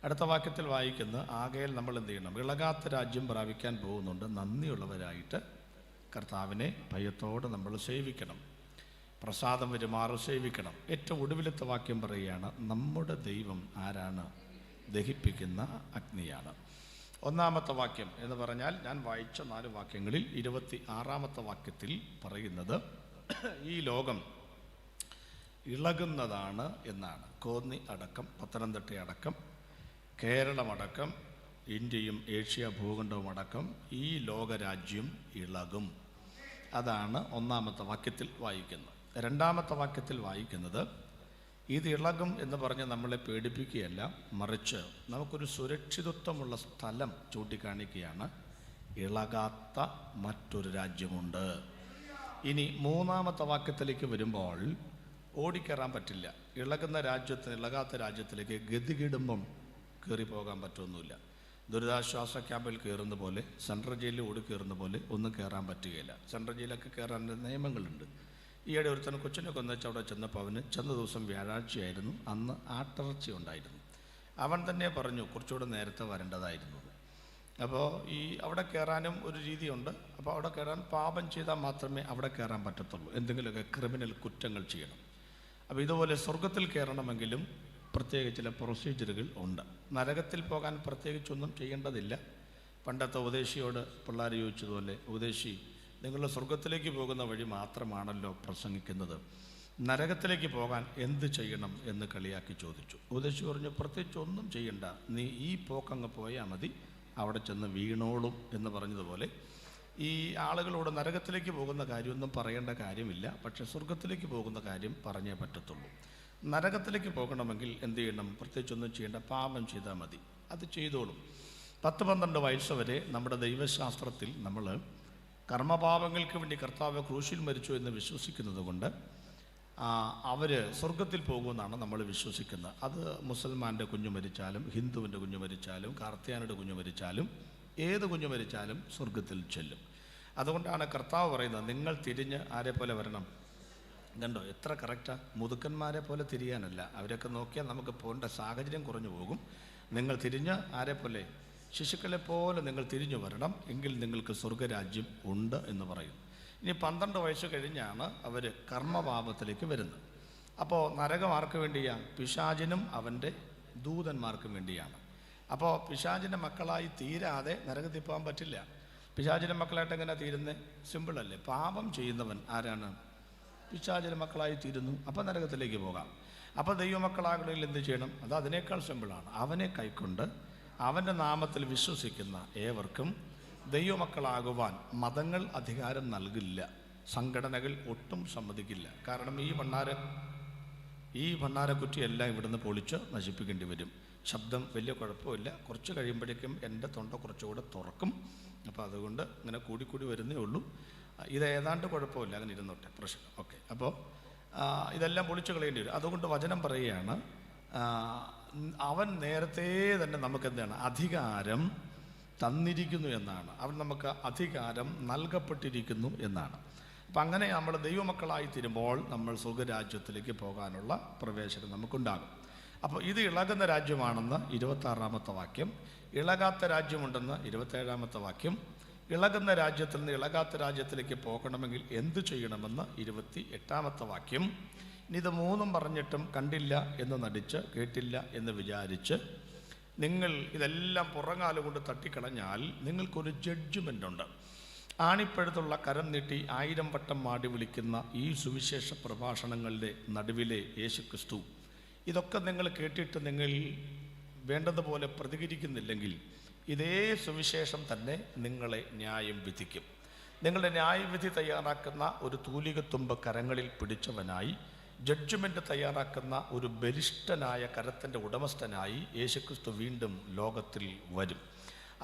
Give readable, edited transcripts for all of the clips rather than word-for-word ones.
അടുത്ത വാക്യത്തിൽ വായിക്കുന്ന ആകയാൽ നമ്മൾ എന്ത് ചെയ്യണം? ഇളകാത്ത രാജ്യം പ്രാപിക്കാൻ പോകുന്നുണ്ട്. നന്ദിയുള്ളവരായിട്ട് കർത്താവിനെ ഭയത്തോടെ നമ്മൾ സേവിക്കണം, പ്രസാദം വരുമാറ് സേവിക്കണം. ഏറ്റവും ഒടുവിലത്തെ വാക്യം പറയുകയാണ്, നമ്മുടെ ദൈവം ആരാണ്? ദഹിപ്പിക്കുന്ന അഗ്നിയാണ്. ഒന്നാമത്തെ വാക്യം എന്ന് പറഞ്ഞാൽ ഞാൻ വായിച്ച 4 വാക്യങ്ങളിൽ 26-ാമത്തെ വാക്യത്തിൽ പറയുന്നത് ഈ ലോകം ഇളകുന്നതാണ് എന്നാണ്. കോന്നി അടക്കം, പത്തനംതിട്ട അടക്കം, കേരളമടക്കം, ഇന്ത്യയും ഏഷ്യ ഭൂഖണ്ഡവും അടക്കം ഈ ലോകരാജ്യം ഇളകും. അതാണ് ഒന്നാമത്തെ വാക്യത്തിൽ വായിക്കുന്നത്. രണ്ടാമത്തെ വാക്യത്തിൽ വായിക്കുന്നത് ഇത് ഇളകും എന്ന് പറഞ്ഞ് നമ്മളെ പേടിപ്പിക്കുകയല്ല, മറിച്ച് നമുക്കൊരു സുരക്ഷിതത്വമുള്ള സ്ഥലം ചൂണ്ടിക്കാണിക്കുകയാണ്. ഇളകാത്ത മറ്റൊരു രാജ്യമുണ്ട്. ഇനി മൂന്നാമത്തെ വാക്യത്തിലേക്ക് വരുമ്പോൾ ഓടിക്കയറാൻ പറ്റില്ല. ഇളകുന്ന രാജ്യത്തിന് ഇളകാത്ത രാജ്യത്തിലേക്ക് ഗതികിടുമ്പം കയറി പോകാൻ പറ്റുമൊന്നുമില്ല. ദുരിതാശ്വാസ ക്യാമ്പിൽ കയറുന്ന പോലെ, സെൻട്രൽ ജയിലിൽ ഓടി കയറുന്ന പോലെ ഒന്നും കയറാൻ പറ്റുകയില്ല. സെൻട്രൽ ജയിലൊക്കെ കയറാൻ നിയമങ്ങളുണ്ട്. ഈയിടെ ഒരുത്തൻ കൊച്ചിനെ കൊന്നുവെച്ച് അവിടെ ചെന്നപ്പോൾ അവന് ചെന്ന ദിവസം വ്യാഴാഴ്ചയായിരുന്നു, അന്ന് ആട്ടിറച്ചി ഉണ്ടായിരുന്നു. അവൻ തന്നെ പറഞ്ഞു കുറച്ചുകൂടെ നേരത്തെ വരേണ്ടതായിരുന്നു. അപ്പോൾ അവിടെ കയറാനും ഒരു രീതിയുണ്ട്. അപ്പോൾ അവിടെ കയറാൻ പാപം ചെയ്താൽ മാത്രമേ അവിടെ കയറാൻ പറ്റത്തുള്ളൂ. എന്തെങ്കിലുമൊക്കെ ക്രിമിനൽ കുറ്റങ്ങൾ ചെയ്യണം. അപ്പോൾ ഇതുപോലെ സ്വർഗത്തിൽ കയറണമെങ്കിലും പ്രത്യേക ചില പ്രൊസീജിയറുകൾ ഉണ്ട്. നരകത്തിൽ പോകാൻ പ്രത്യേകിച്ചൊന്നും ചെയ്യേണ്ടതില്ല. പണ്ടത്തെ ഉപദേശിയോട് പിള്ളേർ ചോദിച്ചതുപോലെ, ഉപദേശി നിങ്ങൾ സ്വർഗത്തിലേക്ക് പോകുന്ന വഴി മാത്രമാണല്ലോ പ്രസംഗിക്കുന്നത്, നരകത്തിലേക്ക് പോകാൻ എന്ത് ചെയ്യണം എന്ന് കളിയാക്കി ചോദിച്ചു. ഉപദേശി പറഞ്ഞു, പ്രത്യേകിച്ച് ഒന്നും ചെയ്യണ്ട, നീ ഈ പോക്കങ്ങ് പോയാൽ മതി, അവിടെ ചെന്ന് വീണോളും എന്ന് പറഞ്ഞതുപോലെ ഈ ആളുകളോട് നരകത്തിലേക്ക് പോകുന്ന കാര്യമൊന്നും പറയേണ്ട കാര്യമില്ല. പക്ഷേ സ്വർഗത്തിലേക്ക് പോകുന്ന കാര്യം പറഞ്ഞേ പറ്റത്തുള്ളൂ. നരകത്തിലേക്ക് പോകണമെങ്കിൽ എന്ത് ചെയ്യണം? പ്രത്യേകിച്ചൊന്നും ചെയ്യേണ്ട, പാപം ചെയ്താൽ മതി, അത് ചെയ്തോളും. 10-12 വയസ്സ് വരെ നമ്മുടെ ദൈവശാസ്ത്രത്തിൽ നമ്മൾ കർമ്മപാപങ്ങൾക്ക് വേണ്ടി കർത്താവ് ക്രൂശിൽ മരിച്ചു എന്ന് വിശ്വസിക്കുന്നത് കൊണ്ട് അവർ സ്വർഗത്തിൽ പോകുമെന്നാണ് നമ്മൾ വിശ്വസിക്കുന്നത്. അത് മുസൽമാൻ്റെ കുഞ്ഞു മരിച്ചാലും, ഹിന്ദുവിൻ്റെ കുഞ്ഞു മരിച്ചാലും, കാർത്തിയാനിയുടെ കുഞ്ഞു മരിച്ചാലും, ഏത് കുഞ്ഞു മരിച്ചാലും സ്വർഗത്തിൽ ചെല്ലും. അതുകൊണ്ടാണ് കർത്താവ് പറയുന്നത്, നിങ്ങൾ തിരിഞ്ഞ് ആരെ പോലെ വരണം. കണ്ടോ എത്ര കറക്റ്റാ? മുതുക്കന്മാരെ പോലെ തിരിയാനല്ല. അവരൊക്കെ നോക്കിയാൽ നമുക്ക് പോകേണ്ട സാഹചര്യം കുറഞ്ഞു പോകും. നിങ്ങൾ തിരിഞ്ഞ് ആരെ പോലെ? ശിശുക്കളെ പോലെ നിങ്ങൾ തിരിഞ്ഞു വരണം, എങ്കിൽ നിങ്ങൾക്ക് സ്വർഗരാജ്യം ഉണ്ട് എന്ന് പറയും. ഇനി 12 വയസ്സ് കഴിഞ്ഞാണ് അവർ കർമ്മപാപത്തിലേക്ക് വരുന്നത്. അപ്പോൾ നരകം ആർക്ക് വേണ്ടിയാണ്? പിശാചിനും അവൻ്റെ ദൂതന്മാർക്കും വേണ്ടിയാണ്. അപ്പോൾ പിശാചിൻ്റെ മക്കളായി തീരാതെ നരകത്തിൽ പോകാൻ പറ്റില്ല. പിശാചിൻ്റെ മക്കളായിട്ട് എങ്ങനെ തീരുന്നത്? സിമ്പിളല്ലേ. പാപം ചെയ്യുന്നവൻ ആരാണ്? പിശാചിൻ്റെ മക്കളായി തീരുന്നു. അപ്പോൾ നരകത്തിലേക്ക് പോകാം. അപ്പോൾ ദൈവമക്കളാകണമെങ്കിൽ എന്ത് ചെയ്യണം? അത് അതിനേക്കാൾ സിമ്പിളാണ്. അവനെ കൈക്കൊണ്ട് അവൻ്റെ നാമത്തിൽ വിശ്വസിക്കുന്ന ഏവർക്കും ദൈവമക്കളാകുവാൻ മതങ്ങൾ അധികാരം നൽകില്ല, സംഘടനകൾ ഒട്ടും സമ്മതിക്കില്ല. കാരണം ഈ ഭണ്ണാരക്കുറ്റിയെല്ലാം ഇവിടുന്ന് പൊളിച്ച് നശിപ്പിക്കേണ്ടി വരും. ശബ്ദം വലിയ കുഴപ്പമില്ല, കുറച്ച് കഴിയുമ്പോഴേക്കും എൻ്റെ തൊണ്ട കുറച്ചുകൂടെ തുറക്കും. അപ്പോൾ അതുകൊണ്ട് ഇങ്ങനെ കൂടിക്കൂടി വരുന്നേ ഉള്ളൂ. ഇത് ഏതാണ്ട് കുഴപ്പമില്ല, അങ്ങനെ ഇരുന്നോട്ടെ, പ്രശ്നം ഓക്കെ. അപ്പോൾ ഇതെല്ലാം പൊളിച്ചു കളയേണ്ടി വരും. അതുകൊണ്ട് വചനം പറയുകയാണ്, അവൻ നേരത്തെ തന്നെ നമുക്ക് എന്താണ്? അധികാരം തന്നിരിക്കുന്നു എന്നാണ്. അവൻ നമുക്ക് അധികാരം നൽകപ്പെട്ടിരിക്കുന്നു എന്നാണ്. അപ്പം അങ്ങനെ നമ്മൾ ദൈവമക്കളായി തീരുമ്പോൾ നമ്മൾ സ്വർഗരാജ്യത്തിലേക്ക് പോകാനുള്ള പ്രവേശനം നമുക്കുണ്ടാകും. അപ്പോൾ ഇത് ഇളകുന്ന രാജ്യമാണെന്ന് 26-ാമത്തെ വാക്യം, ഇളകാത്ത രാജ്യമുണ്ടെന്ന് 27-ാമത്തെ വാക്യം, ഇളകുന്ന രാജ്യത്തിൽ നിന്ന് ഇളകാത്ത രാജ്യത്തിലേക്ക് പോകണമെങ്കിൽ എന്ത് ചെയ്യണമെന്ന് 28-ാമത്തെ വാക്യം. ഇനി ഇത് മൂന്നും പറഞ്ഞിട്ടും കണ്ടില്ല എന്ന് നടിച്ച്, കേട്ടില്ല എന്ന് വിചാരിച്ച് നിങ്ങൾ ഇതെല്ലാം പുറങ്കാലുകൊണ്ട് തട്ടിക്കളഞ്ഞാൽ നിങ്ങൾക്കൊരു ജഡ്ജ്മെൻ്റ് ഉണ്ട്. ആണിപ്പഴുത്തുള്ള കരം നീട്ടി 1000 വട്ടം മാടി വിളിക്കുന്ന ഈ സുവിശേഷ പ്രഭാഷണങ്ങളുടെ നടുവിലെ യേശുക്രിസ്തു, ഇതൊക്കെ നിങ്ങൾ കേട്ടിട്ട് നിങ്ങൾ വേണ്ടതുപോലെ പ്രതികരിക്കുന്നില്ലെങ്കിൽ ഇതേ സുവിശേഷം തന്നെ നിങ്ങളെ ന്യായം വിധിക്കും. നിങ്ങളുടെ ന്യായവിധി തയ്യാറാക്കുന്ന ഒരു തൂലികത്തുമ്പ് കരങ്ങളിൽ പിടിച്ചവനായി, ജഡ്ജ്മെൻ്റ് തയ്യാറാക്കുന്ന ഒരു ബലിഷ്ഠനായ കരത്തിൻ്റെ ഉടമസ്ഥനായി യേശുക്രിസ്തു വീണ്ടും ലോകത്തിൽ വരും.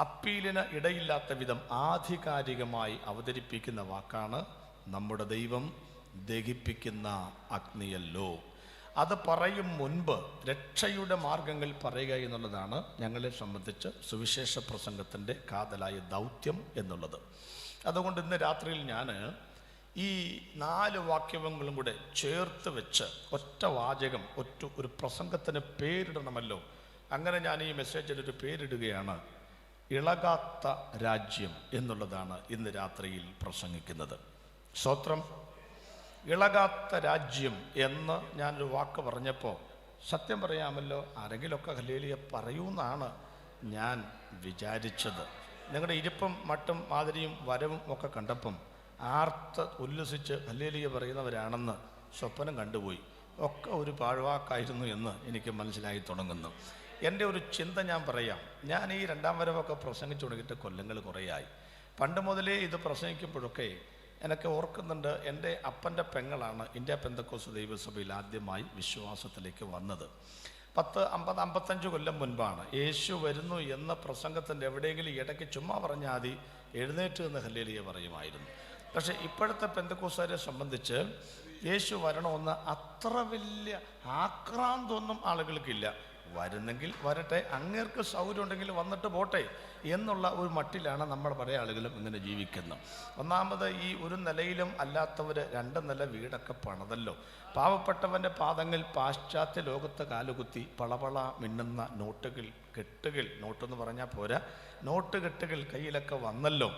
അപ്പീലിന് ഇടയില്ലാത്ത വിധം ആധികാരികമായി അവതരിപ്പിക്കുന്ന വാക്കാണ് നമ്മുടെ ദൈവം ദഹിപ്പിക്കുന്ന അഗ്നിയല്ലോ. അത് പറയും മുൻപ് രക്ഷയുടെ മാർഗങ്ങൾ പറയുക എന്നുള്ളതാണ് ഞങ്ങളെ സംബന്ധിച്ച് സുവിശേഷ പ്രസംഗത്തിൻ്റെ കാതലായ ദൗത്യം എന്നുള്ളത്. അതുകൊണ്ട് ഇന്ന് രാത്രിയിൽ ഞാൻ ഈ 4 വാക്യങ്ങളും കൂടെ ചേർത്ത് വെച്ച് ഒറ്റ വാചകം, ഒരു പ്രസംഗത്തിന് പേരിടണമല്ലോ. അങ്ങനെ ഞാൻ ഈ മെസ്സേജിനൊരു പേരിടുകയാണ്, ഇളകാത്ത രാജ്യം എന്നുള്ളതാണ് ഇന്ന് രാത്രിയിൽ പ്രസംഗിക്കുന്നത്. സ്തോത്രം. ഇളകാത്ത രാജ്യം എന്ന് ഞാനൊരു വാക്ക് പറഞ്ഞപ്പോൾ സത്യം പറയാമല്ലോ, ആരെങ്കിലുമൊക്കെ ഹല്ലേലൂയ പറയൂന്നാണ് ഞാൻ വിചാരിച്ചത്. നിങ്ങളുടെ ഇരിപ്പും മട്ടും മാതിരിയും വരവും ഒക്കെ കണ്ടപ്പം ആർത്ത് ഉല്ലസിച്ച് ഹല്ലേലൂയ പറയുന്നവരാണെന്ന് സ്വപ്നം കണ്ടുപോയി. ഒക്കെ ഒരു പാഴ്വാക്കായിരുന്നു എന്ന് എനിക്ക് മനസ്സിലായി തുടങ്ങുന്നു. എൻ്റെ ഒരു ചിന്ത ഞാൻ പറയാം. ഞാൻ ഈ രണ്ടാം വരവൊക്കെ പ്രസംഗിച്ചു തുടങ്ങിയിട്ട് കൊല്ലങ്ങൾ കുറേയായി. പണ്ട് മുതലേ ഇത് പ്രസംഗിക്കുമ്പോഴൊക്കെ എനിക്ക് ഓർക്കുന്നുണ്ട്, എൻ്റെ അപ്പൻ്റെ പെങ്ങളാണ് ഇന്ത്യ പെന്തക്കോസ്ത് ദൈവസഭയിൽ ആദ്യമായി വിശ്വാസത്തിലേക്ക് വന്നത്. 50-55 കൊല്ലം മുൻപാണ്. യേശു വരുന്നു എന്ന പ്രസംഗത്തിൻ്റെ എവിടെയെങ്കിലും ഇടയ്ക്ക് ചുമ്മാ പറഞ്ഞാൽ മതി എഴുന്നേറ്റ് എന്ന് ഹല്ലേലൂയ പറയുമായിരുന്നു. പക്ഷേ ഇപ്പോഴത്തെ പെന്തക്കോസ്തുകാരെ സംബന്ധിച്ച് യേശു വരണമെന്ന് അത്ര വലിയ ആക്രാന്തമൊന്നും ആളുകൾക്കില്ല. വരുന്നെങ്കിൽ വരട്ടെ, അങ്ങേർക്ക് സൗകര്യം ഉണ്ടെങ്കിൽ വന്നിട്ട് പോട്ടെ എന്നുള്ള ഒരു മട്ടിലാണ് നമ്മൾ പല ആളുകളും ഇങ്ങനെ ജീവിക്കുന്നത്. ഒന്നാമത് ഈ ഒരു നിലയിലും അല്ലാത്തവർ 2 നില വീടൊക്കെ പണിതല്ലോ. പാവപ്പെട്ടവൻ്റെ പാദങ്ങൾ പാശ്ചാത്യ ലോകത്ത് കാലുകുത്തി പളപള മിന്നുന്ന കെട്ടുകൾ, നോട്ടെന്ന് പറഞ്ഞാൽ പോരാ, നോട്ട് കെട്ടുകൾ കയ്യിലൊക്കെ വന്നല്ലോ.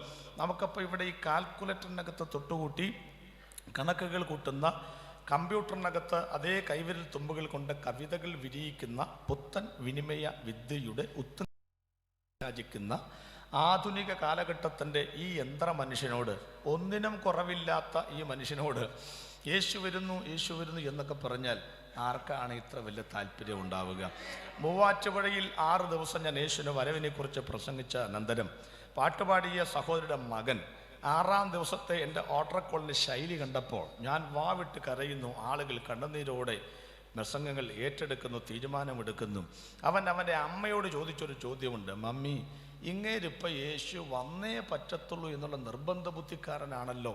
നമുക്കപ്പോൾ ഇവിടെ ഈ കാൽക്കുലേറ്ററിനകത്ത് തൊട്ടുകൂട്ടി കണക്കുകൾ കൂട്ടുന്ന, കമ്പ്യൂട്ടറിനകത്ത് അതേ കൈവിരൽ തുമ്പുകൾ കൊണ്ട് കവിതകൾ വിരിയിക്കുന്ന പുത്തൻ വിനിമയ വിദ്യയുടെ ഉത്തരാജിക്കുന്ന ആധുനിക കാലഘട്ടത്തിൻ്റെ ഈ യന്ത്ര മനുഷ്യനോട്, ഒന്നിനും കുറവില്ലാത്ത ഈ മനുഷ്യനോട് യേശു വരുന്നു എന്നൊക്കെ പറഞ്ഞാൽ ആർക്കാണ് ഇത്ര വലിയ താല്പര്യം ഉണ്ടാവുക? മൂവാറ്റുപുഴയിൽ 6 ദിവസം ഞാൻ യേശുവിൻ്റെ വരവിനെക്കുറിച്ച് പ്രസംഗിച്ച അനന്തരം പാട്ടുപാടിയ സഹോദരിയുടെ മകൻ 6-ാം ദിവസത്തെ എൻ്റെ ഓട്ടറക്കോളിൻ്റെ ശൈലി കണ്ടപ്പോൾ ഞാൻ വാവിട്ട് കരയുന്നു. ആളുകൾ കണ്ണുനീരോടെ പ്രസംഗങ്ങൾ ഏറ്റെടുക്കുന്നു, തീരുമാനമെടുക്കുന്നു. അവൻ്റെ അമ്മയോട് ചോദിച്ചൊരു ചോദ്യമുണ്ട്, മമ്മി ഇങ്ങേരിപ്പോൾ യേശു വന്നേ പറ്റത്തുള്ളൂ എന്നുള്ള നിർബന്ധ ബുദ്ധിക്കാരനാണല്ലോ,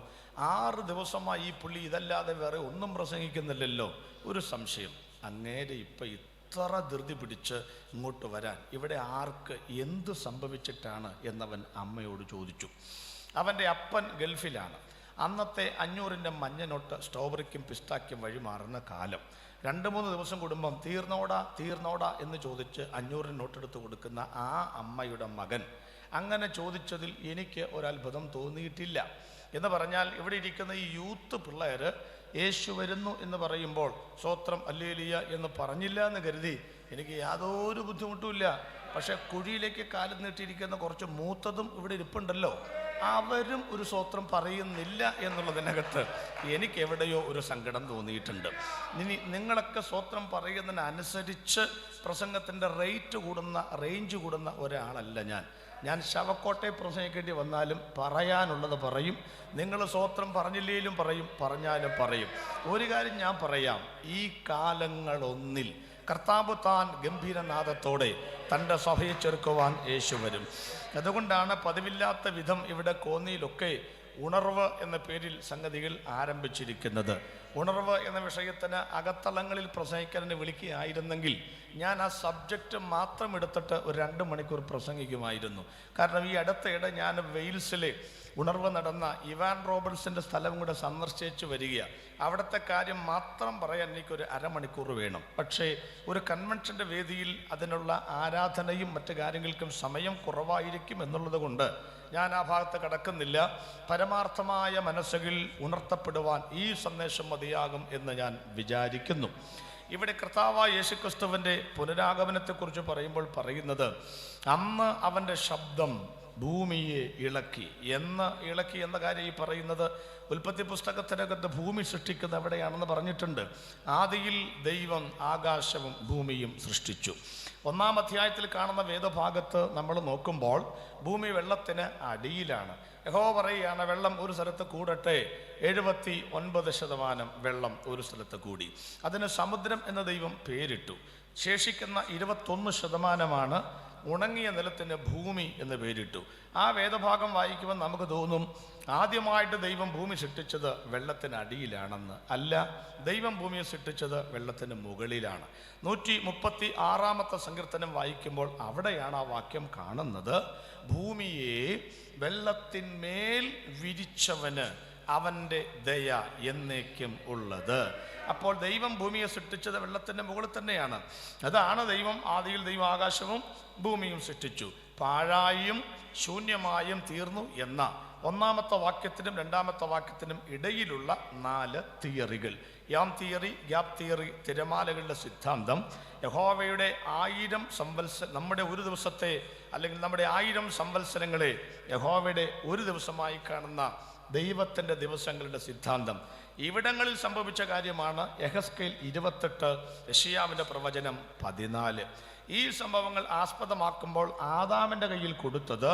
6 ദിവസമായി ഈ പുള്ളി ഇതല്ലാതെ വേറെ ഒന്നും പ്രസംഗിക്കുന്നില്ലല്ലോ. ഒരു സംശയം, അങ്ങേരെ ഇപ്പം ഇത്ര ധൃതി പിടിച്ച് ഇങ്ങോട്ട് വരാൻ ഇവിടെ ആർക്ക് എന്ത് സംഭവിച്ചിട്ടാണ് എന്നവൻ അമ്മയോട് ചോദിച്ചു. അവൻ്റെ അപ്പൻ ഗൾഫിലാണ്. അന്നത്തെ 500-ൻ്റെ മഞ്ഞ നോട്ട് സ്ട്രോബറിക്കും പിസ്താക്കും വഴി മാറുന്ന കാലം. 2-3 ദിവസം കൂടുമ്പം തീർന്നോടാ എന്ന് ചോദിച്ച് 500 നോട്ടെടുത്ത് കൊടുക്കുന്ന ആ അമ്മയുടെ മകൻ അങ്ങനെ ചോദിച്ചതിൽ എനിക്ക് ഒരത്ഭുതം തോന്നിയിട്ടില്ല. എന്ന് പറഞ്ഞാൽ ഇവിടെ ഇരിക്കുന്ന ഈ യൂത്ത് പിള്ളേർ യേശു വരുന്നു എന്ന് പറയുമ്പോൾ സ്തോത്രം ഹല്ലേലൂയ എന്ന് പറഞ്ഞില്ല എന്ന് കരുതി എനിക്ക് യാതൊരു ബുദ്ധിമുട്ടുമില്ല. പക്ഷെ കുഴിയിലേക്ക് കാലം നീട്ടിയിരിക്കുന്ന കുറച്ച് മൂത്തതും ഇവിടെ ഇരിപ്പുണ്ടല്ലോ, അവരും ഒരു സ്തോത്രം പറയുന്നില്ല എന്നുള്ളതിനകത്ത് എനിക്ക് എവിടെയോ ഒരു സങ്കടം തോന്നിയിട്ടുണ്ട്. ഇനി നിങ്ങളൊക്കെ സ്തോത്രം പറയുന്നതിനനുസരിച്ച് പ്രസംഗത്തിൻ്റെ റേഞ്ച് കൂടുന്ന ഒരാളല്ല ഞാൻ ശവക്കോട്ടെ പ്രസംഗിക്കേണ്ടി വന്നാലും പറയാനുള്ളത് പറയും. നിങ്ങൾ സ്തോത്രം പറഞ്ഞില്ലേലും പറയും, പറഞ്ഞാലും പറയും. ഒരു കാര്യം ഞാൻ പറയാം, ഈ കാലങ്ങളൊന്നിൽ കർത്താവ് താൻ ഗംഭീരനാദത്തോടെ തൻ്റെ സഭയെ ചെറുക്കുവാൻ യേശു വരും. അതുകൊണ്ടാണ് പതിവില്ലാത്ത വിധം ഇവിടെ കോന്നിയിലൊക്കെ ഉണർവ് എന്ന പേരിൽ സംഗതികൾ ആരംഭിച്ചിരിക്കുന്നത്. ഉണർവ് എന്ന വിഷയത്തിന് അകത്തളങ്ങളിൽ പ്രസംഗിക്കാൻ വിളിക്കുകയായിരുന്നെങ്കിൽ ഞാൻ ആ സബ്ജക്റ്റ് മാത്രം എടുത്തിട്ട് ഒരു 2 മണിക്കൂർ പ്രസംഗിക്കുമായിരുന്നു. കാരണം ഈ അടുത്തയിടെ ഞാൻ വെയിൽസിലെ ഉണർവ് നടന്ന ഇവാൻ റോബർട്സിൻ്റെ സ്ഥലം കൂടെ സന്ദർശിച്ച് വരികയാണ്. അവിടുത്തെ കാര്യം മാത്രം പറയാൻ എനിക്കൊരു 1/2 മണിക്കൂർ വേണം. പക്ഷേ ഒരു കൺവെൻഷൻ്റെ വേദിയിൽ അതിനുള്ള ആരാധനയും മറ്റു കാര്യങ്ങൾക്കും സമയം കുറവായിരിക്കും എന്നുള്ളത് കൊണ്ട് ഞാൻ ആ ഭാഗത്ത് കടക്കുന്നില്ല. പരമാർത്ഥമായ മനസ്സുകൾ ഉണർത്തപ്പെടുവാൻ ഈ സന്ദേശം മതിയാകും എന്ന് ഞാൻ വിചാരിക്കുന്നു. ഇവിടെ കർത്താവായ യേശുക്രിസ്തുവിൻ്റെ പുനരാഗമനത്തെക്കുറിച്ച് പറയുമ്പോൾ പറയുന്നത്, അന്ന് അവൻ്റെ ശബ്ദം ഭൂമിയെ ഇളക്കി എന്ന കാര്യം ഈ പറയുന്നത് ഉൽപ്പത്തി പുസ്തകത്തിനകത്ത് ഭൂമി സൃഷ്ടിക്കുന്നത് എവിടെയാണെന്ന് പറഞ്ഞിട്ടുണ്ട്. ആദിയിൽ ദൈവം ആകാശവും ഭൂമിയും സൃഷ്ടിച്ചു. 1-ാം അധ്യായത്തിൽ കാണുന്ന വേദഭാഗത്ത് നമ്മൾ നോക്കുമ്പോൾ ഭൂമി വെള്ളത്തിന് അടിയിലാണ്. യഹോവ പറയുകയാണ്, വെള്ളം ഒരു സ്ഥലത്ത് കൂടട്ടെ. 79% വെള്ളം ഒരു സ്ഥലത്ത് കൂടി. അതിന് സമുദ്രം എന്ന ദൈവം പേരിട്ടു. ശേഷിക്കുന്ന 21% ഉണങ്ങിയ നിലത്തിന് ഭൂമി എന്ന് പേരിട്ടു. ആ വേദഭാഗം വായിക്കുമ്പോൾ നമുക്ക് തോന്നും ആദ്യമായിട്ട് ദൈവം ഭൂമി സൃഷ്ടിച്ചത് വെള്ളത്തിന് അടിയിലാണെന്ന്. അല്ല, ദൈവം ഭൂമിയെ സൃഷ്ടിച്ചത് വെള്ളത്തിന് മുകളിലാണ്. 136-ാമത്തെ സങ്കീർത്തനം വായിക്കുമ്പോൾ അവിടെയാണ് ആ വാക്യം കാണുന്നത്, ഭൂമിയെ വെള്ളത്തിന്മേൽ വിരിച്ചവന് അവൻ്റെ ദയ എന്നേക്കും ഉള്ളത്. അപ്പോൾ ദൈവം ഭൂമിയെ സൃഷ്ടിച്ചത് വെള്ളത്തിൻ്റെ മുകളിൽ തന്നെയാണ്. അതാണ് ദൈവം ആദിയിൽ ദൈവം ആകാശവും ഭൂമിയും സൃഷ്ടിച്ചു, പാഴായും ശൂന്യമായും തീർന്നു എന്ന ഒന്നാമത്തെ വാക്യത്തിനും രണ്ടാമത്തെ വാക്യത്തിനും ഇടയിലുള്ള 4 തിയറികൾ. യാം തിയറി, ഗ്യാപ് തിയറി, തിരമാലകളുടെ സിദ്ധാന്തം, യഹോവയുടെ 1000 നമ്മുടെ ഒരു ദിവസത്തെ അല്ലെങ്കിൽ നമ്മുടെ 1000 സംവത്സരങ്ങളെ യഹോവയുടെ ഒരു ദിവസമായി കാണുന്ന ദൈവത്തിൻ്റെ ദിവസങ്ങളുടെ സിദ്ധാന്തം. ഇവിടങ്ങളിൽ സംഭവിച്ച കാര്യമാണ് യെഹെസ്കേൽ 28, യെശയ്യാവിൻ്റെ പ്രവചനം 14. ഈ സംഭവങ്ങൾ ആസ്പദമാക്കുമ്പോൾ ആദാമിൻ്റെ കയ്യിൽ കൊടുത്തത്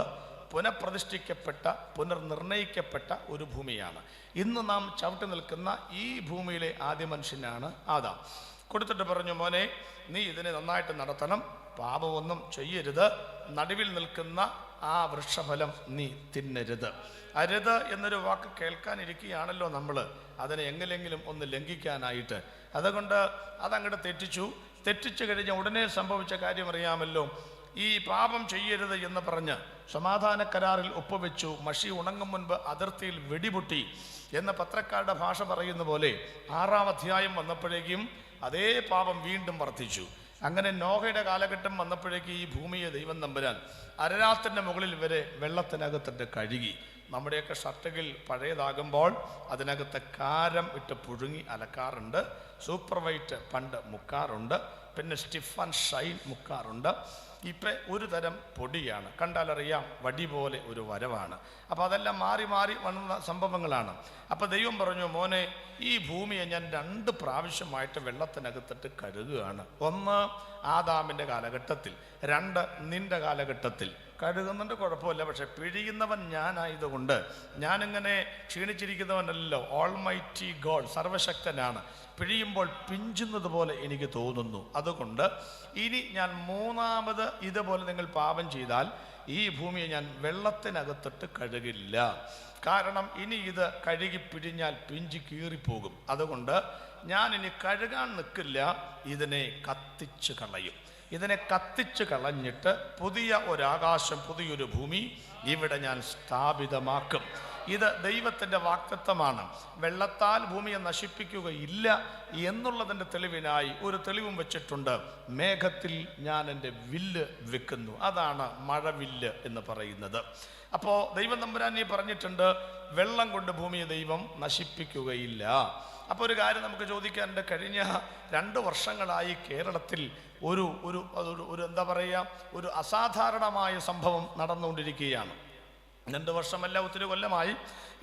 പുനഃപ്രതിഷ്ഠിക്കപ്പെട്ട പുനർനിർണയിക്കപ്പെട്ട ഒരു ഭൂമിയാണ്. ഇന്ന് നാം ചവിട്ടി നിൽക്കുന്ന ഈ ഭൂമിയിലെ ആദ്യ മനുഷ്യനാണ് ആദാം. കൊടുത്തിട്ട് പറഞ്ഞു, മോനെ നീ ഇതിനെ നന്നായിട്ട് നടത്തണം, പാപമൊന്നും ചെയ്യരുത്, നടുവിൽ നിൽക്കുന്ന ആ വൃക്ഷഫലം നീ തിന്നരുത്. അരുത് എന്നൊരു വാക്ക് കേൾക്കാനിരിക്കുകയാണല്ലോ നമ്മൾ, അതിനെ എങ്ങനെയെങ്കിലും ഒന്ന് ലംഘിക്കാനായിട്ട്. അതുകൊണ്ട് അതങ്ങോട്ട് തെറ്റിച്ചു കഴിഞ്ഞ ഉടനെ സംഭവിച്ച കാര്യം അറിയാമല്ലോ. ഈ പാപം ചെയ്യരുത് എന്ന് പറഞ്ഞ് സമാധാന കരാറിൽ ഒപ്പുവെച്ചു. മഷി ഉണങ്ങും മുൻപ് അതിർത്തിയിൽ വെടിപൊട്ടി എന്ന പത്രക്കാരുടെ ഭാഷ പറയുന്ന പോലെ 6-ാം അധ്യായം വന്നപ്പോഴേക്കും അതേ പാപം വീണ്ടും വർദ്ധിച്ചു. അങ്ങനെ നോഹയുടെ കാലഘട്ടം വന്നപ്പോഴേക്കും ഈ ഭൂമിയെ ദൈവം തമ്പുരാൻ അരരാത്തിൻ്റെ മുകളിൽ വരെ വെള്ളത്തിനകത്തിട്ട് കഴുകി. നമ്മുടെയൊക്കെ ഷർട്ടുകൾ പഴയതാകുമ്പോൾ അതിനകത്ത് കാരം ഇട്ട് പുഴുങ്ങി അലക്കാറുണ്ട്. സൂപ്പർ വൈറ്റ് പണ്ട് മുക്കാറുണ്ട്, പിന്നെ സ്റ്റിഫ് ആൻഡ് ഷൈൻ മുക്കാറുണ്ട്. ഇപ്പം ഒരു തരം പൊടിയാണ്, കണ്ടാലറിയാം വടി പോലെ ഒരു വരവാണ്. അപ്പോൾ അതെല്ലാം മാറി മാറി വന്ന സംഭവങ്ങളാണ്. അപ്പോൾ ദൈവം പറഞ്ഞു, മോനെ ഈ ഭൂമിയെ ഞാൻ 2 പ്രാവശ്യമായിട്ട് വെള്ളത്തിനകത്തിട്ട് കഴുകുകയാണ്. 1 ആദാമിൻ്റെ കാലഘട്ടത്തിൽ, 2 നിൻ്റെ കാലഘട്ടത്തിൽ. കഴുകുന്നുണ്ട്, കുഴപ്പമില്ല, പക്ഷെ പിഴിയുന്നവൻ ഞാനായതുകൊണ്ട്, ഞാനിങ്ങനെ ക്ഷീണിച്ചിരിക്കുന്നവനല്ലോ, ഓൾമൈറ്റി ഗോഡ് സർവശക്തനാണ്, പിഴിയുമ്പോൾ പിഞ്ചുന്നത് പോലെ എനിക്ക് തോന്നുന്നു. അതുകൊണ്ട് ഇനി ഞാൻ 3ാമത് ഇതുപോലെ നിങ്ങൾ പാപം ചെയ്താൽ ഈ ഭൂമിയെ ഞാൻ വെള്ളത്തിനകത്തിട്ട് കഴുകില്ല. കാരണം ഇനി ഇത് കഴുകി പിഴിഞ്ഞാൽ പിഞ്ചി കീറിപ്പോകും. അതുകൊണ്ട് ഞാൻ ഇനി കഴുകാൻ നിൽക്കില്ല, ഇതിനെ കത്തിച്ച് കളയും. ഇതിനെ കത്തിച്ച് കളഞ്ഞിട്ട് പുതിയ ഒരാകാശം, പുതിയൊരു ഭൂമി ഇവിടെ ഞാൻ സ്ഥാപിതമാക്കും. ഇത് ദൈവത്തിൻ്റെ വാഗ്ദത്തമാണ്. വെള്ളത്താൽ ഭൂമിയെ നശിപ്പിക്കുകയില്ല എന്നുള്ളതിൻ്റെ തെളിവിനായി ഒരു തെളിവും വെച്ചിട്ടുണ്ട്. മേഘത്തിൽ ഞാൻ എൻ്റെ വില്ല് വെക്കുന്നു. അതാണ് മഴവില്ല് എന്ന് പറയുന്നത്. അപ്പോൾ ദൈവം തമ്പുരാൻ പറഞ്ഞിട്ടുണ്ട്, വെള്ളം കൊണ്ട് ഭൂമിയെ ദൈവം നശിപ്പിക്കുകയില്ല. അപ്പോൾ ഒരു കാര്യം നമുക്ക് ചോദിക്കാനുണ്ട്. കഴിഞ്ഞ 2 വർഷങ്ങളായി കേരളത്തിൽ ഒരു എന്താ പറയുക, ഒരു അസാധാരണമായ സംഭവം നടന്നുകൊണ്ടിരിക്കുകയാണ്. 2 വർഷമല്ല, ഒത്തിരി കൊല്ലമായി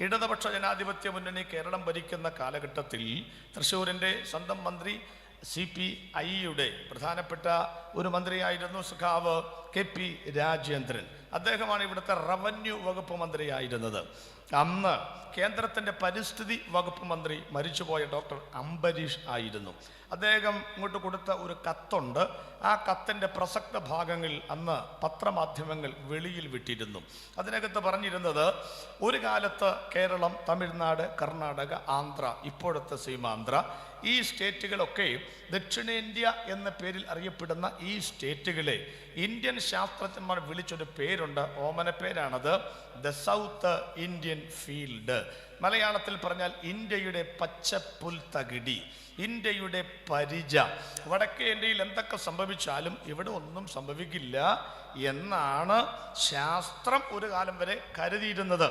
ഇടതുപക്ഷ ജനാധിപത്യ മുന്നണി കേരളം ഭരിക്കുന്ന കാലഘട്ടത്തിൽ തൃശ്ശൂരിൻ്റെ സ്വന്തം മന്ത്രി CPIയുടെ പ്രധാനപ്പെട്ട ഒരു മന്ത്രിയായിരുന്നു സഖാവ് KP രാജേന്ദ്രൻ. അദ്ദേഹമാണ് ഇവിടുത്തെ റവന്യൂ വകുപ്പ് മന്ത്രിയായിരുന്നത്. അന്ന് കേന്ദ്രത്തിൻ്റെ പരിസ്ഥിതി വകുപ്പ് മന്ത്രി മരിച്ചുപോയ ഡോക്ടർ അംബരീഷ് ആയിരുന്നു. അദ്ദേഹം ഇങ്ങോട്ട് കൊടുത്ത ഒരു കത്തുണ്ട്. ആ കത്തിൻ്റെ പ്രസക്ത ഭാഗങ്ങൾ അന്ന് പത്രമാധ്യമങ്ങൾ വെളിയിൽ വിട്ടിരുന്നു. അതിനകത്ത് പറഞ്ഞിരുന്നത്, ഒരു കാലത്ത് കേരളം, തമിഴ്നാട്, കർണാടക, ആന്ധ്ര, ഇപ്പോഴത്തെ സീമാന്ധ്ര, ഈ സ്റ്റേറ്റുകളൊക്കെ ദക്ഷിണേന്ത്യ എന്ന പേരിൽ അറിയപ്പെടുന്ന ഈ സ്റ്റേറ്റുകളെ ഇന്ത്യൻ ശാസ്ത്രജ്ഞന്മാർ വിളിച്ചൊരു പേരുണ്ട്, ഓമന പേരാണത്, ദ സൗത്ത് ഇന്ത്യൻ ഫീൽഡ്. മലയാളത്തിൽ പറഞ്ഞാൽ ഇന്ത്യയുടെ പച്ചപ്പുൽത്തകിടി, ഇന്ത്യയുടെ പരിച. വടക്കേ ഇന്ത്യയിൽ എന്തൊക്കെ സംഭവിച്ചാലും ഇവിടെ ഒന്നും സംഭവിക്കില്ല എന്നാണ് ശാസ്ത്രം ഒരു കാലം വരെ കരുതിയിരുന്നത്.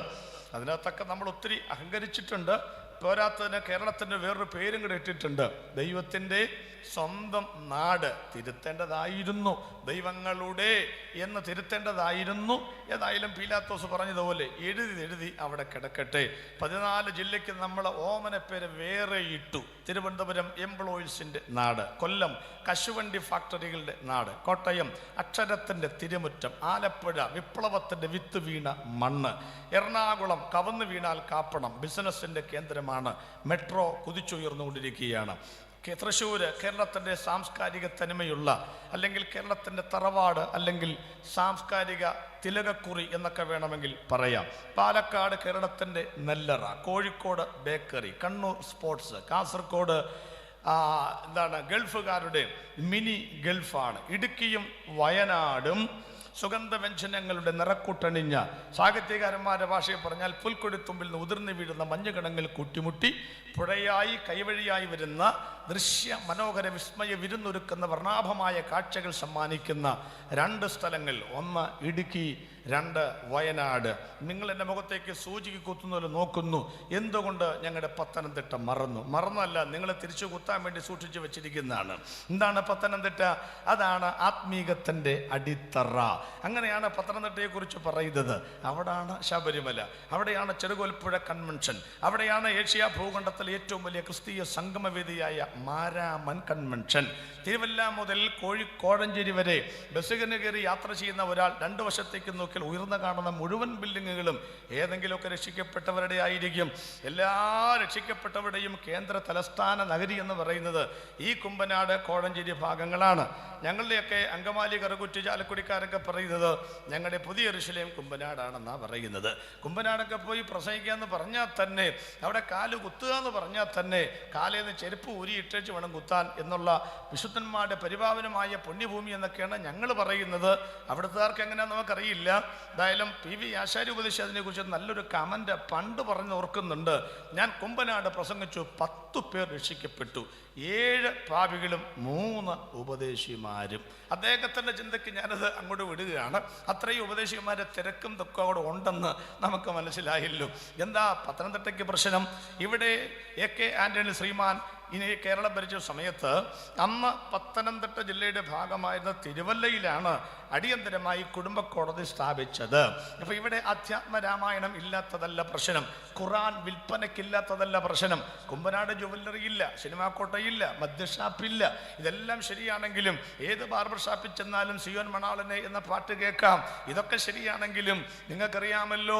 അതിനകത്തൊക്കെ നമ്മൾ ഒത്തിരി അഹങ്കരിച്ചിട്ടുണ്ട്. പോരാത്തതിന് കേരളത്തിൻ്റെ വേറൊരു പേരും കൂടെ ഇട്ടിട്ടുണ്ട്, ദൈവത്തിൻ്റെ സ്വന്തം നാട്. തിരുത്തേണ്ടതായിരുന്നു, ദൈവങ്ങളുടെ എന്ന് തിരുത്തേണ്ടതായിരുന്നു. ഏതായാലും പീലാത്തോസ് പറഞ്ഞതുപോലെ എഴുതി അവിടെ കിടക്കട്ടെ. 14 ജില്ലയ്ക്ക് നമ്മൾ ഓമനപ്പേര് വേറെ ഇട്ടു. തിരുവനന്തപുരം എംപ്ലോയീസിൻ്റെ നാട്, കൊല്ലം കശുവണ്ടി ഫാക്ടറികളുടെ നാട്, കോട്ടയം അക്ഷരത്തിൻ്റെ തിരുമുറ്റം, ആലപ്പുഴ വിപ്ലവത്തിൻ്റെ വിത്ത് വീണ മണ്ണ്, എറണാകുളം കവന്ന് വീണാൽ കാപ്പണം ബിസിനസ്സിൻ്റെ കേന്ദ്രമാണ്, മെട്രോ കുതിച്ചുയർന്നുകൊണ്ടിരിക്കുകയാണ്. തൃശ്ശൂർ കേരളത്തിൻ്റെ സാംസ്കാരിക തനിമയുള്ള, അല്ലെങ്കിൽ കേരളത്തിൻ്റെ തറവാട്, അല്ലെങ്കിൽ സാംസ്കാരിക തിലകക്കുറി എന്നൊക്കെ വേണമെങ്കിൽ പറയാം. പാലക്കാട് കേരളത്തിൻ്റെ നെല്ലറ, കോഴിക്കോട് ബേക്കറി, കണ്ണൂർ സ്പോർട്സ്, കാസർഗോഡ് ഗൾഫുകാരുടെ മിനി ഗൾഫാണ്, ഇടുക്കിയും വയനാടും സുഗന്ധവ്യഞ്ജനങ്ങളുടെ നിറക്കൂട്ടണിഞ്ഞ, സാഹിത്യകാരന്മാരുടെ ഭാഷയിൽ പറഞ്ഞാൽ പുൽക്കൊടിത്തുമ്പിൽ നിന്ന് ഉതിർന്നു വീഴുന്ന മഞ്ഞുകണങ്ങൾ കൂട്ടിമുട്ടി പുഴയായി കൈവഴിയായി വരുന്ന ദൃശ്യ മനോഹര വിസ്മയ വിരുന്നൊരുക്കുന്ന വർണ്ണാഭമായ കാഴ്ചകൾ സമ്മാനിക്കുന്ന 2 സ്ഥലങ്ങൾ, ഒന്ന് ഇടുക്കി, 2 വയനാട്. നിങ്ങൾ എൻ്റെ മുഖത്തേക്ക് സൂചിക്ക് കുത്തുന്നവരെ നോക്കുന്നു. എന്തുകൊണ്ട് ഞങ്ങളുടെ പത്തനംതിട്ട മറന്നല്ല, നിങ്ങളെ തിരിച്ചു കുത്താൻ വേണ്ടി സൂക്ഷിച്ചു വെച്ചിരിക്കുന്നതാണ്. എന്താണ് പത്തനംതിട്ട? അതാണ് ആത്മീകത്തിൻ്റെ അടിത്തറ. അങ്ങനെയാണ് പത്തനംതിട്ടയെക്കുറിച്ച് പറയുന്നത്. അവിടാണ് ശബരിമല, അവിടെയാണ് ചെറുകോൽപ്പുഴ കൺവെൻഷൻ, അവിടെയാണ് ഏഷ്യ ഭൂഖണ്ഡത്തിലെ ഏറ്റവും വലിയ ക്രിസ്തീയ സംഗമവേദിയായ മാരാമൻ കൺവെൻഷൻ. തിരുവല്ല മുതൽ കോഴഞ്ചേരി വരെ ബസ്സുകളിൽ കയറി യാത്ര ചെയ്യുന്ന ഒരാൾ 2 വശത്തേക്ക് നോക്കിയാൽ ഉയർന്നു കാണുന്ന മുഴുവൻ ബിൽഡിങ്ങുകളും ഏതെങ്കിലുമൊക്കെ രക്ഷിക്കപ്പെട്ടവരുടെ ആയിരിക്കും. എല്ലാ രക്ഷിക്കപ്പെട്ടവരുടെയും കേന്ദ്ര തലസ്ഥാന നഗരി എന്ന് പറയുന്നത് ഈ കുമ്പനാട് കോഴഞ്ചേരി ഭാഗങ്ങളാണ്. ഞങ്ങളുടെയൊക്കെ അങ്കമാലി, കറുകുറ്റി, ചാലക്കുടിക്കാരൊക്കെ പറയുന്നത് ഞങ്ങളുടെ പുതിയ യെരൂശലേം കുമ്പനാടാണെന്നാണ് പറയുന്നത്. കുമ്പനാടൊക്കെ പോയി പ്രസംഗിക്കാന്ന് പറഞ്ഞാൽ തന്നെ, അവിടെ കാല് കുത്തുക എന്ന് പറഞ്ഞാൽ തന്നെ കാലേന്ന് ചെരുപ്പ് ഊരിയിട്ടേച്ച് വേണം കുത്താൻ എന്നുള്ള വിശുദ്ധന്മാരുടെ പരിപാവനമായ പുണ്യഭൂമി എന്നൊക്കെയാണ് ഞങ്ങൾ പറയുന്നത്. അവിടുത്തുകാർക്ക് എങ്ങനെയാണെന്ന് നമുക്കറിയില്ല. എന്തായാലും PV ആശാരി ഉപദേശിച്ച് അതിനെക്കുറിച്ച് നല്ലൊരു കമൻ്റ് പണ്ട് പറഞ്ഞ് ഓർക്കുന്നുണ്ട്. ഞാൻ കുമ്പനാട് പ്രസംഗിച്ചു, 10 പേർ രക്ഷിക്കപ്പെട്ടു, 7 പാപികളും 3 ഉപദേശിമാരും. അദ്ദേഹത്തിൻ്റെ ചിന്തയ്ക്ക് ഞാനത് അങ്ങോട്ട് വിടുകയാണ്. അത്രയും ഉപദേശിമാരെ തിരക്കും തൊക്കെ അവിടെ ഉണ്ടെന്ന് നമുക്ക് മനസ്സിലായല്ലോ. എന്താ പത്തനംതിട്ടയ്ക്ക് പ്രശ്നം? ഇവിടെ AK ആൻ്റണി ശ്രീമാൻ ഇനി കേരളം ഭരിച്ച സമയത്ത് അന്ന് പത്തനംതിട്ട ജില്ലയുടെ ഭാഗമായിരുന്ന തിരുവല്ലയിലാണ് അടിയന്തരമായി കുടുംബ കോടതി സ്ഥാപിച്ചത്. അപ്പോൾ ഇവിടെ അധ്യാത്മരാമായണം ഇല്ലാത്തതല്ല പ്രശ്നം, ഖുറാൻ വിൽപ്പനയ്ക്കില്ലാത്തതല്ല പ്രശ്നം, കുമ്പനാട് ജുവല്ലറി ഇല്ല, സിനിമാ കോട്ടയില്ല, മദ്യഷാപ്പില്ല. ഇതെല്ലാം ശരിയാണെങ്കിലും ഏത് ബാർബർ ഷാപ്പിൽ ചെന്നാലും സിയോൻ മണാളനെ എന്ന പാട്ട് കേൾക്കാം. ഇതൊക്കെ ശരിയാണെങ്കിലും നിങ്ങൾക്കറിയാമല്ലോ,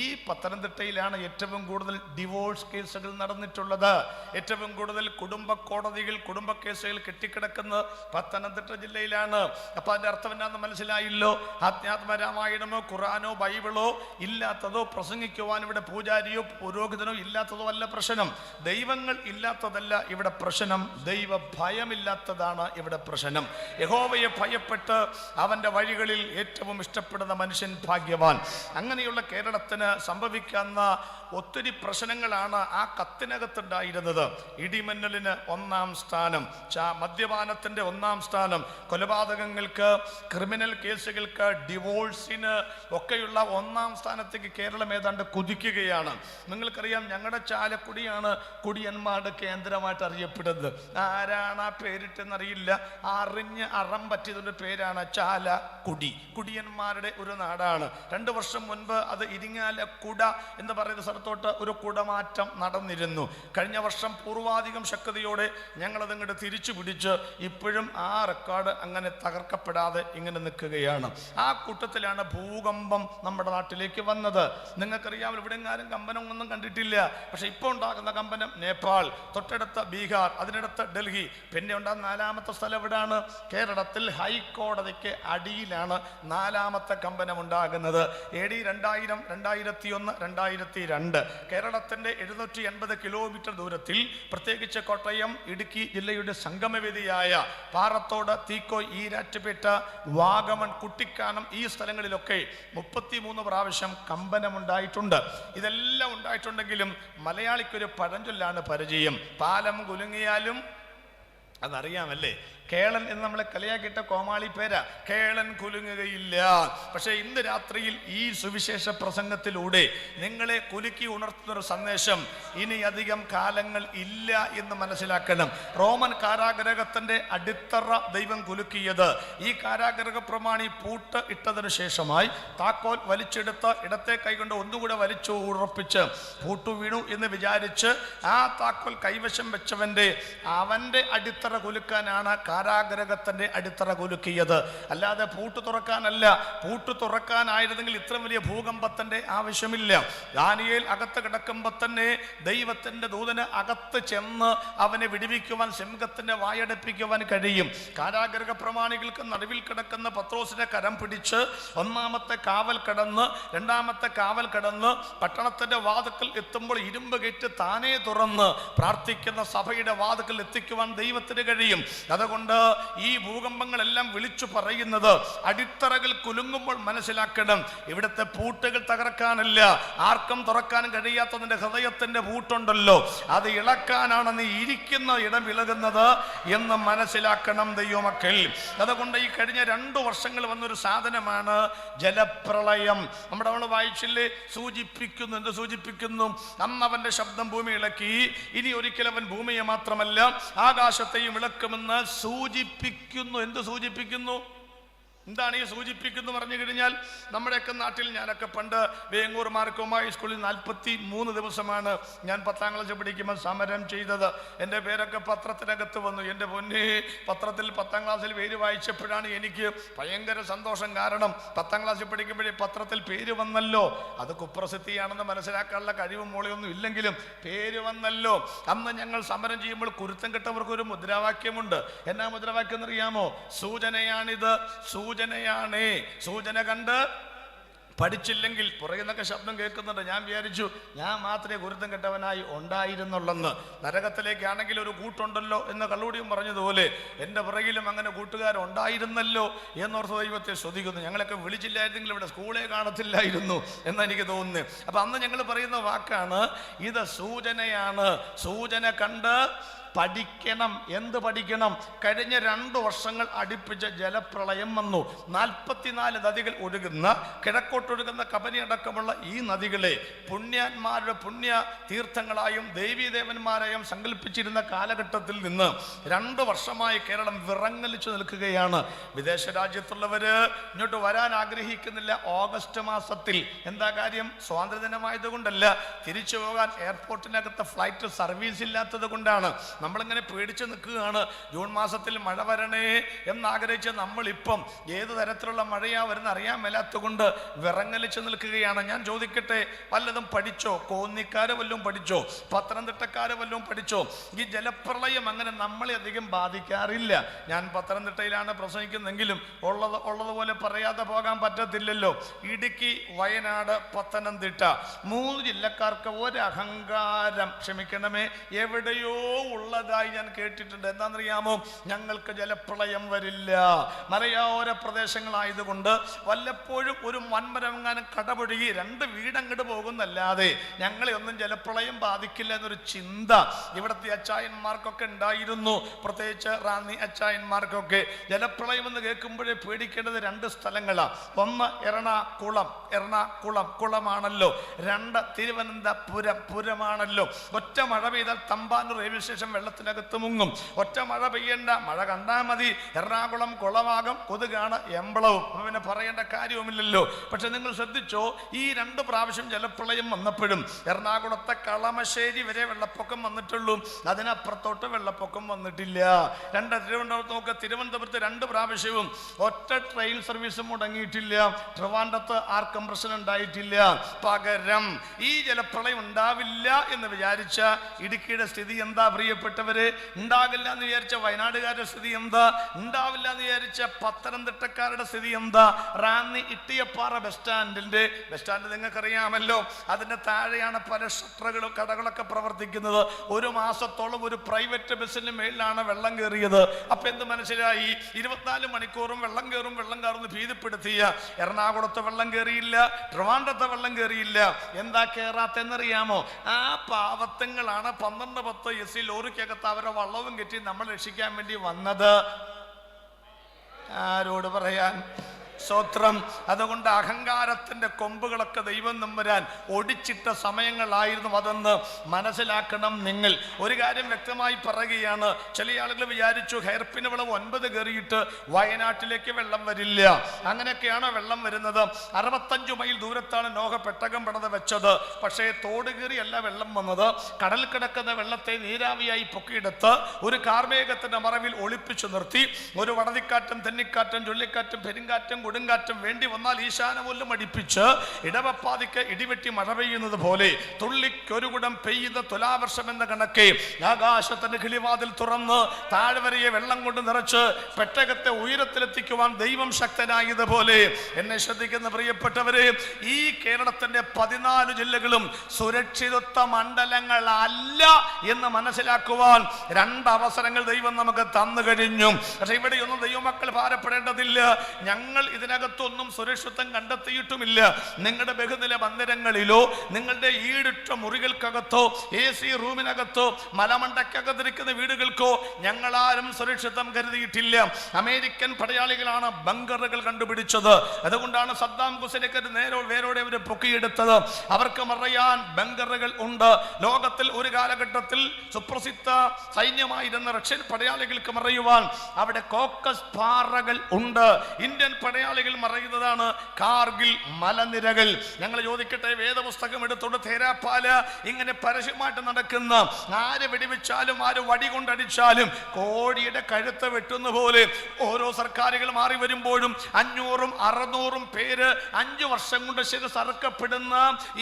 ഈ പത്തനംതിട്ടയിലാണ് ഏറ്റവും കൂടുതൽ ഡിവോഴ്സ് കേസുകൾ നടന്നിട്ടുള്ളത്. ഏറ്റവും കൂടുതൽ കുടുംബ കോടതികൾ, കുടുംബ കേസുകൾ കെട്ടിക്കിടക്കുന്നത് പത്തനംതിട്ട ജില്ലയിലാണ്. അപ്പൊ അതിന്റെ അർത്ഥം എന്താണെന്ന് മനസ്സിലായില്ലോ. അധ്യാത്മരാമായണമോ ഖുറാനോ ബൈബിളോ ഇല്ലാത്തതോ പ്രസംഗിക്കുവാൻ ഇവിടെ പൂജാരിയോ പുരോഹിതനോ ഇല്ലാത്തതോ അല്ല പ്രശ്നം. ദൈവങ്ങൾ ഇല്ലാത്തതല്ല ഇവിടെ പ്രശ്നം, ദൈവ ഭയമില്ലാത്തതാണ് ഇവിടെ പ്രശ്നം. യഹോവയെ ഭയപ്പെട്ട് അവന്റെ വഴികളിൽ ഏറ്റവും ഇഷ്ടപ്പെടുന്ന മനുഷ്യൻ ഭാഗ്യവാൻ. അങ്ങനെയുള്ള കേരളത്തിന് സംഭവിക്കുന്ന ഒത്തിരി പ്രശ്നങ്ങളാണ് ആ കത്തിനകത്തുണ്ടായിരുന്നത്. ഇടിമിന്നലിന് 1-ാം സ്ഥാനം, മദ്യപാനത്തിന്റെ 1-ാം സ്ഥാനം, കൊലപാതകങ്ങൾക്ക്, ക്രിമിനൽ കേസുകൾക്ക്, ഡിവോഴ്സിന് ഒക്കെയുള്ള 1-ാം സ്ഥാനത്തേക്ക് കേരളം ഏതാണ്ട് കുതിക്കുകയാണ്. നിങ്ങൾക്കറിയാം, ഞങ്ങളുടെ ചാലക്കുടിയാണ് കുടിയന്മാരുടെ കേന്ദ്രമായിട്ട് അറിയപ്പെടുന്നത്. ആരാണ് ആ പേരിട്ടെന്നറിയില്ല, അറിഞ്ഞ് അറം പറ്റിയതിൻ്റെ പേരാണ് ചാലക്കുടി. കുടിയന്മാരുടെ ഒരു നാടാണ്. 2 വർഷം മുൻപ് അത് ഇരിങ്ങാലക്കുട എന്ന് പറയുന്ന സ്ഥലത്തോട്ട് ഒരു കുടമാറ്റം നടന്നിരുന്നു. കഴിഞ്ഞ വർഷം പൂർവാധികം ശക്തിയോടെ ഞങ്ങളത് ഇങ്ങോട്ട് തിരിച്ചു പിടിച്ച് ഇപ്പോഴും ആ റെക്കോർഡ് അങ്ങനെ തകർക്കപ്പെടാതെ ഇങ്ങനെ നിൽക്കുകയാണ്. ആ കൂട്ടത്തിലാണ് ഭൂകമ്പം നമ്മുടെ നാട്ടിലേക്ക് വന്നത്. നിങ്ങൾക്കറിയാം, ഇവിടെ ആരും കമ്പനം ഒന്നും കണ്ടിട്ടില്ല. പക്ഷെ ഇപ്പോൾ ഉണ്ടാകുന്ന കമ്പനം നേപ്പാൾ, തൊട്ടടുത്ത ബീഹാർ, അതിനടുത്ത് ഡൽഹി, പിന്നെ ഉണ്ടാകുന്ന 4-ാമത്തെ സ്ഥലം എവിടാണ്? കേരളത്തിൽ ഹൈക്കോടതിക്ക് അടിയിലാണ് 4-ാമത്തെ കമ്പനം ഉണ്ടാകുന്നത്. AD 2000, 2001, 2002. കേരളത്തിന്റെ 780 കിലോമീറ്റർ ദൂരത്തിൽ, പ്രത്യേകിച്ച് കോട്ടയം, ഇടുക്കി ജില്ലയുടെ സംഗമവേദിയായ പാറത്തോട്, തീക്കോയ്, ഈരാറ്റുപേട്ട, വാഗമൺ, കുട്ടിക്കാനം, ഈ സ്ഥലങ്ങളിലൊക്കെ 33 പ്രാവശ്യം കമ്പനമുണ്ടായിട്ടുണ്ട്. ഇതെല്ലാം ഉണ്ടായിട്ടുണ്ടെങ്കിലും മലയാളിക്കൊരു പഴഞ്ചൊല്ലാണ് പരിചയം, പാലം കുലുങ്ങിയാലും അതറിയാമല്ലേ. കേളൻ എന്ന് നമ്മളെ കളിയാക്കിയിട്ട കോമാളി പേരാ, കേളൻ കുലുങ്ങുകയില്ല. പക്ഷെ ഇന്ന് രാത്രിയിൽ ഈ സുവിശേഷ പ്രസംഗത്തിലൂടെ നിങ്ങളെ കുലുക്കി ഉണർത്തുന്നൊരു സന്ദേശം, ഇനി അധികം കാലങ്ങൾ ഇല്ല എന്ന് മനസ്സിലാക്കണം. റോമൻ കാരാഗ്രഹത്തിന്റെ അടിത്തറ ദൈവം കുലുക്കിയത് ഈ കാരാഗ്രഹ പ്രമാണി പൂട്ട് ഇട്ടതിനു ശേഷമായി താക്കോൽ വലിച്ചെടുത്ത് ഇടത്തെ കൈകൊണ്ട് ഒന്നുകൂടെ വലിച്ചു ഉറപ്പിച്ച് പൂട്ടു വീണു എന്ന് വിചാരിച്ച് ആ താക്കോൽ കൈവശം വെച്ചവന്റെ അടിത്തറ കുലുക്കാനാണ് കാരാഗ്രഹത്തിന്റെ അടിത്തറ കുലുക്കിയത്. അല്ലാതെ പൂട്ട് തുറക്കാനല്ല. പൂട്ട് തുറക്കാനായിരുന്നെങ്കിൽ ഇത്ര വലിയ ഭൂകമ്പത്തിന്റെ ആവശ്യമില്ല. ദാനിയേൽ അകത്ത് കിടക്കുമ്പോൾ തന്നെ ദൈവത്തിന്റെ ദൂതന് അകത്ത് ചെന്ന് അവനെ വിടുവിക്കുവാൻ, സിംഹത്തിന്റെ വായടപ്പിക്കുവാൻ കഴിയും. കാരാഗ്രഹ പ്രമാണികൾക്ക് നടുവിൽ കിടക്കുന്ന പത്രോസിനെ കരം പിടിച്ച് 1-ാമത്തെ കാവൽ കടന്ന് 2-ാമത്തെ കാവൽ കടന്ന് പട്ടണത്തിന്റെ വാതിക്കൽ എത്തുമ്പോൾ ഇരുമ്പ് ഗേറ്റ് താനേ തുറന്ന് പ്രാർത്ഥിക്കുന്ന സഭയുടെ വാതിക്കൽ എത്തിക്കുവാൻ ദൈവത്തിന് കഴിയും. അതുകൊണ്ട് അതുകൊണ്ട് ഈ ഭൂകമ്പങ്ങളെല്ലാം വിളിച്ചു പറയുന്നത് അടിത്തറകൾ കുലുങ്ങുമ്പോൾ മനസ്സിലാക്കണം, ഇവിടുത്തെ പൂട്ടുകൾ തകർക്കാനല്ല, ആർക്കും തുറക്കാൻ കഴിയാത്തതിന്റെ ഹൃദയത്തിന്റെ പൂട്ടുണ്ടല്ലോ, അത് ഇളക്കാനാണ് നീ ഇരിക്കുന്ന ഇടം ഇളകുന്നത് എന്ന് മനസ്സിലാക്കണം ദൈവമക്കൾ. അതുകൊണ്ട് ഈ കഴിഞ്ഞ 2 വർഷങ്ങൾ വന്നൊരു സാധനമാണ് ജലപ്രളയം. നമ്മുടെ അവൾ വായിച്ചില്ലേ, സൂചിപ്പിക്കുന്നു. എന്ത് സൂചിപ്പിക്കുന്നു? അന്ന് അവന്റെ ശബ്ദം ഭൂമി ഇളക്കി, ഇനി ഒരിക്കലും അവൻ ഭൂമിയെ മാത്രമല്ല ആകാശത്തെയും ഇളക്കുമെന്ന് സൂചിപ്പിക്കുന്നു. എന്ത് സൂചിപ്പിക്കുന്നു? എന്താണ് ഈ സൂചിപ്പിക്കുന്നു പറഞ്ഞു കഴിഞ്ഞാൽ, നമ്മുടെയൊക്കെ നാട്ടിൽ ഞാനൊക്കെ പണ്ട് വേങ്ങൂർ മാർക്കോമായി സ്കൂളിൽ 43 ദിവസമാണ് ഞാൻ 10ാം ക്ലാസ് പഠിക്കുമ്പോൾ സമരം ചെയ്തത്. എൻ്റെ പേരൊക്കെ പത്രത്തിനകത്ത് വന്നു. എൻ്റെ പൊന്നെ, പത്രത്തിൽ 10ാം ക്ലാസ്സിൽ പേര് വായിച്ചപ്പോഴാണ് എനിക്ക് ഭയങ്കര സന്തോഷം. കാരണം 10ാം ക്ലാസ്സിൽ പഠിക്കുമ്പോഴേ പത്രത്തിൽ പേര് വന്നല്ലോ. അത് കുപ്രസിദ്ധിയാണെന്ന് മനസ്സിലാക്കാനുള്ള കഴിവും മോളിയൊന്നും ഇല്ലെങ്കിലും പേര് വന്നല്ലോ. അന്ന് ഞങ്ങൾ സമരം ചെയ്യുമ്പോൾ കുരുത്തം കെട്ടവർക്ക് ഒരു മുദ്രാവാക്യമുണ്ട്. എന്നാ മുദ്രാവാക്യം എന്നറിയാമോ? സൂചനയാണിത്, സൂചനയാണേ. സൂചന കണ്ട് പഠിച്ചില്ലെങ്കിൽ പുറകിൽ നിന്നൊക്കെ ശബ്ദം കേൾക്കുന്നുണ്ട്. ഞാൻ വിചാരിച്ചു ഞാൻ മാത്രമേ ഗുരുത്തം കെട്ടവനായി ഉണ്ടായിരുന്നുള്ളെന്ന്. നരകത്തിലേക്കാണെങ്കിൽ ഒരു കൂട്ടുണ്ടല്ലോ എന്ന് കള്ളൂടിയും പറഞ്ഞതുപോലെ എൻ്റെ പുറകിലും അങ്ങനെ കൂട്ടുകാരുണ്ടായിരുന്നല്ലോ എന്നോർത്ത് ദൈവത്തെ സ്തുതിക്കുന്നു. ഞങ്ങളൊക്കെ വിളിച്ചില്ലായിരുന്നെങ്കിൽ ഇവിടെ സ്കൂളേ കാണത്തില്ലായിരുന്നു എന്നെനിക്ക് തോന്നുന്നു. അപ്പം അന്ന് ഞങ്ങൾ പറയുന്ന വാക്കാണ് ഇത് സൂചനയാണ്. സൂചന കണ്ട് പഠിക്കണം. എന്ത് പഠിക്കണം? കഴിഞ്ഞ 2 വർഷങ്ങൾ അടുപ്പിച്ച ജലപ്രളയം വന്നു. 44 നദികൾ ഒഴുകുന്ന, കിഴക്കോട്ടൊഴുകുന്ന കബനി അടക്കമുള്ള ഈ നദികളെ പുണ്യന്മാരുടെ പുണ്യ തീർത്ഥങ്ങളായും ദേവീദേവന്മാരായും സങ്കല്പിച്ചിരുന്ന കാലഘട്ടത്തിൽ നിന്ന് 2 വർഷമായി കേരളം വിറങ്ങലിച്ചു നിൽക്കുകയാണ്. വിദേശ രാജ്യത്തുള്ളവര് ഇങ്ങോട്ട് വരാൻ ആഗ്രഹിക്കുന്നില്ല ഓഗസ്റ്റ് മാസത്തിൽ. എന്താ കാര്യം? സ്വാതന്ത്ര്യദിനമായത് കൊണ്ടല്ല, തിരിച്ചു പോകാൻ എയർപോർട്ടിനകത്ത് ഫ്ലൈറ്റ് സർവീസ് ഇല്ലാത്തത് കൊണ്ടാണ്. നമ്മളിങ്ങനെ പേടിച്ച് നിൽക്കുകയാണ്. ജൂൺ മാസത്തിൽ മഴ വരണേ എന്നാഗ്രഹിച്ച് നമ്മളിപ്പം ഏത് തരത്തിലുള്ള മഴയാ വരുന്ന അറിയാൻ മേലാത്ത കൊണ്ട് വിറങ്ങലിച്ച് നിൽക്കുകയാണ്. ഞാൻ ചോദിക്കട്ടെ, വല്ലതും പഠിച്ചോ? കോന്നിക്കാര് വല്ലതും പഠിച്ചോ? പത്തനംതിട്ടക്കാര് വല്ലതും പഠിച്ചോ? ഈ ജലപ്രളയം അങ്ങനെ നമ്മളെ അധികം ബാധിക്കാറില്ല. ഞാൻ പത്തനംതിട്ടയിലാണ് പ്രസംഗിക്കുന്നെങ്കിലും ഉള്ളതുപോലെ പറയാതെ പോകാൻ പറ്റത്തില്ലല്ലോ. ഇടുക്കി, വയനാട്, പത്തനംതിട്ട 3 ജില്ലക്കാർക്ക് ഒരു അഹങ്കാരം, ക്ഷമിക്കണമേ, എവിടെയോ ഉള്ളതായി ഞാൻ കേട്ടിട്ടുണ്ട്. എന്താണെന്നറിയാമോ? ഞങ്ങൾക്ക് ജലപ്രളയം വരില്ല. മലയോര പ്രദേശങ്ങളായതുകൊണ്ട് വല്ലപ്പോഴും ഒരു വൻമരങ്ങാനും കടപുഴകി 2 വീടങ്ങോട്ട് പോകുന്നല്ലാതെ ഞങ്ങളെ ഒന്നും ജലപ്രളയം ബാധിക്കില്ല എന്നൊരു ചിന്ത ഇവിടുത്തെ അച്ചായന്മാർക്കൊക്കെ ഉണ്ടായിരുന്നു. പ്രത്യേകിച്ച് റാന്നി അച്ചായന്മാർക്കൊക്കെ ജലപ്രളയം എന്ന് കേൾക്കുമ്പോഴേ പേടിക്കേണ്ടത് 2 സ്ഥലങ്ങളാണ്. ഒന്ന് എറണാകുളം, കുളമാണല്ലോ. 2 തിരുവനന്തപുരം, പുരമാണല്ലോ. ഒറ്റ മഴ പെയ്താൽ തമ്പാനൂർ റെയിൽവേ സ്റ്റേഷൻ വെള്ളത്തിനകത്ത് മുങ്ങും. ഒറ്റ മഴ പെയ്യണ്ട, മഴ കണ്ടാൽ മതി. എറണാകുളം കുളമാകും, കൊതുകാണ് എമ്പളവും. പിന്നെ പറയേണ്ട കാര്യവുമില്ലല്ലോ. പക്ഷെ നിങ്ങൾ ശ്രദ്ധിച്ചോ, ഈ 2 പ്രാവശ്യം ജലപ്രളയം വന്നപ്പോഴും എറണാകുളത്തെ കളമശ്ശേരി വരെ വെള്ളപ്പൊക്കം വന്നിട്ടുള്ളൂ. അതിനപ്പുറത്തോട്ട് വെള്ളപ്പൊക്കം വന്നിട്ടില്ല. തിരുവനന്തപുരത്ത് നോക്കുക, തിരുവനന്തപുരത്ത് 2 പ്രാവശ്യവും ഒറ്റ ട്രെയിൻ സർവീസും മുടങ്ങിയിട്ടില്ല. ട്രിവാൻഡ്രത്ത് ആർക്കും പ്രശ്നം ഉണ്ടായിട്ടില്ല. പകരം ഈ ജലപ്രളയം ഉണ്ടാവില്ല എന്ന് വിചാരിച്ച ഇടുക്കിയുടെ സ്ഥിതി എന്താ പ്രിയപ്പെട്ടവര്? ഉണ്ടാകില്ല എന്ന് വിചാരിച്ച വയനാടുകാരുടെ സ്ഥിതി എന്താ? ഉണ്ടാവില്ല എന്ന് വിചാരിച്ച പത്തനംതിട്ടക്കാരുടെ സ്ഥിതി എന്താ? റാന്നി ഇട്ടിയപ്പാറ ബസ് സ്റ്റാൻഡ് നിങ്ങൾക്കറിയാമല്ലോ. അതിന്റെ താഴെയാണ് പല ഷട്ടറുകളും കടകളൊക്കെ പ്രവർത്തിക്കുന്നത്. 1 മാസത്തോളം ഒരു പ്രൈവറ്റ് ബസ്സിന് മേളിലാണ് വെള്ളം കയറിയത്. അപ്പൊ എന്ത് മനസ്സിലായി? 24 മണിക്കൂറും വെള്ളം കയറും ഭീതിപ്പെടുത്തിയ എറണാകുളത്ത് വെള്ളം കയറിയില്ല, ട്രിവാൻഡ്രത്ത് വെള്ളം കയറിയില്ല. എന്താ കയറാത്തെന്നറിയാമോ? ആ പാവത്തങ്ങളാണ് 12-10 എസ് ലോറിക്കകത്ത് അവരെ വള്ളവും കെട്ടി നമ്മൾ രക്ഷിക്കാൻ വേണ്ടി വന്നത്. ആരോട് പറയാൻ? സ്തോത്രം. അതുകൊണ്ട് അഹങ്കാരത്തിന്റെ കൊമ്പുകളൊക്കെ ദൈവം നമ്പുരാൻ ഒടിച്ചിട്ട സമയങ്ങളായിരുന്നു അതെന്ന് മനസ്സിലാക്കണം. നിങ്ങൾ ഒരു കാര്യം വ്യക്തമായി പറയുകയാണ്. ചില ആളുകൾ വിചാരിച്ചു ഹെയർപിൻ വിളവ് 9 കയറിയിട്ട് വയനാട്ടിലേക്ക് വെള്ളം വരില്ല. അങ്ങനെയൊക്കെയാണോ വെള്ളം വരുന്നത്? 65 മൈൽ ദൂരത്താണ് നോഹ പെട്ടകം പണിത് വെച്ചത്. പക്ഷേ തോട് കയറിയല്ല വെള്ളം വന്നത്. കടൽ കിടക്കുന്ന വെള്ളത്തെ നീരാവിയായി പൊക്കിയെടുത്ത് ഒരു കാർമേഘത്തിന്റെ മറവിൽ ഒളിപ്പിച്ചു നിർത്തി. ഒരു വടതിക്കാറ്റും തെന്നിക്കാറ്റും ചുഴലിക്കാറ്റും പെരുങ്കാറ്റും കൊടുങ്കാറ്റും വേണ്ടി വന്നാൽ ഈശാനമൂലം അടിപ്പിച്ച് ഇടവപ്പാതിക്ക് ഇടിവെട്ടി മഴ പെയ്യുന്നത് പോലെ തുള്ളിക്കൊരു കുടം പെയ്യുന്ന തുലാവർഷം എന്ന കണക്കെ ആകാശത്തിന്റെ കിളിവാതിൽ തുറന്ന് താഴ്വരയെ വെള്ളം കൊണ്ട് നിറച്ച് പെട്ടകത്തെ ഉയരത്തിലെത്തിക്കുവാൻ ദൈവം ശക്തനായതുപോലെ എന്നെ ശ്രദ്ധിക്കുന്ന പ്രിയപ്പെട്ടവരെ, ഈ കേരളത്തിന്റെ 14 ജില്ലകളും സുരക്ഷിതത്വ മണ്ഡലങ്ങളല്ല എന്ന് മനസ്സിലാക്കുവാൻ 2 അവസരങ്ങൾ ദൈവം നമുക്ക് തന്നു കഴിഞ്ഞു. പക്ഷെ ഇവിടെയൊന്നും ദൈവമക്കൾ ഭാരപ്പെടേണ്ടതില്ല. ഞങ്ങൾ ഇതിനകത്തൊന്നും സുരക്ഷിതത്വം കണ്ടെത്തിയിട്ടുമില്ല. നിങ്ങളുടെ ബഹുനില മന്ദിരങ്ങളിലോ നിങ്ങളുടെ ഈടുറ്റ മുറികൾക്കകത്തോ AC റൂമിനകത്തോ മലമണ്ടക്കകത്തിരിക്കുന്ന വീടുകൾക്കോ ഞങ്ങളാരും സുരക്ഷിതം കരുതിയിട്ടില്ല. അമേരിക്കൻ പടയാളികളാണ് ബങ്കറുകൾ കണ്ടുപിടിച്ചത്. അതുകൊണ്ടാണ് സദ്ദാം ഹുസൈനൊക്കെ വേരോടെ അവർ പൊക്കിയെടുത്തത്. അവർക്ക് മറയാൻ ബങ്കറുകൾ ഉണ്ട്. ലോകത്തിൽ ഒരു കാലഘട്ടത്തിൽ സുപ്രസിദ്ധ സൈന്യമായിരുന്ന റഷ്യൻ പടയാളികൾക്ക് മറയുവാൻ അവിടെ കോക്കസ് പാറകൾ ഉണ്ട്. ഇന്ത്യൻ പടയാളികൾ മറയുന്നതാണ് കാർഗിൽ മലനിരകൾ. ഞങ്ങൾ ചോദിക്കട്ടെ, വേദപുസ്തകം എടുത്തോണ്ട് തേരാപ്പാല ഇങ്ങനെ പരസ്യമായിട്ട് നടക്കുന്ന, ആര് വെടിവെച്ചാലും ആര് വടി കൊണ്ടടിച്ചാലും കോഴിയുടെ കഴുത്ത് വെട്ടുന്ന പോലെ ഓരോ സർക്കാരുകൾ മാറി വരുമ്പോഴും 500ഉം 600ഉം പേര് 5 വർഷം കൊണ്ട് ശിരസറുക്കപ്പെടുന്ന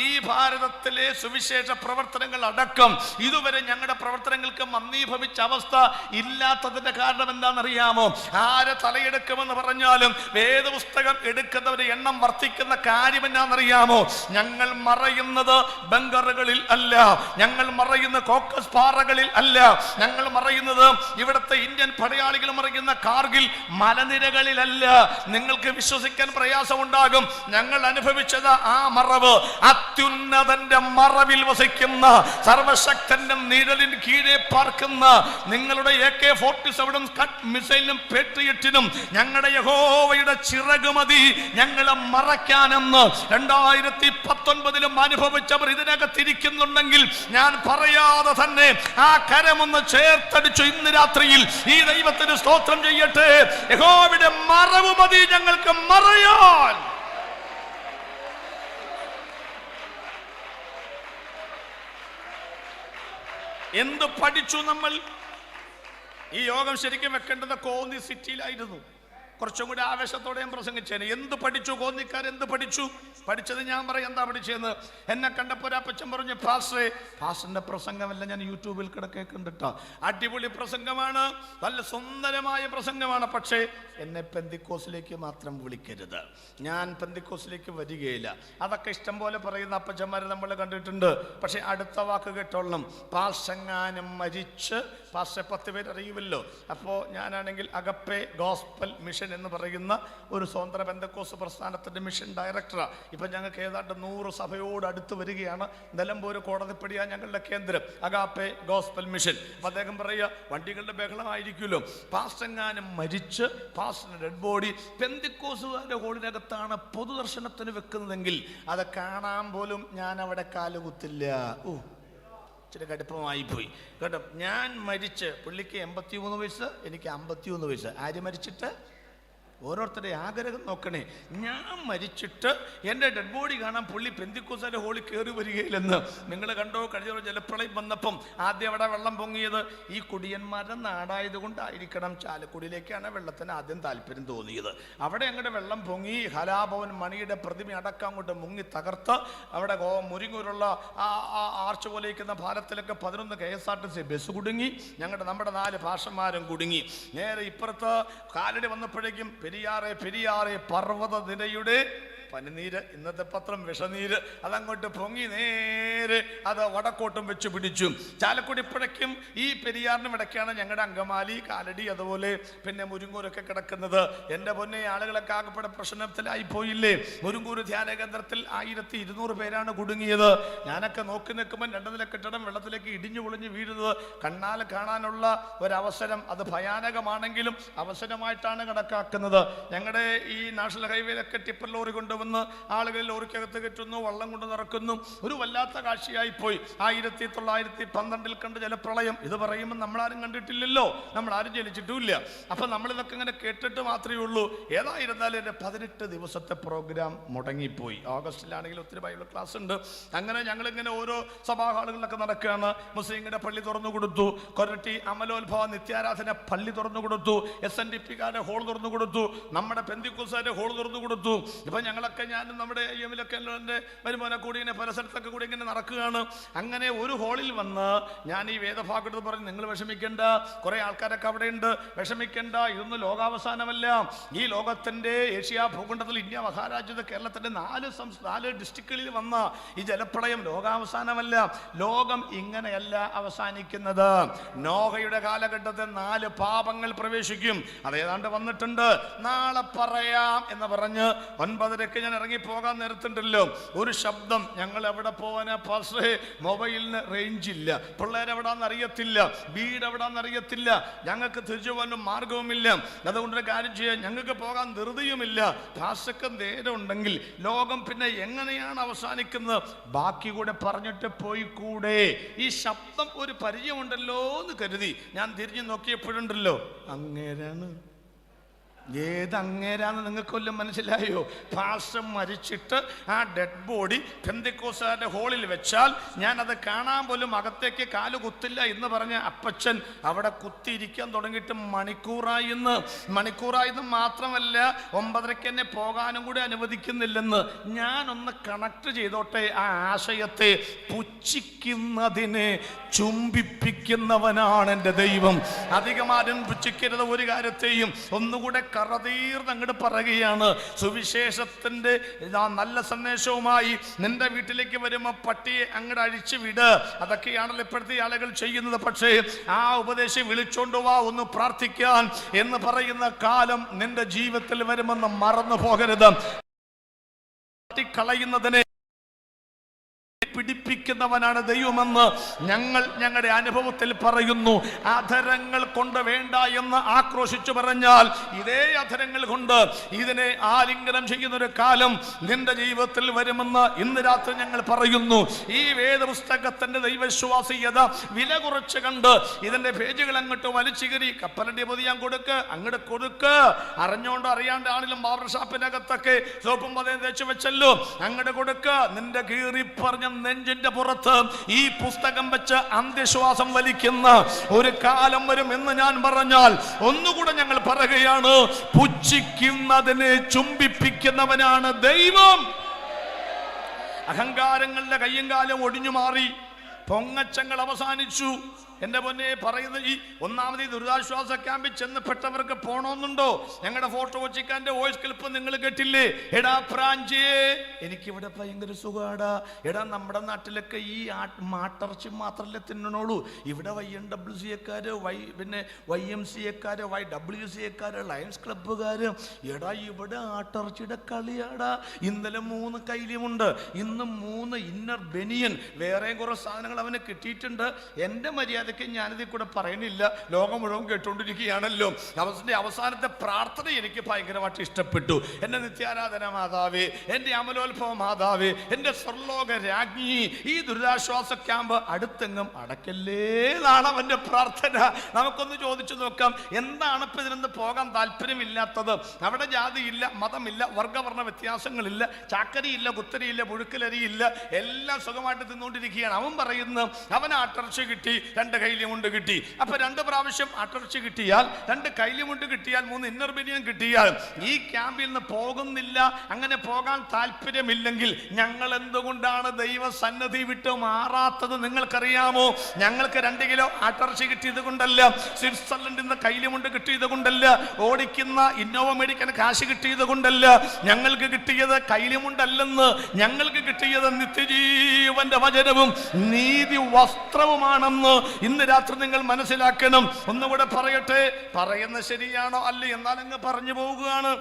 ഈ ഭാരതത്തിലെ സുവിശേഷ പ്രവർത്തനങ്ങൾ അടക്കം ഇതുവരെ ഞങ്ങളുടെ പ്രവർത്തനങ്ങൾക്ക് മന്ദീഭവിച്ച അവസ്ഥ ഇല്ലാത്തതിന്റെ കാരണം എന്താണെന്നറിയാമോ? ആരെ തലയെടുക്കുമെന്ന് പറഞ്ഞാലും വേദപുസ്തകം എടുക്കുന്നവരുടെ എണ്ണം വർദ്ധിക്കുന്ന കാര്യം എന്നാണെന്നറിയാമോ? ഞങ്ങൾ മറയുന്നത് ബങ്കറുകളിൽ അല്ല, ഞങ്ങൾ മറയുന്ന കോക്കസ് പാറകളിൽ അല്ല, ഞങ്ങൾ മറയുന്നത് ഇവിടുത്തെ ഇന്ത്യൻ പടയാളികൾ മറയുന്ന കാർഗിൽ മലനിരകളിലല്ല. നിങ്ങൾക്ക് വിശ്വസിക്കാൻ പ്രയാസമുണ്ടാകും. ഞങ്ങൾ അനുഭവിച്ചത് ആ മറവ് അത്യുന്നതന്റെ മറവിൽ വസിക്കുന്ന സർവശക്തന്റെ നിഴലിന് കീഴെ പാർക്കുന്ന നിങ്ങളുടെ AK-47 മിസൈലിനും പേട്രിയറ്റിനും ഞങ്ങളുടെ യഹോവയുടെ ചിറകുമതി ഞങ്ങളെ മറയ്ക്കാനെന്ന് 2019 അനുഭവിച്ചവർ ഇതിനകത്തിരിക്കുന്നുണ്ടെങ്കിൽ ഞാൻ പറയാതെ തന്നെ ആ കരമൊന്ന് ചേർത്തടിച്ചു ഇന്ന് രാത്രിയിൽ ഈ ദൈവത്തിന് സ്തോത്രം ചെയ്യട്ടെ. യഹോവയുടെ മറവ് മതി ഞങ്ങൾക്ക് മറയാൻ. എന്ത് പഠിച്ചു നമ്മൾ? ഈ യോഗം ശരിക്കും വെക്കേണ്ടത് കോന്നി സിറ്റിയിലായിരുന്നു. കുറച്ചും കൂടി ആവേശത്തോടെ ഞാൻ പ്രസംഗിച്ചേനെ. എന്ത് പഠിച്ചു കോന്നിക്കാർ? എന്ത് പഠിച്ചു? പഠിച്ചത് ഞാൻ പറയാം എന്താ പഠിച്ചതെന്ന്. എന്നെ കണ്ടപ്പോൾ ഒരപ്പച്ചൻ പറഞ്ഞു, പാസ്റ്ററിന്റെ പ്രസംഗമല്ല, ഞാൻ യൂട്യൂബിൽ കിടക്കേണ്ടിട്ടാ, അടിപൊളി പ്രസംഗമാണ്, നല്ല സുന്ദരമായ പ്രസംഗമാണ്, പക്ഷേ എന്നെ പെന്തിക്കോസിലേക്ക് മാത്രം വിളിക്കരുത്, ഞാൻ പെന്തിക്കോസിലേക്ക് വരികയില്ല. അതൊക്കെ ഇഷ്ടം പോലെ പറയുന്ന അപ്പച്ചന്മാരെ നമ്മൾ കണ്ടിട്ടുണ്ട്. പക്ഷെ അടുത്ത വാക്ക് കേട്ടോളണം, പാസ്റ്റെങ്ങാനും മരിച്ച്, പാസ്റ്റെ 10 പേര് അറിയുമല്ലോ. അപ്പോൾ ഞാനാണെങ്കിൽ അഗപ്പെ ഗോസ്പൽ മിഷൻ എന്ന് പറയുന്ന ഒരു സ്വതന്ത്ര പെന്തക്കോസ് പ്രസ്ഥാനത്തിന്റെ മിഷൻ ഡയറക്ടറാണ്. ഇപ്പം ഞങ്ങൾക്ക് ഏതാണ്ട് 100 സഭയോട് അടുത്ത് വരികയാണ്. നിലമ്പൂർ കോടതിപ്പടിയാണ് ഞങ്ങളുടെ കേന്ദ്രം, അഗാപ്പെ ഗോസ്പൽ മിഷൻ. അപ്പം അദ്ദേഹം പറയുക, വണ്ടികളുടെ ബഹളമായിരിക്കുമല്ലോ, പാസ്റ്റെങ്ങാനും മരിച്ച് പാസ്റ്ററിന്റെ ഡെഡ് ബോഡി പെന്തിക്കോസുകാരുടെ ഹോളിനകത്താണ് പൊതുദർശനത്തിന് വെക്കുന്നതെങ്കിൽ അത് കാണാൻ പോലും ഞാൻ അവിടെ കാലുകുത്തില്ല. ഇച്ചിരി കടുപ്പമായി പോയി കേട്ടോ. ഞാൻ മരിച്ച്, പുള്ളിക്ക് 83 വയസ്സ്, എനിക്ക് 51 വയസ്സ്. ആര് മരിച്ചിട്ട്? ഓരോരുത്തരുടെ ആഗ്രഹം നോക്കണേ. ഞാൻ മരിച്ചിട്ട് എൻ്റെ ഡെഡ് ബോഡി കാണാൻ പുള്ളി പെന്തിക്കോസിന്റെ ഹോളിൽ കയറി വരികയില്ലെന്ന് നിങ്ങൾ കണ്ടോ? കഴിഞ്ഞ ജലപ്രളയം വന്നപ്പം ആദ്യം അവിടെ വെള്ളം പൊങ്ങിയത് ഈ കുടിയന്മാരുടെ നാടായത് കൊണ്ടായിരിക്കണം. ചാലക്കുടിയിലേക്കാണ് വെള്ളത്തിന് ആദ്യം താല്പര്യം തോന്നിയത്. അവിടെ അങ്ങോട്ട് വെള്ളം പൊങ്ങി ഹലാഭവൻ മണിയുടെ പ്രതിമ അടക്കം അങ്ങോട്ട് മുങ്ങി തകർത്ത് അവിടെ മുരിങ്ങൂരുള്ള ആ ആർച്ച് പോലെ ഇരിക്കുന്ന പാലത്തിലൊക്കെ 11 KSRTC ബസ് കുടുങ്ങി. നമ്മുടെ 4 ഭാഷന്മാരും കുടുങ്ങി. നേരെ ഇപ്പുറത്ത് കാലടി വന്നപ്പോഴേക്കും പെരിയാറെ പർവ്വത നിരയുടെ പനിനീര്, ഇന്നത്തെ പത്രം വിഷനീര്, അതങ്ങോട്ട് പൊങ്ങി നേരെ അത് വടക്കോട്ടും വെച്ച് പിടിച്ചു. ചാലക്കുടി പുഴയ്ക്കും ഈ പെരിയാറിനും ഇടയ്ക്കാണ് ഞങ്ങളുടെ അങ്കമാലി, കാലടി, അതുപോലെ പിന്നെ മുരുങ്ങൂരൊക്കെ കിടക്കുന്നത്. എൻ്റെ പൊന്നെ, ആളുകളൊക്കെ ആകപ്പെടെ പ്രശ്നത്തിലായി പോയില്ലേ? മുരുങ്ങൂർ ധ്യാന കേന്ദ്രത്തിൽ 1200 പേരാണ് കുടുങ്ങിയത്. ഞാനൊക്കെ നോക്കി നിൽക്കുമ്പോൾ 2 നില കെട്ടിടം വെള്ളത്തിലേക്ക് ഇടിഞ്ഞു പൊളിഞ്ഞ് വീഴുന്നത് കണ്ണാൽ കാണാനുള്ള ഒരവസരം അത് ഭയാനകമാണെങ്കിലും അവസരമായിട്ടാണ് കണക്കാക്കുന്നത്. ഞങ്ങളുടെ ഈ നാഷണൽ ഹൈവേയിലൊക്കെ ടിപ്പർ ലോറി കൊണ്ടുവന്ന് കൊണ്ടുവന്ന് ആളുകളിൽ ലോറിക്കകത്ത് കയറ്റുന്നു, വള്ളം കൊണ്ട് നിറക്കുന്നു. ഒരു വല്ലാത്ത കാഴ്ചയായിപ്പോയി. 1912 കണ്ട ജലപ്രളയം. ഇത് പറയുമ്പോൾ നമ്മളാരും കണ്ടിട്ടില്ലല്ലോ, നമ്മളാരും ജനിച്ചിട്ടുമില്ല. അപ്പം നമ്മളിതൊക്കെ ഇങ്ങനെ കേട്ടിട്ട് മാത്രമേ ഉള്ളൂ. ഏതായിരുന്നാലും എൻ്റെ 18 ദിവസത്തെ പ്രോഗ്രാം മുടങ്ങിപ്പോയി. ഓഗസ്റ്റിലാണെങ്കിൽ ഒത്തിരി ബൈബിൾ ക്ലാസ് ഉണ്ട്. അങ്ങനെ ഞങ്ങളിങ്ങനെ ഓരോ സഭാഹാളുകളിലൊക്കെ നടക്കുകയാണ്. മുസ്ലിങ്ങളുടെ പള്ളി തുറന്നു കൊടുത്തു, കൊരട്ടി അമലോത്ഭവ നിത്യാരാധന പള്ളി തുറന്നു കൊടുത്തു, SNDP-കാരുടെ ഹോൾ തുറന്നു കൊടുത്തു, നമ്മുടെ പെന്തിക്കോസ്തുകാരുടെ ഹോൾ തുറന്നു കൊടുത്തു. ഇപ്പം ഞങ്ങളൊക്കെ ഞാനും നമ്മുടെ IM-ലൊക്കെ എൻ്റെ വരുമാനം കൂടി ഇങ്ങനെ പല സ്ഥലത്തൊക്കെ കൂടി ഇങ്ങനെ നടക്കുകയാണ്. അങ്ങനെ ഒരു ഹോളിൽ വന്ന് ഞാൻ ഈ വേദഭാഗത്ത് പറഞ്ഞു, നിങ്ങൾ വിഷമിക്കേണ്ട, കുറേ ആൾക്കാരൊക്കെ അവിടെ ഉണ്ട്, വിഷമിക്കേണ്ട, ഇതൊന്നും ലോകാവസാനമല്ല. ഈ ലോകത്തിൻ്റെ ഏഷ്യ ഭൂഖണ്ഡത്തിൽ ഇന്ത്യ മഹാരാജ്യത്ത് കേരളത്തിൻ്റെ 4 ഡിസ്ട്രിക്റ്റുകളിൽ വന്ന ഈ ജലപ്രളയം ലോകാവസാനമല്ല. ലോകം ഇങ്ങനെയല്ല അവസാനിക്കുന്നത്. നോഹയുടെ കാലഘട്ടത്തിൽ 4 പാപങ്ങൾ പ്രവേശിക്കും. അതേതാണ്ട് വന്നിട്ടുണ്ട്. നാളെ പറയാം എന്ന് പറഞ്ഞ് 9:30 ഞാൻ ഇറങ്ങിപ്പോകാൻ നേരത്തുണ്ടല്ലോ, ഒരു ശബ്ദം, ഞങ്ങൾ എവിടെ പോവാനാ പാസ്റ്ററെ, മൊബൈലിന് റേഞ്ച് ഇല്ല, പിള്ളേരെവിടാന്ന് അറിയത്തില്ല, വീട് എവിടാന്ന് അറിയത്തില്ല, ഞങ്ങൾക്ക് തിരിച്ചു പോകാനും മാർഗവുമില്ല, അതുകൊണ്ടൊരു കാര്യം ചെയ്യാം, ഞങ്ങൾക്ക് പോകാൻ ധൃതിയുമില്ല. പാസ്റ്റർക്ക് നേരം ഉണ്ടെങ്കിൽ ലോകം പിന്നെ എങ്ങനെയാണ് അവസാനിക്കുന്നത്, ബാക്കി കൂടെ പറഞ്ഞിട്ട് പോയി കൂടെ. ഈ ശബ്ദം ഒരു പരിചയമുണ്ടല്ലോ എന്ന് കരുതി ഞാൻ തിരിഞ്ഞു നോക്കിയപ്പോഴുണ്ടല്ലോ, അങ്ങേരാണ്. ഏത് അങ്ങേരാന്ന് നിങ്ങൾക്കൊല്ലം മനസ്സിലായോ? പാസ്റ്റർ മരിച്ചിട്ട് ആ ഡെഡ് ബോഡി പെന്തിക്കോസ്തുകാരുടെ ഹോളിൽ വെച്ചാൽ ഞാനത് കാണാൻ പോലും അകത്തേക്ക് കാല് കുത്തില്ല എന്ന് പറഞ്ഞ അപ്പച്ചൻ അവിടെ കുത്തിയിരിക്കാൻ തുടങ്ങിയിട്ട് മണിക്കൂറായെന്ന് മാത്രമല്ല 9:30 എന്നെ പോകാനും കൂടി അനുവദിക്കുന്നില്ലെന്ന്. ഞാനൊന്ന് കണക്ട് ചെയ്തോട്ടെ ആ ആശയത്തെ. പുച്ഛിക്കുന്നതിനെ ചുംബിപ്പിക്കുന്നവനാണ് എൻ്റെ ദൈവം. അധികമാരും പുച്ഛിക്കരുത് ഒരു കാര്യത്തെയും. ഒന്നുകൂടെ കറതീർന്ന് അങ്ങോട്ട് പറയുകയാണ്, സുവിശേഷത്തിന്റെ നല്ല സന്ദേശവുമായി നിന്റെ വീട്ടിലേക്ക് വരുമ്പോൾ പട്ടിയെ അങ്ങോട്ട് അഴിച്ചു വിട്. അതൊക്കെയാണല്ലോ ഇപ്പോഴത്തെ ആളുകൾ ചെയ്യുന്നത്. പക്ഷേ ആ ഉപദേശം വിളിച്ചോണ്ട് വാ ഒന്ന് പ്രാർത്ഥിക്കാൻ എന്ന് പറയുന്ന കാലം നിന്റെ ജീവിതത്തിൽ വരുമെന്ന് മറന്നു പോകരുത്. കളയുന്നതിനെ പിടിപ്പിക്കുന്നവനാണ് ദൈവമെന്ന് ഞങ്ങൾ ഞങ്ങളുടെ അനുഭവത്തിൽ പറയുന്നു. അധരങ്ങൾ കൊണ്ട് വേണ്ട എന്ന് ആക്രോശിച്ചു പറഞ്ഞാൽ ഇതേ അധരങ്ങൾ കൊണ്ട് ഇതിനെ ആലിംഗനം ചെയ്യുന്നൊരു കാലം നിന്റെ ജീവിതത്തിൽ വരുമെന്ന് ഇന്ന് രാത്രി ഞങ്ങൾ പറയുന്നു. ഈ വേദപുസ്തകത്തിന്റെ ദൈവവിശ്വാസീയത വില കുറച്ച് കണ്ട് ഇതിന്റെ പേജുകൾ അങ്ങോട്ട് വലിച്ചുകരി കപ്പലണ്ടി പൊതിയാൻ അങ്ങോട്ട് കൊടുക്ക്. അറിഞ്ഞോണ്ട് അറിയാണ്ട് ആണെങ്കിലും ബാർബർ ഷാപ്പിനകത്തൊക്കെ സോപ്പും പതയും തേച്ച് വെച്ചല്ലോ, അങ്ങോട്ട് കൊടുക്ക്. നിന്റെ കീറി പറഞ്ഞ നെഞ്ചിന്റെ പുറത്ത് ഈ പുസ്തകം വെച്ച് അന്ത്യശ്വാസം വലിക്കുന്ന ഒരു കാലം വരും എന്ന് ഞാൻ പറഞ്ഞാൽ ഒന്നുകൂടെ ഞങ്ങൾ പറയുകയാണ്, പുച്ഛിക്കുന്നതിനെ ചുംബിപ്പിക്കുന്നവനാണ് ദൈവം. അഹങ്കാരങ്ങളുടെ കയ്യും കാലം ഒടിഞ്ഞു മാറി, പൊങ്ങച്ചങ്ങൾ അവസാനിച്ചു. എൻ്റെ പൊന്നെ പറയുന്നത്, ഈ ഒന്നാമത് ഈ ദുരിതാശ്വാസ ക്യാമ്പിൽ ചെന്നപ്പെട്ടവർക്ക് പോണമെന്നുണ്ടോ? ഞങ്ങളുടെ ഫോട്ടോ കൊച്ചിക്കാൻ്റെ വോയിസ് ക്ലിപ്പ് നിങ്ങൾ കേട്ടില്ലേ? എടാ പ്രാഞ്ചിയെ, എനിക്കിവിടെ ഭയങ്കര സുഖാടാ. എടാ നമ്മുടെ നാട്ടിലൊക്കെ ഈ മാട്ടിറച്ചി മാത്രമല്ലേ തിന്നണോളൂ. ഇവിടെ YNWCക്കാര്, പിന്നെ YMCAക്കാര്, YWCAക്കാര്, ലയൺസ് ക്ലബ്ബുകാര്, എടാ ഇവിടെ ആട്ടിറച്ചിയുടെ കളിയാടാ. ഇന്നലെ 3 കൈലിയുമുണ്ട്, ഇന്ന് 3 ഇന്നർ ബനിയൻ, വേറെ കുറെ സാധനങ്ങൾ അവന് കിട്ടിയിട്ടുണ്ട്. എൻ്റെ മര്യാദ ഞാനിതിൽ കൂടെ പറയണില്ല, ലോകം മുഴുവൻ കേട്ടുകൊണ്ടിരിക്കുകയാണല്ലോ. അവസാനത്തെ പ്രാർത്ഥന എനിക്ക് ഭയങ്കരമായിട്ട് ഇഷ്ടപ്പെട്ടു. എൻ്റെ നിത്യാരാധന മാതാവേ, എൻ്റെ അമലോത്ഭവ മാതാവേ, എൻ്റെ സ്വർലോക രാജ്ഞി, ഈ ദുരിതാശ്വാസ ക്യാമ്പ് അടുത്തെങ്ങും അടക്കല്ലേ എന്നാണ് അവൻ്റെ പ്രാർത്ഥന. നമുക്കൊന്ന് ചോദിച്ചു നോക്കാം, എന്താണ് ഇപ്പം ഇതിനൊന്ന് പോകാൻ താല്പര്യമില്ലാത്തത്? അവിടെ ജാതിയില്ല, മതമില്ല, വർഗവർണ്ണ വ്യത്യാസങ്ങളില്ല, ചാക്കരിയില്ല, കുത്തരിയില്ല, പുഴുക്കലരിയില്ല, എല്ലാം സുഖമായിട്ട് തിന്നുകൊണ്ടിരിക്കുകയാണ്. അവൻ പറയുന്നു അവന് ആട്ടിറച്ചി കിട്ടി, 2 കൈലിമുണ്ട് കിട്ടി. അപ്പൊ 2 പ്രാവശ്യം ആട്ടിറച്ചി കിട്ടിയാൽ, 2 കൈലിമുണ്ട് കിട്ടിയാൽ, 3 ഇന്നർ ബനിയൻ കിട്ടിയാൽ ഈ ക്യാമ്പിൽ നിന്ന് പോകുന്നില്ല. അങ്ങനെ പോകാൻ താല്പര്യമില്ലെങ്കിൽ ഞങ്ങൾ എന്തുകൊണ്ടാണ് ദൈവസന്നിധി വിട്ട് മാറാത്തത് നിങ്ങൾക്കറിയാമോ? ഞങ്ങൾക്ക് 2 കിലോ ആട്ടിറച്ചി കിട്ടിയത് കൊണ്ടല്ല, സ്വിറ്റ്സർലൻഡിൽ നിന്ന് കൈലിമുണ്ട് കിട്ടിയത് കൊണ്ടല്ല, ഓടിക്കുന്ന ഇന്നോവ മേടിക്കാൻ കാശ് കിട്ടിയത് കൊണ്ടല്ല. ഞങ്ങൾക്ക് കിട്ടിയത് കൈലിമുണ്ടല്ലെന്ന്, ഞങ്ങൾക്ക് കിട്ടിയത് നിത്യജീവന്റെ വചനവും നീതി വസ്ത്രവുമാണെന്ന് ഇന്ന് രാത്രി നിങ്ങൾ മനസ്സിലാക്കണം. ഒന്നുകൂടെ പറയട്ടെ, പറയുന്ന ശരിയാണോ അല്ല എന്നാലങ്ങ് പറഞ്ഞു പോവുകയാണ്.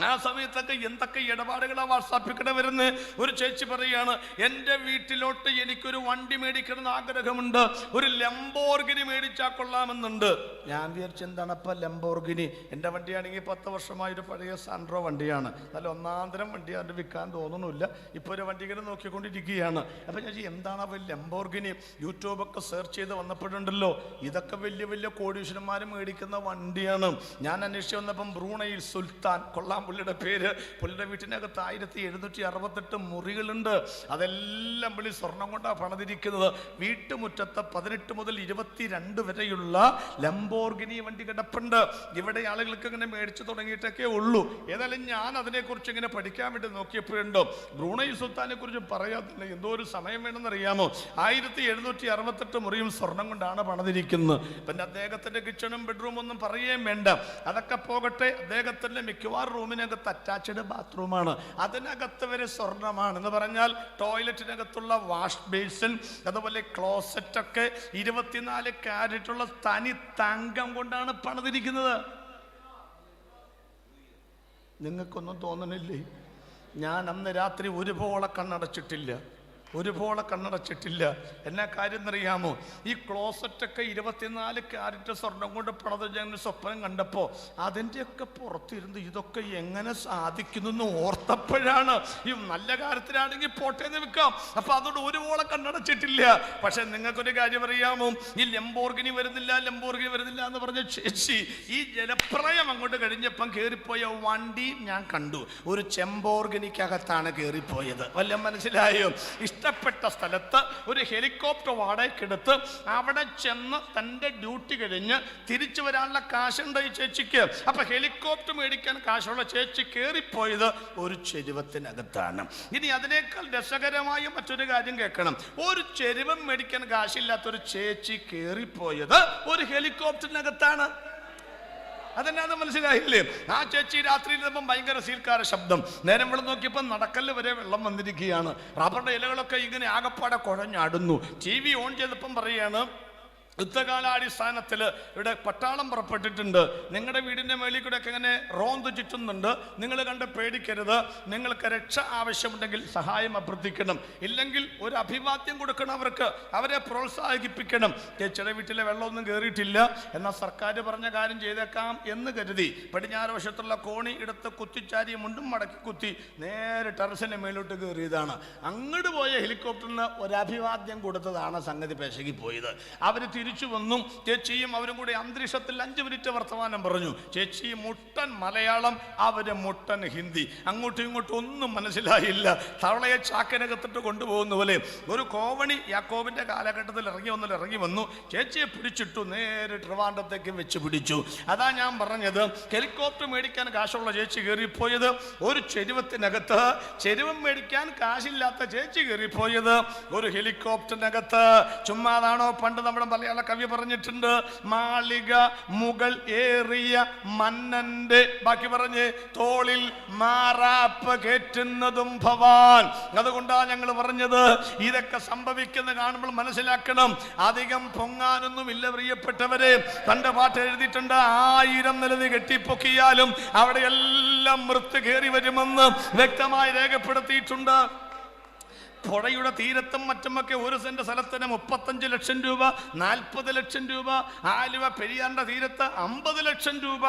ആ സമയത്തൊക്കെ എന്തൊക്കെ ഇടപാടുകളാണ് വാട്സാപ്പിൽ കൂടെ വരുന്നത്. ഒരു ചേച്ചി പറയാണ്, എൻ്റെ വീട്ടിലോട്ട് എനിക്കൊരു വണ്ടി മേടിക്കണം ആഗ്രഹമുണ്ട്, ഒരു ലംബോർഗിനി മേടിച്ചാൽ കൊള്ളാമെന്നുണ്ട്. ഞാൻ വിചാരിച്ചു എന്താണപ്പം ലംബോർഗിനി, എൻ്റെ വണ്ടിയാണെങ്കിൽ 10 വർഷമായൊരു പഴയ സാൻഡ്രോ വണ്ടിയാണ്, നല്ല ഒന്നാന്തരം വണ്ടി, അതിൻ്റെ വിൽക്കാൻ തോന്നുന്നില്ല. ഇപ്പോൾ ഒരു വണ്ടി ഇങ്ങനെ നോക്കിക്കൊണ്ടിരിക്കുകയാണ്. അപ്പം ഞാൻ എന്താണ് അവ ലംബോർഗിനി? യൂട്യൂബൊക്കെ സെർച്ച് ചെയ്ത് വന്നപ്പോഴുണ്ടല്ലോ ഇതൊക്കെ വലിയ വലിയ കോടീശ്വരന്മാർ മേടിക്കുന്ന വണ്ടിയാണ്. ഞാൻ അന്വേഷിച്ച് വന്നപ്പം ബ്രൂണയിൽ സുൽത്താൻ, കൊള്ളാം പുള്ളിയുടെ പേര്. പുള്ളിയുടെ വീട്ടിനകത്ത് 1768 മുറികളുണ്ട്. അതെല്ലാം പുള്ളി സ്വർണം കൊണ്ടാണ് പണിതിരിക്കുന്നത്. വീട്ടുമുറ്റത്ത് 18 മുതൽ 22 വരെയുള്ള ലംബോർഗിനി വണ്ടി കിടപ്പുണ്ട്. ഇവിടെ ആളുകൾക്ക് ഇങ്ങനെ മേടിച്ചു തുടങ്ങിയിട്ടൊക്കെ ഉള്ളൂ. ഏതായാലും ഞാൻ അതിനെക്കുറിച്ച് ഇങ്ങനെ പഠിക്കാൻ വേണ്ടി നോക്കിയപ്പോഴുണ്ടോ ബ്രൂണൈ സുൽത്താനെ കുറിച്ച് പറയാത്തില്ല. എന്തോ ഒരു സമയം വേണമെന്നറിയാമോ? 1768 മുറിയും സ്വർണം കൊണ്ടാണ് പണിതിരിക്കുന്നത്. പിന്നെ അദ്ദേഹത്തിന്റെ കിച്ചണും ബെഡ്റൂം ഒന്നും പറയുകയും വേണ്ട. അതൊക്കെ പോകട്ടെ, അദ്ദേഹത്തിന്റെ മിക്കവാറും റൂമിനകത്ത് അറ്റാച്ച്ഡ് ബാത്റൂമാണ്, അതിനകത്ത് വരെ സ്വർണ്ണമാണ്. എന്ന് പറഞ്ഞാൽ ടോയ്ലറ്റിനകത്തുള്ള വാഷ് ബേസിൻ, അതുപോലെ ക്ലോസറ്റ് ഒക്കെ 24 കാരറ്റുള്ള തനി തങ്കം കൊണ്ടാണ് പണിതിരിക്കുന്നത്. നിങ്ങൾക്കൊന്നും തോന്നണില്ലേ? ഞാൻ അന്ന് രാത്രി ഒരുപോലെ കണ്ണടച്ചിട്ടില്ല. എന്നാ കാര്യം എന്നറിയാമോ? ഈ ക്ലോസറ്റൊക്കെ 24 കാരറ്റ് സ്വർണം കൊണ്ട് പണിത് ഞാൻ സ്വപ്നം കണ്ടപ്പോൾ അതിൻ്റെയൊക്കെ പുറത്തിരുന്ന് ഇതൊക്കെ എങ്ങനെ സാധിക്കുന്നു ഓർത്തപ്പോഴാണ്. ഈ നല്ല കാര്യത്തിലാണെങ്കിൽ പോട്ടേന്ന് വെക്കാം, അപ്പം അതുകൊണ്ട് ഒരുപോലെ കണ്ണടച്ചിട്ടില്ല. പക്ഷെ നിങ്ങൾക്കൊരു കാര്യം അറിയാമോ? ഈ ലംബോർഗിനി വരുന്നില്ല എന്ന് പറഞ്ഞ ചേച്ചി ഈ ജലപ്രളയം അങ്ങോട്ട് കഴിഞ്ഞപ്പം കയറിപ്പോയ വണ്ടി ഞാൻ കണ്ടു. ഒരു ചെമ്പോർഗിനിക്കകത്താണ് കയറിപ്പോയത്. വല്ലതും മനസ്സിലായോ? ഇഷ്ടപ്പെട്ട സ്ഥലത്ത് ഒരു ഹെലികോപ്റ്റർ വാടകയ്ക്കെടുത്ത് അവിടെ ചെന്ന് തൻ്റെ ഡ്യൂട്ടി കഴിഞ്ഞ് തിരിച്ചു വരാനുള്ള കാശുണ്ട് ഈ ചേച്ചിക്ക്. അപ്പൊ ഹെലികോപ്റ്റർ മേടിക്കാൻ കാശുള്ള ചേച്ചി കയറിപ്പോയത് ഒരു ചെരുവത്തിനകത്താണ്. ഇനി അതിനേക്കാൾ രസകരമായ മറ്റൊരു കാര്യം കേൾക്കണം. ഒരു ചെരുവം മേടിക്കാൻ കാശില്ലാത്തൊരു ചേച്ചി കയറിപ്പോയത് ഒരു ഹെലികോപ്റ്ററിനകത്താണ്. അതെന്നാന്ന് മനസ്സിലായില്ലേ? ആ ചേച്ചി രാത്രിയിൽ ഇരുന്നപ്പം ഭയങ്കര സീൽക്കാര ശബ്ദം. നേരം വെള്ളം നോക്കിയപ്പോൾ നടക്കല്ല് വരെ വെള്ളം വന്നിരിക്കുകയാണ്. റബ്ബറിന്റെ ഇലകളൊക്കെ ഇങ്ങനെ ആകപ്പാടെ കുഴഞ്ഞാടുന്നു. TV ഓൺ ചെയ്തപ്പം പറയാണ്, യുദ്ധകാലാടിസ്ഥാനത്തിൽ ഇവിടെ പട്ടാളം പുറപ്പെട്ടിട്ടുണ്ട്. നിങ്ങളുടെ വീടിൻ്റെ മേളിൽ കൂടെ ഒക്കെ ഇങ്ങനെ റോന്ത് ചുറ്റുന്നുണ്ട്. നിങ്ങൾ കണ്ട് പേടിക്കരുത്. നിങ്ങൾക്ക് രക്ഷ ആവശ്യമുണ്ടെങ്കിൽ സഹായം അഭ്യർത്ഥിക്കണം, ഇല്ലെങ്കിൽ ഒരു അഭിവാദ്യം കൊടുക്കണം അവർക്ക്, അവരെ പ്രോത്സാഹിപ്പിക്കണം. ചേച്ചിയുടെ വീട്ടിലെ വെള്ളമൊന്നും കയറിയിട്ടില്ല, എന്നാൽ സർക്കാർ പറഞ്ഞ കാര്യം ചെയ്തേക്കാം എന്ന് കരുതി പടിഞ്ഞാറ് വശത്തുള്ള കോണി എടുത്ത് കുത്തിച്ചാരി മുണ്ടും മടക്കി കുത്തി നേരെ ടെറസിൻ്റെ മേലോട്ട് കയറിയതാണ്. അങ്ങോട്ട് പോയ ഹെലികോപ്റ്ററിന് ഒരു അഭിവാദ്യം കൊടുത്തതാണ് സംഗതി പെശകി പോയത്. അവർ തിരിച്ചു വന്നു. ചേച്ചിയും അവരും കൂടി അന്തരീക്ഷത്തിൽ 5 മിനിറ്റ് വർത്തമാനം പറഞ്ഞു. ചേച്ചി മുട്ടൻ മലയാളം, അവര് മുട്ടൻ ഹിന്ദി. അങ്ങോട്ടും ഇങ്ങോട്ടും ഒന്നും മനസ്സിലായില്ല. തവളയെ ചാക്കിനകത്തിട്ട് കൊണ്ടുപോകുന്ന പോലെ ഒരു കോവണി യാക്കോബിന്റെ കാലഘട്ടത്തിൽ ഇറങ്ങി വന്നു. ചേച്ചിയെ പിടിച്ചിട്ടു നേരെ ട്രിവാൻഡ്രത്തേക്ക് വെച്ച് പിടിച്ചു. അതാ ഞാൻ പറഞ്ഞത്, ഹെലികോപ്റ്റർ മേടിക്കാൻ കാശുള്ള ചേച്ചി കയറിപ്പോയത് ഒരു ചെരുവത്തിനകത്ത്. ചെരുവം മേടിക്കാൻ കാശില്ലാത്ത ചേച്ചി കയറിപ്പോയത് ഒരു ഹെലികോപ്റ്ററിനകത്ത്. ചുമ്മാതാണോ? പണ്ട് നമ്മുടെ മലയാള കവി പറഞ്ഞിട്ടുണ്ട്, മാളിക മുകൾ ഏറിയ മന്നന്റെ, ബാക്കി പറഞ്ഞ്, തോളിൽ മാറാപ്പ് കേറ്റുന്നതും ഭവാൻ. അതുകൊണ്ടാണ് ഞങ്ങൾ പറഞ്ഞത്, ഇതൊക്കെ സംഭവിക്കുന്ന കാണുമ്പോൾ മനസ്സിലാക്കണം, അധികം പൊങ്ങാനൊന്നുമില്ല പ്രിയപ്പെട്ടവരെ. തന്റെ പാട്ട് എഴുതിയിട്ടുണ്ട്, 1000 നിലതി കെട്ടിപ്പൊക്കിയാലും അവിടെയെല്ലാം മൃത്ത് കയറി വരുമെന്ന് വ്യക്തമായി രേഖപ്പെടുത്തിയിട്ടുണ്ട്. പുഴയുടെ തീരത്തും മറ്റുമൊക്കെ 1 സെന്റ് സ്ഥലത്തിന് 35 ലക്ഷം രൂപ, 40 ലക്ഷം രൂപ. ആലുവ പെരിയാറിന്റെ തീരത്ത് 50 ലക്ഷം രൂപ.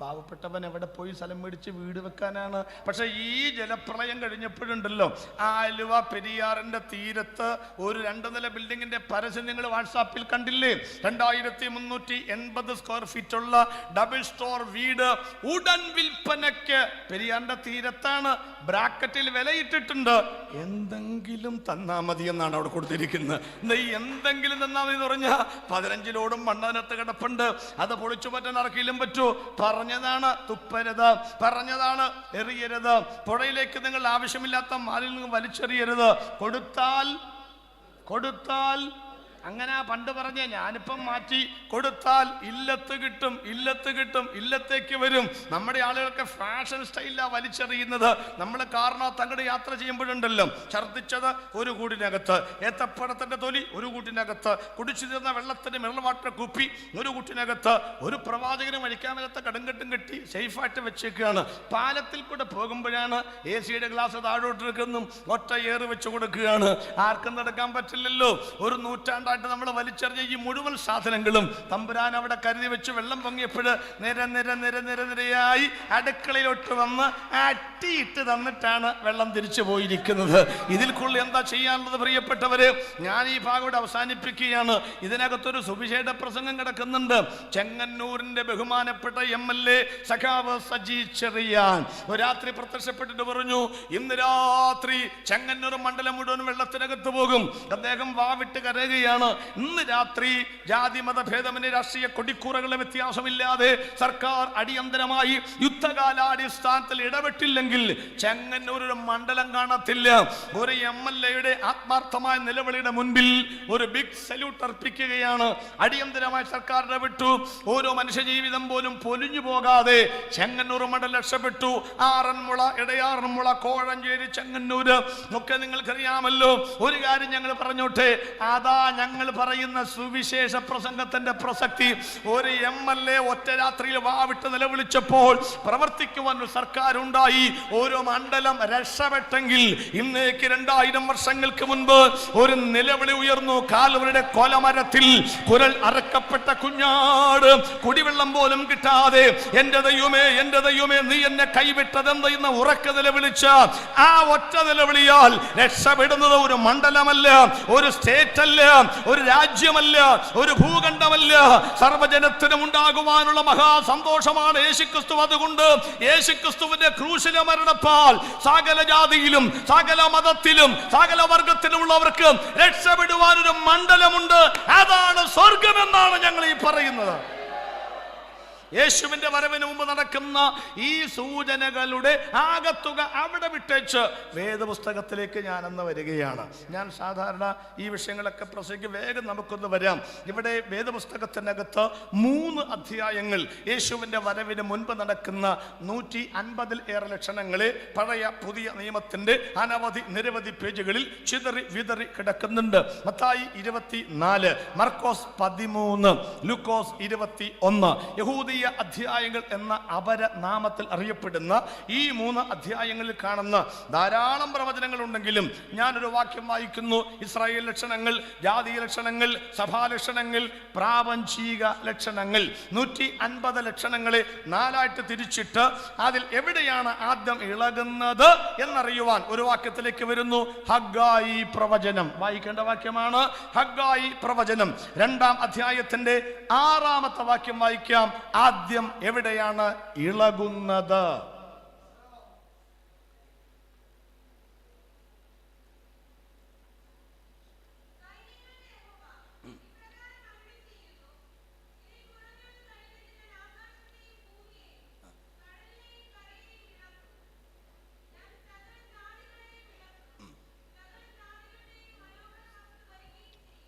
പാവപ്പെട്ടവൻ എവിടെ പോയി സ്ഥലം മേടിച്ച് വീട് വെക്കാനാണ്? പക്ഷെ ഈ ജലപ്രളയം കഴിഞ്ഞപ്പോഴുണ്ടല്ലോ, ആലുവ പെരിയാറിന്റെ തീരത്ത് ഒരു 2 നില ബിൽഡിങ്ങിന്റെ പരസ്യം നിങ്ങൾ വാട്സാപ്പിൽ കണ്ടില്ലേ? 2380 സ്ക്വയർ ഫീറ്റ് ഉള്ള ഡബിൾ സ്റ്റോർ വീട് ഉടൻ വിൽപ്പനയ്ക്ക് പെരിയാറിന്റെ തീരത്താണ്. ബ്രാക്കറ്റിൽ വിലയിട്ടിട്ടുണ്ട്. എന്തെങ്കിലും തന്നാ മതി എന്നാണ് അവിടെ കൊടുത്തിരിക്കുന്നത്. ഈ എന്തെങ്കിലും തന്നാ മതി എന്ന് പറഞ്ഞാൽ 15 ലോഡും മണ്ണതിനകത്ത് കിടപ്പുണ്ട്. അത് പൊളിച്ചു പറ്റാൻ ആർക്കെങ്കിലും പറ്റൂ? പറഞ്ഞതാണ് തുപ്പരുത്, പറഞ്ഞതാണ് എറിയരുത്. പുഴയിലേക്ക് നിങ്ങൾ ആവശ്യമില്ലാത്ത മാലിന്യം വലിച്ചെറിയരുത്. കൊടുത്താൽ അങ്ങനെ പണ്ട് പറഞ്ഞ ഞാനിപ്പം മാറ്റി കൊടുത്താൽ ഇല്ലത്ത് കിട്ടും, ഇല്ലത്ത് കിട്ടും, ഇല്ലത്തേക്ക് വരും. നമ്മുടെ ആളുകൾക്ക് ഫാഷൻ സ്റ്റൈലാ വലിച്ചെറിയുന്നത്. നമ്മൾ കാറിനകത്ത് അങ്ങോട്ട് യാത്ര ചെയ്യുമ്പോഴുണ്ടല്ലോ, ഛർദ്ദിച്ചത് ഒരു കൂട്ടിനകത്ത്, ഏത്തപ്പഴത്തിന്റെ തൊലി ഒരു കൂട്ടിനകത്ത്, കുടിച്ചു തീർന്ന വെള്ളത്തിന്റെ മിനറൽ വാട്ടർ കുപ്പി ഒരു കൂട്ടിനകത്ത്, ഒരു പ്രവാചകന് മരിക്കാമകത്ത് കടുങ്കട്ടും കെട്ടി സേഫായിട്ട് വെച്ചേക്കുകയാണ്. പാലത്തിൽ കൂടെ പോകുമ്പോഴാണ് AC-യുടെ ഗ്ലാസ് താഴോട്ടിരിക്കുന്നു, ഒറ്റ ഏറ് വെച്ച് കൊടുക്കുകയാണ്. ആർക്കും നടക്കാൻ പറ്റില്ലല്ലോ. ഒരു നൂറ്റാണ്ട് നമ്മൾ വലിച്ചെറിഞ്ഞ ഈ മുഴുവൻ സാധനങ്ങളും തമ്പുരാൻ അവിടെ കരുതി വെച്ച് വെള്ളം പൊങ്ങിയപ്പോൾ നിരയായി അടുക്കളയിലോട്ട് വന്ന് അട്ടിയിട്ട് തന്നിട്ടാണ് വെള്ളം തിരിച്ചു പോയിരിക്കുന്നത്. ഇതിൽ കൂടുതൽ എന്താ ചെയ്യാനുള്ളത് പ്രിയപ്പെട്ടവര്? ഞാൻ ഈ ഭാഗം ഇവിടെ അവസാനിപ്പിക്കുകയാണ്. ഇതിനകത്തൊരു സുവിശേഷ പ്രസംഗം കിടക്കുന്നുണ്ട്. ചെങ്ങന്നൂരിന്റെ ബഹുമാനപ്പെട്ട MLA സഖാവ് സജി ചെറിയാൻ ഒരു രാത്രി പ്രത്യക്ഷപ്പെട്ടിട്ട് പറഞ്ഞു, ഇന്ന് രാത്രി ചെങ്ങന്നൂർ മണ്ഡലം മുഴുവൻ വെള്ളത്തിനകത്ത് പോകും. അദ്ദേഹം വാവിട്ട് കരയുകയാണ്. ഇന്ന് രാത്രി ജാതി മത ഭേദമന്യേ രാഷ്ട്രീയ കൊടിക്കൂറകളുടെ വ്യത്യാസമില്ലാതെ സർക്കാർ അടിയന്തരമായി യുദ്ധകാലാടിസ്ഥാനത്തിൽ ഇടപെട്ടില്ലെങ്കിൽ ചെങ്ങന്നൂർ ഒരു മണ്ഡലം കാണത്തില്ല. ഒരു MLA-യുടെ ആത്മാർത്ഥമായ നിലവിളിയുടെ മുൻപിൽ ഒരു ബിഗ് സല്യൂട്ട് അർപ്പിക്കുകയാണ്. അടിയന്തരമായി സർക്കാർ ഇടപെട്ടു. ഓരോ മനുഷ്യജീവിതം പോലും പൊലിഞ്ഞു പോകാതെ ചെങ്ങന്നൂർ മണ്ഡലം രക്ഷപ്പെട്ടു. ആറന്മുള, ഇടയാറന്മുള, കോഴഞ്ചേരി, ചെങ്ങന്നൂര് ഒക്കെ നിങ്ങൾക്കറിയാമല്ലോ. ഒരു കാര്യം ഞങ്ങൾ പറഞ്ഞോട്ടെ, അതാ ഞങ്ങൾ പറയുന്ന സുവിശേഷ പ്രസംഗത്തിന്റെ പ്രസക്തി. ഒരു MLA ഒറ്റ രാത്രിയിൽ വാവിട്ട് നിലവിളിച്ചപ്പോൾ പ്രവർത്തിക്കുവാൻ ഒരു സർക്കാർ ഉണ്ടായി. ഓരോ മണ്ഡലം രക്ഷപ്പെട്ടെങ്കിൽ ഇന്നേക്ക് 2000 വർഷങ്ങൾക്ക് മുൻപ് ഒരു നിലവിളി ഉയർന്നു. കാൽവരുടെ കൊലമരത്തിൽ കുരൽ അറക്കപ്പെട്ട കുഞ്ഞാട് കുടിവെള്ളം പോലും കിട്ടാതെ എന്റെ ദൈവമേ, എന്റെ ദൈവമേ, നീ എന്നെ കൈവിട്ടതെന്ന് ഇന്ന് ഉറക്ക നിലവിളിച്ച ആ ഒറ്റ നിലവിളിയാൽ രക്ഷപ്പെടുന്നത് ഒരു മണ്ഡലമല്ല, ഒരു സ്റ്റേറ്റ് അല്ല, ഒരു രാജ്യമല്ല, ഒരു ഭൂഖണ്ഡമല്ല, സർവ്വജനത്തിനും ഉണ്ടാകുവാനുള്ള മഹാസന്തോഷമാണ് യേശുക്രിസ്തു. അതുകൊണ്ട് യേശുക്രിസ്തുവിന്റെ ക്രൂശിലെ മരണപ്പാൽ സകല ജാതിയിലും സകല മതത്തിലും സകല വർഗത്തിലുമുള്ളവർക്ക് രക്ഷപ്പെടുവാനൊരു മണ്ഡലമുണ്ട്. അതാണ് സ്വർഗമെന്നാണ് ഞങ്ങൾ ഈ പറയുന്നത്. യേശുവിന്റെ വരവിന് മുമ്പ് നടക്കുന്ന ഈ സൂചനകളുടെ ആകത്തുക അവിടെ വിട്ടേച്ച് വേദപുസ്തകത്തിലേക്ക് ഞാനെന്ന് വരികയാണ്. ഞാൻ സാധാരണ ഈ വിഷയങ്ങളൊക്കെ പ്രസംഗിക്കും. വേഗം നമുക്കൊന്ന് വരാം. ഇവിടെ വേദപുസ്തകത്തിനകത്ത് 3 അധ്യായങ്ങൾ യേശുവിന്റെ വരവിന് മുൻപ് നടക്കുന്ന 150-ൽ ഏറെ ലക്ഷണങ്ങളെ പഴയ പുതിയ നിയമത്തിന്റെ നിരവധി പേജുകളിൽ ചിതറി വിതറി കിടക്കുന്നുണ്ട്. മത്തായി 24, മർക്കോസ് 13, ലൂക്കോസ് 21, യഹൂദി അധ്യായങ്ങൾ എന്ന അപരനാമത്തിൽ അറിയപ്പെടുന്ന ഈ 3 അധ്യായങ്ങളിൽ കാണുന്ന ധാരാളം പ്രവചനങ്ങൾ ഉണ്ടെങ്കിലും ഞാനൊരു വാക്യം വായിക്കുന്നു. ഇസ്രായേൽ ലക്ഷണങ്ങൾ, ജാതീയ ലക്ഷണങ്ങൾ, സഭാ ലക്ഷണങ്ങൾ, പ്രാപഞ്ചിക ലക്ഷണങ്ങൾ. 150 ലക്ഷണങ്ങളെ 4ആയിട്ട് തിരിച്ചിട്ട് അതിൽ എവിടെയാണ് ആദ്യം ഇളകുന്നത് എന്നറിയുവാൻ ഒരു വാക്യത്തിലേക്ക് വരുന്നു. ഹഗ്ഗായി പ്രവചനം വായിക്കേണ്ട വാക്യമാണ്. ഹഗ്ഗായി പ്രവചനം 2-ാം അധ്യായത്തിന്റെ 6-ാമത്തെ വാക്യം വായിക്കാം. ആദ്യം എവിടെയാണ് ഇളകുന്നത്?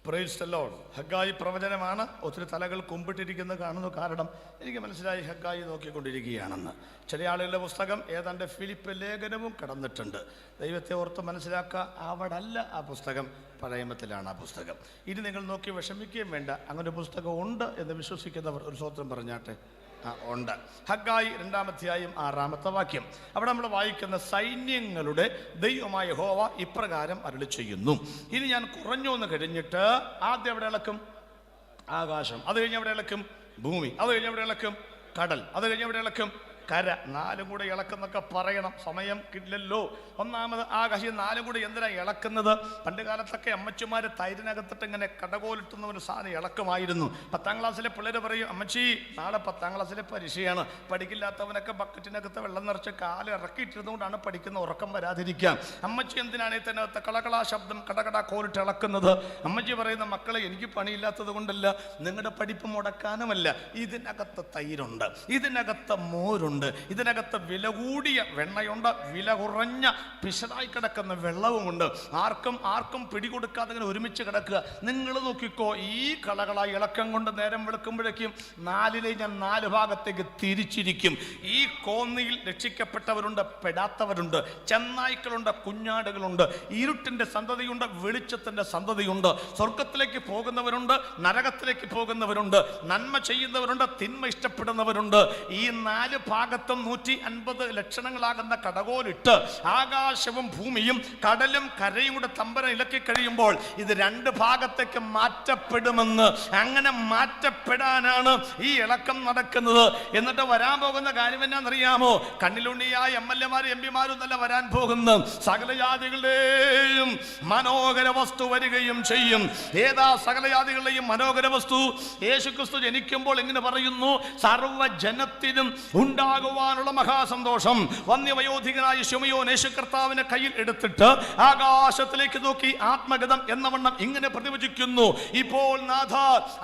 Praise the lord. ഹഗ്ഗായി പ്രവചനമാണ്. ഒത്തിരി തലകൾ കുമ്പിട്ടിരിക്കുന്നത് കാണുന്നു. കാരണം എനിക്ക് മനസ്സിലായി ഹഗ്ഗായി നോക്കിക്കൊണ്ടിരിക്കുകയാണെന്ന്. ചില ആളുകളുടെ പുസ്തകം ഏതാണ്ട് ഫിലിപ്പ് ലേഖനവും കടന്നിട്ടുണ്ട്. ദൈവത്തെ ഓർത്ത് മനസ്സിലാക്കുക, അവിടെ അല്ല ആ പുസ്തകം, പഴയമത്തിലാണ് ആ പുസ്തകം. ഇനി നിങ്ങൾ നോക്കി വിഷമിക്കുകയും വേണ്ട. അങ്ങനെ ഒരു പുസ്തകം ഉണ്ട് എന്ന് വിശ്വസിക്കുന്നവർ ഒരു സ്വത്രം പറഞ്ഞാട്ടെ. ഉണ്ട്. ഹഗ്ഗായി 2-ാം അധ്യായം 6-ാമത്തെ വാക്യം. അവിടെ നമ്മൾ വായിക്കുന്ന സൈന്യങ്ങളുടെ ദൈവമായ യഹോവ ഇപ്രകാരം അരുളി ചെയ്യുന്നു. ഇനി ഞാൻ കുറഞ്ഞു എന്ന് കഴിഞ്ഞിട്ട് ആദ്യം എവിടെ ഇളക്കും? ആകാശം. അത് കഴിഞ്ഞ് എവിടെ ഇളക്കും? ഭൂമി. അത് കഴിഞ്ഞ് എവിടെ ഇളക്കും? കടൽ. അത് കഴിഞ്ഞ് എവിടെ ഇളക്കും? കര. 4ഉം കൂടെ ഇളക്കുന്നൊക്കെ പറയണം, സമയം കിട്ടില്ലല്ലോ. ഒന്നാമത് ആകാശം 4ഉം കൂടെ എന്തിനാ ഇളക്കുന്നത്? പണ്ട് കാലത്തൊക്കെ അമ്മച്ചിമാര് തൈരിനകത്തിട്ട് ഇങ്ങനെ കടകോലിട്ടുന്ന ഒരു സാധനം ഇളക്കുമായിരുന്നു. 10-ാം ക്ലാസ്സിലെ പിള്ളേർ പറയും, അമ്മച്ചി നാളെ 10-ാം ക്ലാസ്സിലെ പരീക്ഷയാണ്, പഠിക്കില്ലാത്തവനൊക്കെ ബക്കറ്റിനകത്ത് വെള്ളം നിറച്ച് കാല് ഇറക്കിയിട്ടിരുന്നുകൊണ്ടാണ് പഠിക്കുന്ന, ഉറക്കം വരാതിരിക്കാം. അമ്മച്ചി എന്തിനാണ് ഈ തന്നെ കളകളാ ശബ്ദം കടകട കോലിട്ട് ഇളക്കുന്നത്? അമ്മച്ചി പറയുന്ന, മക്കളെ എനിക്ക് പണിയില്ലാത്തത് കൊണ്ടല്ല, നിങ്ങളുടെ പഠിപ്പ് മുടക്കാനുമല്ല, ഇതിനകത്ത് തൈരുണ്ട്, ഇതിനകത്ത് മോരുണ്ട്, വെള്ളമുണ്ട്. ഇതിനകത്ത് വില കൂടിയ വെണ്ണയുണ്ട്, വില കുറഞ്ഞ പിശറായി കിടക്കുന്ന വെള്ളവുമുണ്ട്. ആർക്കും പിടികൊടുക്കാതെ ഇങ്ങനെ ഒരുമിച്ച് കിടക്കുക. നിങ്ങൾ നോക്കിക്കോ, ഈ കളകളായി ഇളക്കം കൊണ്ട് നേരം വെളുക്കുമ്പോഴേക്കും 4 ഞാൻ 4 ഭാഗത്തേക്ക് തിരിച്ചിരിക്കും. ഈ കോന്നിയിൽ രക്ഷിക്കപ്പെട്ടവരുണ്ട്, പെടാത്തവരുണ്ട്, ചെന്നായ്ക്കളുണ്ട്, കുഞ്ഞാടുകളുണ്ട്, ഇരുട്ടിന്റെ സന്തതിയുണ്ട്, വെളിച്ചത്തിന്റെ സന്തതിയുണ്ട്, സ്വർഗത്തിലേക്ക് പോകുന്നവരുണ്ട്, നരകത്തിലേക്ക് പോകുന്നവരുണ്ട്, നന്മ ചെയ്യുന്നവരുണ്ട്, തിന്മ ഇഷ്ടപ്പെടുന്നവരുണ്ട്. ഈ 4 ഭാഗത്തും 150 ലക്ഷണങ്ങളാകുന്ന കടകോലിട്ട് ആകാശവും ഭൂമിയും കടലും കരയും കൂടെ തമ്പരം ഇളക്കി കഴിയുമ്പോൾ ഇത് 2 ഭാഗത്തേക്ക് മാറ്റപ്പെടുമെന്ന്, അങ്ങനെ മാറ്റപ്പെടാനാണ് ഈ ഇളക്കം നടക്കുന്നത്. എന്നിട്ട് വരാൻ പോകുന്ന കാര്യം എന്നാണെന്നറിയാമോ? കണ്ണിലുണ്ണിയായ MLA-മാരും MP-മാരും നല്ല വരാൻ പോകുന്ന സകല ജാതികളുടെയും മനോഹര വസ്തു വരികയും ചെയ്യും. ഏതാ സകല ജാതികളുടെയും മനോഹര വസ്തു? യേശുക്രിസ്തു ജനിക്കുമ്പോൾ എങ്ങനെ പറയുന്നു? സർവ്വജനത്തിനും ഉണ്ടാകുവാനുള്ള മഹാസന്തോഷം. വന്യവയോധികനായ ശിമയോൻ യേശു കർത്താവിനെ കയ്യിൽ എടുത്തിട്ട് ആകാശത്തിലേക്ക് നോക്കി ആത്മഗതം എന്നവണ്ണം ഇങ്ങനെ പ്രതിവചിക്കുന്നു: ഇപ്പോൾ നാഥ,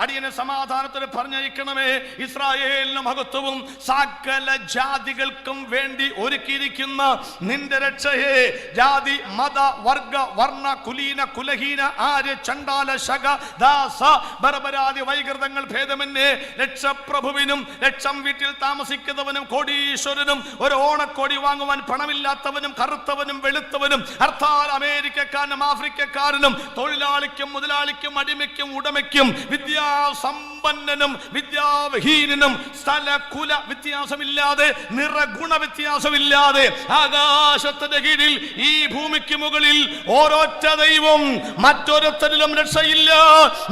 അടിയനെ സമാധാനത്തിന് പറഞ്ഞയക്കണമേ. ഇസ്രായേലിന് മഹത്വവും സകല ജാതികൾക്കും വേണ്ടി ഒരുക്കിയിരിക്കുന്ന നിന്റെ രക്ഷയെ ജാതി മത വർഗ വർണ്ണ കുലീന കുലഹീന ആര്യ ചണ്ടാല ശക ദാസ ബർബരാദി വൈകൃതങ്ങൾ ഭേദമന്യേ രക്ഷപ്രഭുവിനും രക്ഷം വീട്ടിൽ താമസിക്കുന്നവനും കോടീശ്വരനും ഒരു ഓണക്കോടി വാങ്ങുവാൻ പണമില്ലാത്തവനും കറുത്തവനും വെളുത്തവനും അർത്ഥാൽ അമേരിക്കക്കാരനും ആഫ്രിക്കക്കാരനും തൊഴിലാളിക്കും മുതലാളിക്കും അടിമയ്ക്കും ഉടമയ്ക്കും വിദ്യാസമ്പന്നനും വിദ്യാവിഹീനനും സ്ഥല കുല വ്യത്യാസമില്ലാതെ നിറഗുണ വ്യത്യാസമില്ലാതെ ആകാശത്തിന്റെ കീഴിൽ ഈ ഭൂമിക്ക് മുകളിൽ ഓരോറ്റ ദൈവം, മറ്റൊരുത്തരിലും രക്ഷയില്ല.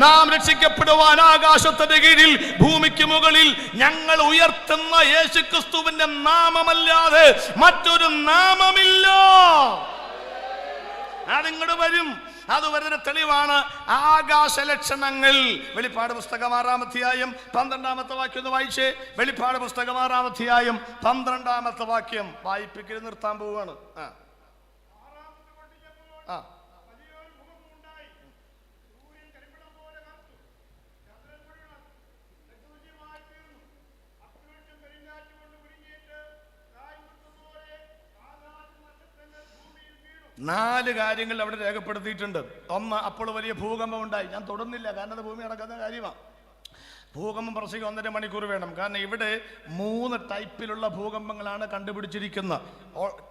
നാം രക്ഷിക്കപ്പെടുവാൻ ആകാശത്തിന്റെ കീഴിൽ ഭൂമിക്ക് മുകളിൽ ഞങ്ങൾ ഉയർത്തുന്ന യേശുക്രിസ്തുവിന്റെ നാമമല്ലാതെ മറ്റൊരു നാമമില്ല. അതിങ്ങോട്ട് വരും. അത് വരുന്ന തെളിവാണ് ആകാശ ലക്ഷണങ്ങൾ. വെളിപ്പാട് പുസ്തകം 6-ാം അധ്യായം 12-ാമത്തെ വാക്യം ഒന്ന് വായിച്ചേ. വെളിപ്പാട് പുസ്തകം 6-ാം അധ്യായം 12-ാമത്തെ വാക്യം വായിപ്പിക്കൽ നിർത്താൻ പോവുകയാണ്. നാല് കാര്യങ്ങൾ അവിടെ രേഖപ്പെടുത്തിയിട്ടുണ്ട്. ഒന്ന്, അപ്പോൾ വലിയ ഭൂകമ്പം ഉണ്ടായി. ഞാൻ തൊടുന്നില്ല, കാരണം അത് ഭൂമി നടക്കുന്ന കാര്യമാണ്. ഭൂകമ്പം പ്രസംഗിക്കാൻ 1.5 മണിക്കൂർ വേണം. കാരണം ഇവിടെ 3 ടൈപ്പിലുള്ള ഭൂകമ്പങ്ങളാണ് കണ്ടുപിടിച്ചിരിക്കുന്നത്: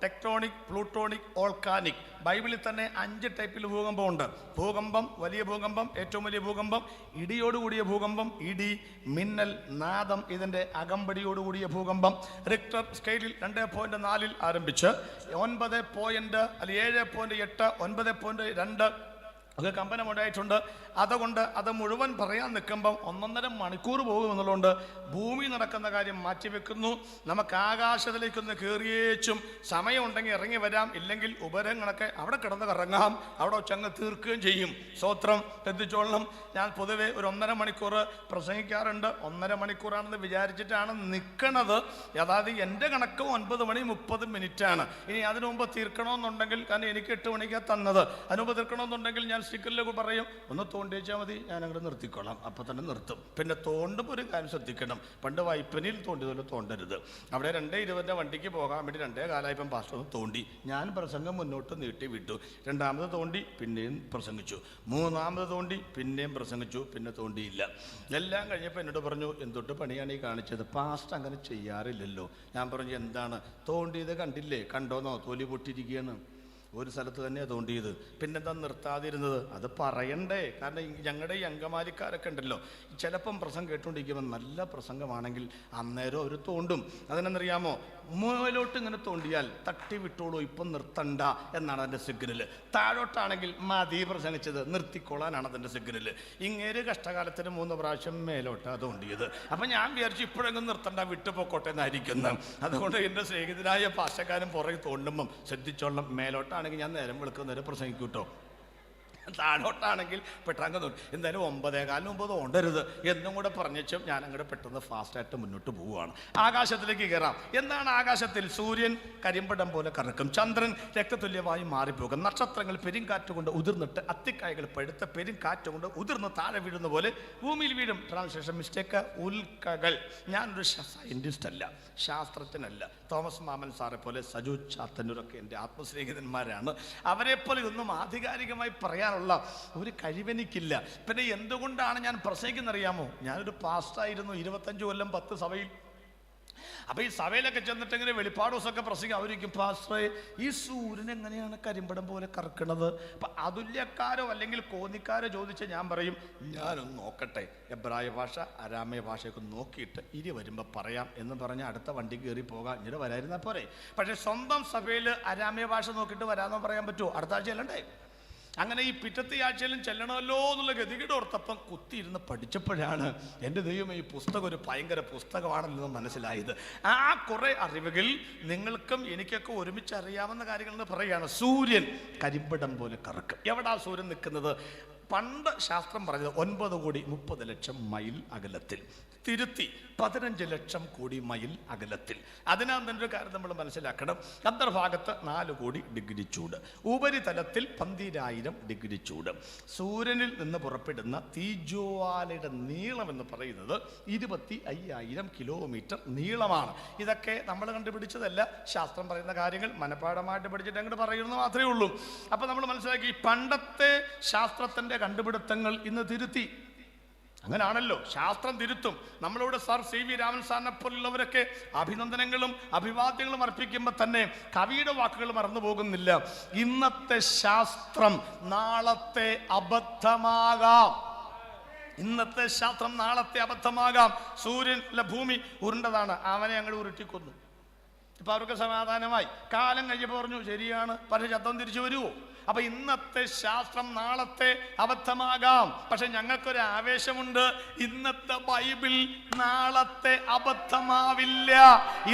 ടെക്ടോണിക്, പ്ലൂട്ടോണിക്, ഓൾക്കാനിക്. ബൈബിളിൽ തന്നെ 5 ടൈപ്പിൽ ഭൂകമ്പമുണ്ട്. ഭൂകമ്പം, വലിയ ഭൂകമ്പം, ഏറ്റവും വലിയ ഭൂകമ്പം, ഇടിയോടുകൂടിയ ഭൂകമ്പം, ഇടി, മിന്നൽ, നാദം, ഇതിൻ്റെ അകമ്പടിയോടുകൂടിയ ഭൂകമ്പം. റിക്ടർ സ്കെയിലിൽ 2.4 ആരംഭിച്ച് 7.8, 9.2 ഒക്കെ കമ്പനമുണ്ടായിട്ടുണ്ട്. അതുകൊണ്ട് അത് മുഴുവൻ പറയാൻ നിൽക്കുമ്പം 1.5 മണിക്കൂർ പോകുമെന്നുള്ളതുകൊണ്ട് ഭൂമി നടക്കുന്ന കാര്യം മാറ്റിവെക്കുന്നു. നമുക്ക് ആകാശത്തിലേക്കൊന്ന് കയറിയേച്ചും സമയമുണ്ടെങ്കിൽ ഇറങ്ങി വരാം, ഇല്ലെങ്കിൽ ഉപരങ്ങളൊക്കെ അവിടെ കിടന്ന് കറങ്ങാം, അവിടെ ചങ്ങ് തീർക്കുകയും ചെയ്യും. സ്തോത്രം. ശ്രദ്ധിച്ചോളണം, ഞാൻ പൊതുവെ ഒരു 1.5 മണിക്കൂർ പ്രസംഗിക്കാറുണ്ട്. 1.5 മണിക്കൂറാണെന്ന് വിചാരിച്ചിട്ടാണ് നിൽക്കണത്. അതായത് എൻ്റെ കണക്ക് 9:30 ഇനി അതിനു മുമ്പ് തീർക്കണമെന്നുണ്ടെങ്കിൽ, കാരണം എനിക്ക് 8 മണിക്കാണ് തന്നത്, അതിനു മുമ്പ് തീർക്കണമെന്നുണ്ടെങ്കിൽ ഞാൻ സ്റ്റിക്കറിലേക്ക് പറയും, ഒന്ന് തോണ്ടിച്ചാൽ മതി, ഞാൻ അങ്ങോട്ട് നിർത്തിക്കോളാം. അപ്പം തന്നെ നിർത്തും. പിന്നെ തോണ്ടുമ്പോൾ ഒരു കാര്യം ശ്രദ്ധിക്കണം, പണ്ട് വൈപ്പനിൽ തോണ്ടിയതുപോലെ തോണ്ടരുത്. അവിടെ 2:20 വണ്ടിക്ക് പോകാൻ വേണ്ടി 2:15 പാസ്റ്റർ ഒന്ന് തോണ്ടി, ഞാൻ പ്രസംഗം മുന്നോട്ട് നീട്ടി വിട്ടു. 2ാമത് തോണ്ടി, പിന്നെയും പ്രസംഗിച്ചു. 3ാമത് തോണ്ടി, പിന്നെയും പ്രസംഗിച്ചു. പിന്നെ തോണ്ടിയില്ല. എല്ലാം കഴിഞ്ഞപ്പോൾ എന്നോട് പറഞ്ഞു, എന്തൊട്ട് പണിയാണ് ഈ കാണിച്ചത്, പാസ്റ്റർ അങ്ങനെ ചെയ്യാറില്ലല്ലോ. ഞാൻ പറഞ്ഞു, എന്താണ് തോണ്ടിയത്? കണ്ടില്ലേ? കണ്ടോന്നോ? തൊലി പൊട്ടിയിരിക്കുകയാണ്. ഒരു സ്ഥലത്ത് തന്നെയാണ് തോണ്ടിയത്. പിന്നെന്താ നിർത്താതിരുന്നത്? അത് പറയണ്ടേ? കാരണം ഞങ്ങളുടെ ഈ അങ്കമാലിക്കാരൊക്കെ ഉണ്ടല്ലോ, ചിലപ്പം പ്രസംഗം കേട്ടുകൊണ്ടിരിക്കുമ്പോൾ നല്ല പ്രസംഗമാണെങ്കിൽ അന്നേരം അവർ തോണ്ടും. അതിനെന്നറിയാമോ? മുകളിലോട്ട് ഇങ്ങനെ തോണ്ടിയാൽ തട്ടി വിട്ടോളൂ, ഇപ്പം നിർത്തണ്ട എന്നാണ് അതിൻ്റെ സിഗ്നൽ. താഴോട്ടാണെങ്കിൽ മതി പ്രസംഗിച്ചത്, നിർത്തിക്കൊള്ളാനാണ് അതിൻ്റെ സിഗ്നൽ. ഇങ്ങേര് കഷ്ടകാലത്തിന് 3 പ്രാവശ്യം മേലോട്ടാണ് തോണ്ടിയത്. അപ്പം ഞാൻ വിചാരിച്ചു ഇപ്പോഴെങ്കിലും നിർത്തണ്ട, വിട്ടുപോക്കോട്ടെ എന്നായിരിക്കുന്നത്. അതുകൊണ്ട് എൻ്റെ സ്നേഹിതനായ പാശക്കാരൻ പുറകെ തോണ്ടുമ്പം ശ്രദ്ധിച്ചോളണം, മേലോട്ടാണെങ്കിൽ ഞാൻ നേരം വെളുക്കുന്നവരെ പ്രസംഗിക്കൂട്ടോ. താഴോട്ടാണെങ്കിൽ പെട്ടെന്ന് എന്തായാലും 9:15 മുമ്പ് തോണ്ടരുത് എന്നും കൂടെ പറഞ്ഞും ഞാൻ അങ്ങോട്ട് പെട്ടെന്ന് ഫാസ്റ്റായിട്ട് മുന്നോട്ട് പോവുകയാണ്. ആകാശത്തിലേക്ക് കയറാം. എന്താണ് ആകാശത്തിൽ? സൂര്യൻ കരിമ്പടം പോലെ കറക്കും, ചന്ദ്രൻ രക്തതുല്യമായി മാറിപ്പോകും, നക്ഷത്രങ്ങൾ പെരുങ്കാറ്റ് കൊണ്ട് ഉതിർന്നിട്ട് അത്തിക്കായകൾ പഴുത്ത പെരുങ്കാറ്റ് കൊണ്ട് ഉതിർന്ന് താഴെ വീഴുന്ന പോലെ ഭൂമിയിൽ വീഴും. Translation mistake. ഉൽക്കകൾ. ഞാനൊരു സയൻറ്റിസ്റ്റ് അല്ല, ശാസ്ത്രജ്ഞനല്ല. തോമസ് മാമൻ സാറെ പോലെ സജു ചാത്തന്നൂരൊക്കെ എൻ്റെ ആത്മസ്നേഹിതന്മാരാണ്. അവരെ പോലെ ഒന്നും ആധികാരികമായി പറയാനുള്ള ഒരു കഴിവെനിക്കില്ല. പിന്നെ എന്തുകൊണ്ടാണ് ഞാൻ പ്രസംഗിക്കുന്നറിയാമോ? ഞാനൊരു പാസ്റ്റായിരുന്നു 25 കൊല്ലം 10 സഭയിൽ. അപ്പൊ ഈ സഭയിലൊക്കെ ചെന്നിട്ട് ഇങ്ങനെ വെളിപ്പാട് ദിവസമൊക്കെ പ്രസംഗിക്കും. അവരിക്കും പാസ്റ്ററെ ഈ സൂര്യൻ എങ്ങനെയാണ് കരിമ്പടം പോലെ കറക്കണത്? അപ്പൊ അതുല്യക്കാരോ അല്ലെങ്കിൽ കോന്നിക്കാരോ ചോദിച്ചാൽ ഞാൻ പറയും ഞാനൊന്ന് നോക്കട്ടെ, എബ്രായ ഭാഷ അരാമയ ഭാഷയൊക്കെ നോക്കിയിട്ട് ഇനി വരുമ്പോൾ പറയാം എന്ന് പറഞ്ഞ് അടുത്ത വണ്ടി കയറി പോകാം. ഇങ്ങനെ വരായിരുന്നാൽ പോരെ. പക്ഷെ സ്വന്തം സഭയിൽ അരാമയ ഭാഷ നോക്കിയിട്ട് വരാമെന്ന് പറയാൻ പറ്റുമോ? അടുത്ത ആഴ്ച അല്ലണ്ടേ? അങ്ങനെ ഈ പിറ്റത്തെ ആഴ്ചയിലും ചെല്ലണമല്ലോ എന്നുള്ള ഗതികേട് ഓർത്തപ്പം കുത്തിയിരുന്ന് പഠിച്ചപ്പോഴാണ് എൻ്റെ ദൈവം ഈ പുസ്തകം ഒരു ഭയങ്കര പുസ്തകമാണല്ലോ മനസ്സിലായത്. ആ കുറേ അറിവുകൾ നിങ്ങൾക്കും എനിക്കൊക്കെ ഒരുമിച്ച് അറിയാവുന്ന കാര്യങ്ങളെന്ന് പറയുകയാണ്. സൂര്യൻ കരിമ്പടം പോലെ കറക്കും. എവിടാ സൂര്യൻ നിൽക്കുന്നത്? പണ്ട് ശാസ്ത്രം പറഞ്ഞത് 9,30,00,000 മൈൽ അകലത്തിൽ, തിരുത്തി 15 കോടി മൈൽ അകലത്തിൽ. അതിനാൽ തന്നെ ഒരു കാര്യം നമ്മൾ മനസ്സിലാക്കണം. അന്തർഭാഗത്ത് 4 കോടി ഡിഗ്രി ചൂട്, ഉപരിതലത്തിൽ 12,000 ഡിഗ്രി ചൂട്. സൂര്യനിൽ നിന്ന് പുറപ്പെടുന്ന തീജ്വാലയുടെ നീളം എന്ന് പറയുന്നത് 25,000 കിലോമീറ്റർ നീളമാണ്. ഇതൊക്കെ നമ്മൾ കണ്ടുപിടിച്ചതല്ല, ശാസ്ത്രം പറയുന്ന കാര്യങ്ങൾ മനഃപാഠമായിട്ട് പഠിച്ചിട്ട് അങ്ങോട്ട് പറയുന്നത് മാത്രമേ ഉള്ളൂ. അപ്പൊ നമ്മൾ മനസ്സിലാക്കി പണ്ടത്തെ ശാസ്ത്രത്തിന്റെ കണ്ടുപിടുത്തങ്ങൾ ഇന്ന് തിരുത്തി. അങ്ങനാണല്ലോ, ശാസ്ത്രം തിരുത്തും. നമ്മളോട് സർ CV രാമൻ സാറിനെ പോലുള്ളവരൊക്കെ അഭിനന്ദനങ്ങളും അഭിവാദ്യങ്ങളും അർപ്പിക്കുമ്പോൾ തന്നെ കവിയുടെ വാക്കുകൾ മറന്നു പോകുന്നില്ല. ഇന്നത്തെ ശാസ്ത്രം നാളത്തെ അബദ്ധമാകാം. ഇന്നത്തെ ശാസ്ത്രം നാളത്തെ അബദ്ധമാകാം. സൂര്യൻ അല്ല ഭൂമി ഉരുണ്ടതാണ്, അവനെ അങ്ങോട്ട് ഉരുട്ടിക്കൊന്നു. ഇപ്പൊ അവർക്ക് സമാധാനമായി. കാലം കഴിഞ്ഞപ്പോൾ പറഞ്ഞു ശരിയാണ്, പക്ഷെ ശബ്ദം തിരിച്ചു വരുമോ? അപ്പൊ ഇന്നത്തെ ശാസ്ത്രം നാളത്തെ അബദ്ധമാകാം. പക്ഷെ ഞങ്ങൾക്കൊരു ആവേശമുണ്ട്, ഇന്നത്തെ ബൈബിൾ നാളത്തെ അബദ്ധമാവില്ല.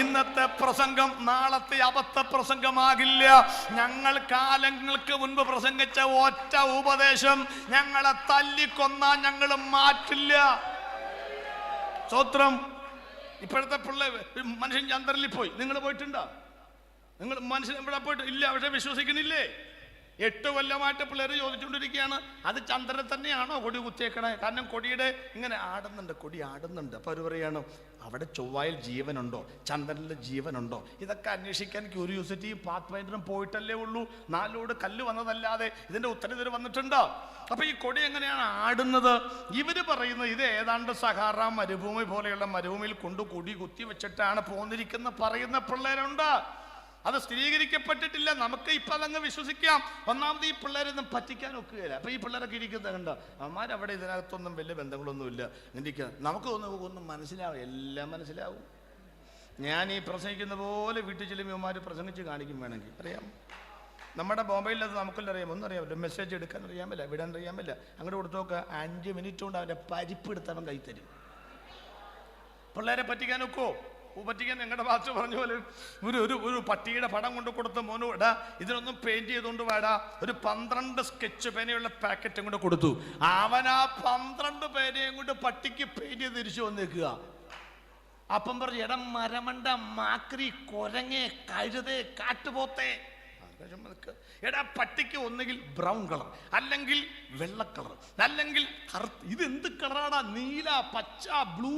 ഇന്നത്തെ പ്രസംഗം നാളത്തെ അബദ്ധ പ്രസംഗമാകില്ല. ഞങ്ങൾ കാലങ്ങൾക്ക് മുൻപ് പ്രസംഗിച്ച ഒറ്റ ഉപദേശം ഞങ്ങളെ തല്ലിക്കൊന്നാൻ ഞങ്ങൾ മാറ്റില്ല. സ്തോത്രം. ഇപ്പോഴത്തെ മനുഷ്യൻ ചന്ദ്രനിൽ പോയി. നിങ്ങൾ പോയിട്ടുണ്ടോ? നിങ്ങൾ മനുഷ്യൻ ഇവിടെ പോയിട്ട് ഇല്ല, പക്ഷെ വിശ്വസിക്കുന്നില്ലേ? 8 കൊല്ലമായിട്ട് പിള്ളേർ ചോദിച്ചുകൊണ്ടിരിക്കുകയാണ്, അത് ചന്ദ്രനെ തന്നെയാണോ കൊടി കുത്തിയേക്കണേ? കാരണം കൊടിയുടെ ഇങ്ങനെ ആടുന്നുണ്ട്, കൊടി ആടുന്നുണ്ട്. അപ്പോൾ അവർ പറയാണ് അവിടെ ചൊവ്വായിൽ ജീവനുണ്ടോ, ചന്ദ്രനിൽ ജീവനുണ്ടോ? ഇതൊക്കെ അന്വേഷിക്കാൻ ക്യൂരിയോസിറ്റിയും പാത്ത് ഫൈൻഡറും പോയിട്ടല്ലേ ഉള്ളൂ. 4 ലോഡ് കല്ല് വന്നതല്ലാതെ ഇതിൻ്റെ ഉത്തരം ഇതിൽ വന്നിട്ടുണ്ടോ? അപ്പൊ ഈ കൊടി എങ്ങനെയാണ് ആടുന്നത്? ഇവര് പറയുന്നത് ഇത് ഏതാണ്ട് സഹാറ മരുഭൂമി പോലെയുള്ള മരുഭൂമിയിൽ കൊണ്ട് കൊടി കുത്തി വെച്ചിട്ടാണ് പോന്നിരിക്കുന്ന പറയുന്ന പിള്ളേരുണ്ട്. അത് സ്ഥിരീകരിക്കപ്പെട്ടിട്ടില്ല. നമുക്ക് ഇപ്പം അതങ്ങ് വിശ്വസിക്കാം. ഒന്നാമത് ഈ പിള്ളേരൊന്നും പറ്റിക്കാൻ ഒക്കുകയില്ല. അപ്പം ഈ പിള്ളേരൊക്കെ ഇരിക്കുന്നത് കണ്ടോ, അവന്മാരവിടെ ഇതിനകത്തൊന്നും വലിയ ബന്ധങ്ങളൊന്നുമില്ല. ഇരിക്കുക നമുക്ക് ഒന്നും മനസ്സിലാവും, എല്ലാം മനസ്സിലാവും. ഞാൻ ഈ പ്രസംഗിക്കുന്ന പോലെ വീട്ടിൽ ചെല്ലുമ്പോൾ ഇവന്മാർ പ്രസംഗിച്ച് കാണിക്കും. വേണമെങ്കിൽ അറിയാം, നമ്മുടെ മൊബൈലിൽ അത് നമുക്കെല്ലാം അറിയാം. ഒന്നും അറിയാമല്ലോ, മെസ്സേജ് എടുക്കാൻ അറിയാമല്ല, വിടാൻ അറിയാമല്ല. അങ്ങോട്ട് കൊടുത്തു നോക്കുക, 5 മിനിറ്റ് കൊണ്ട് അവൻ്റെ പരിപ്പെടുത്ത് അവൻ കൈത്തരും. പിള്ളേരെ പറ്റിക്കാനൊക്കോ? പറ്റിക്കാൻ ഞങ്ങളുടെ ഭാഷ പറഞ്ഞ പോലെ ഒരു പട്ടിയുടെ പടം കൊണ്ട് കൊടുത്ത മോനു ഇടാ, ഇതിനൊന്നും പെയിന്റ് ചെയ്തുകൊണ്ട് വേടാ, ഒരു 12 സ്കെച്ച് പേനയുള്ള പാക്കറ്റും കൊണ്ട് കൊടുത്തു. അവൻ ആ 12 പേനയും കൊണ്ട് പട്ടിക്ക് പെയിന്റ് ചെയ്ത് തിരിച്ചു വന്നേക്കുക. അപ്പം പറഞ്ഞു എടാ മരമണ്ട മാക്രി കൊരങ്ങേ കഴുതേ കാട്ടുപോത്തേ, എടാ പട്ടിക്ക് ഒന്നുകിൽ ബ്രൗൺ കളർ, അല്ലെങ്കിൽ വെള്ള കളർ, അല്ലെങ്കിൽ കറുത്ത്. ഇതെന്ത് കളറാടാ? നീല, പച്ച, ബ്ലൂ,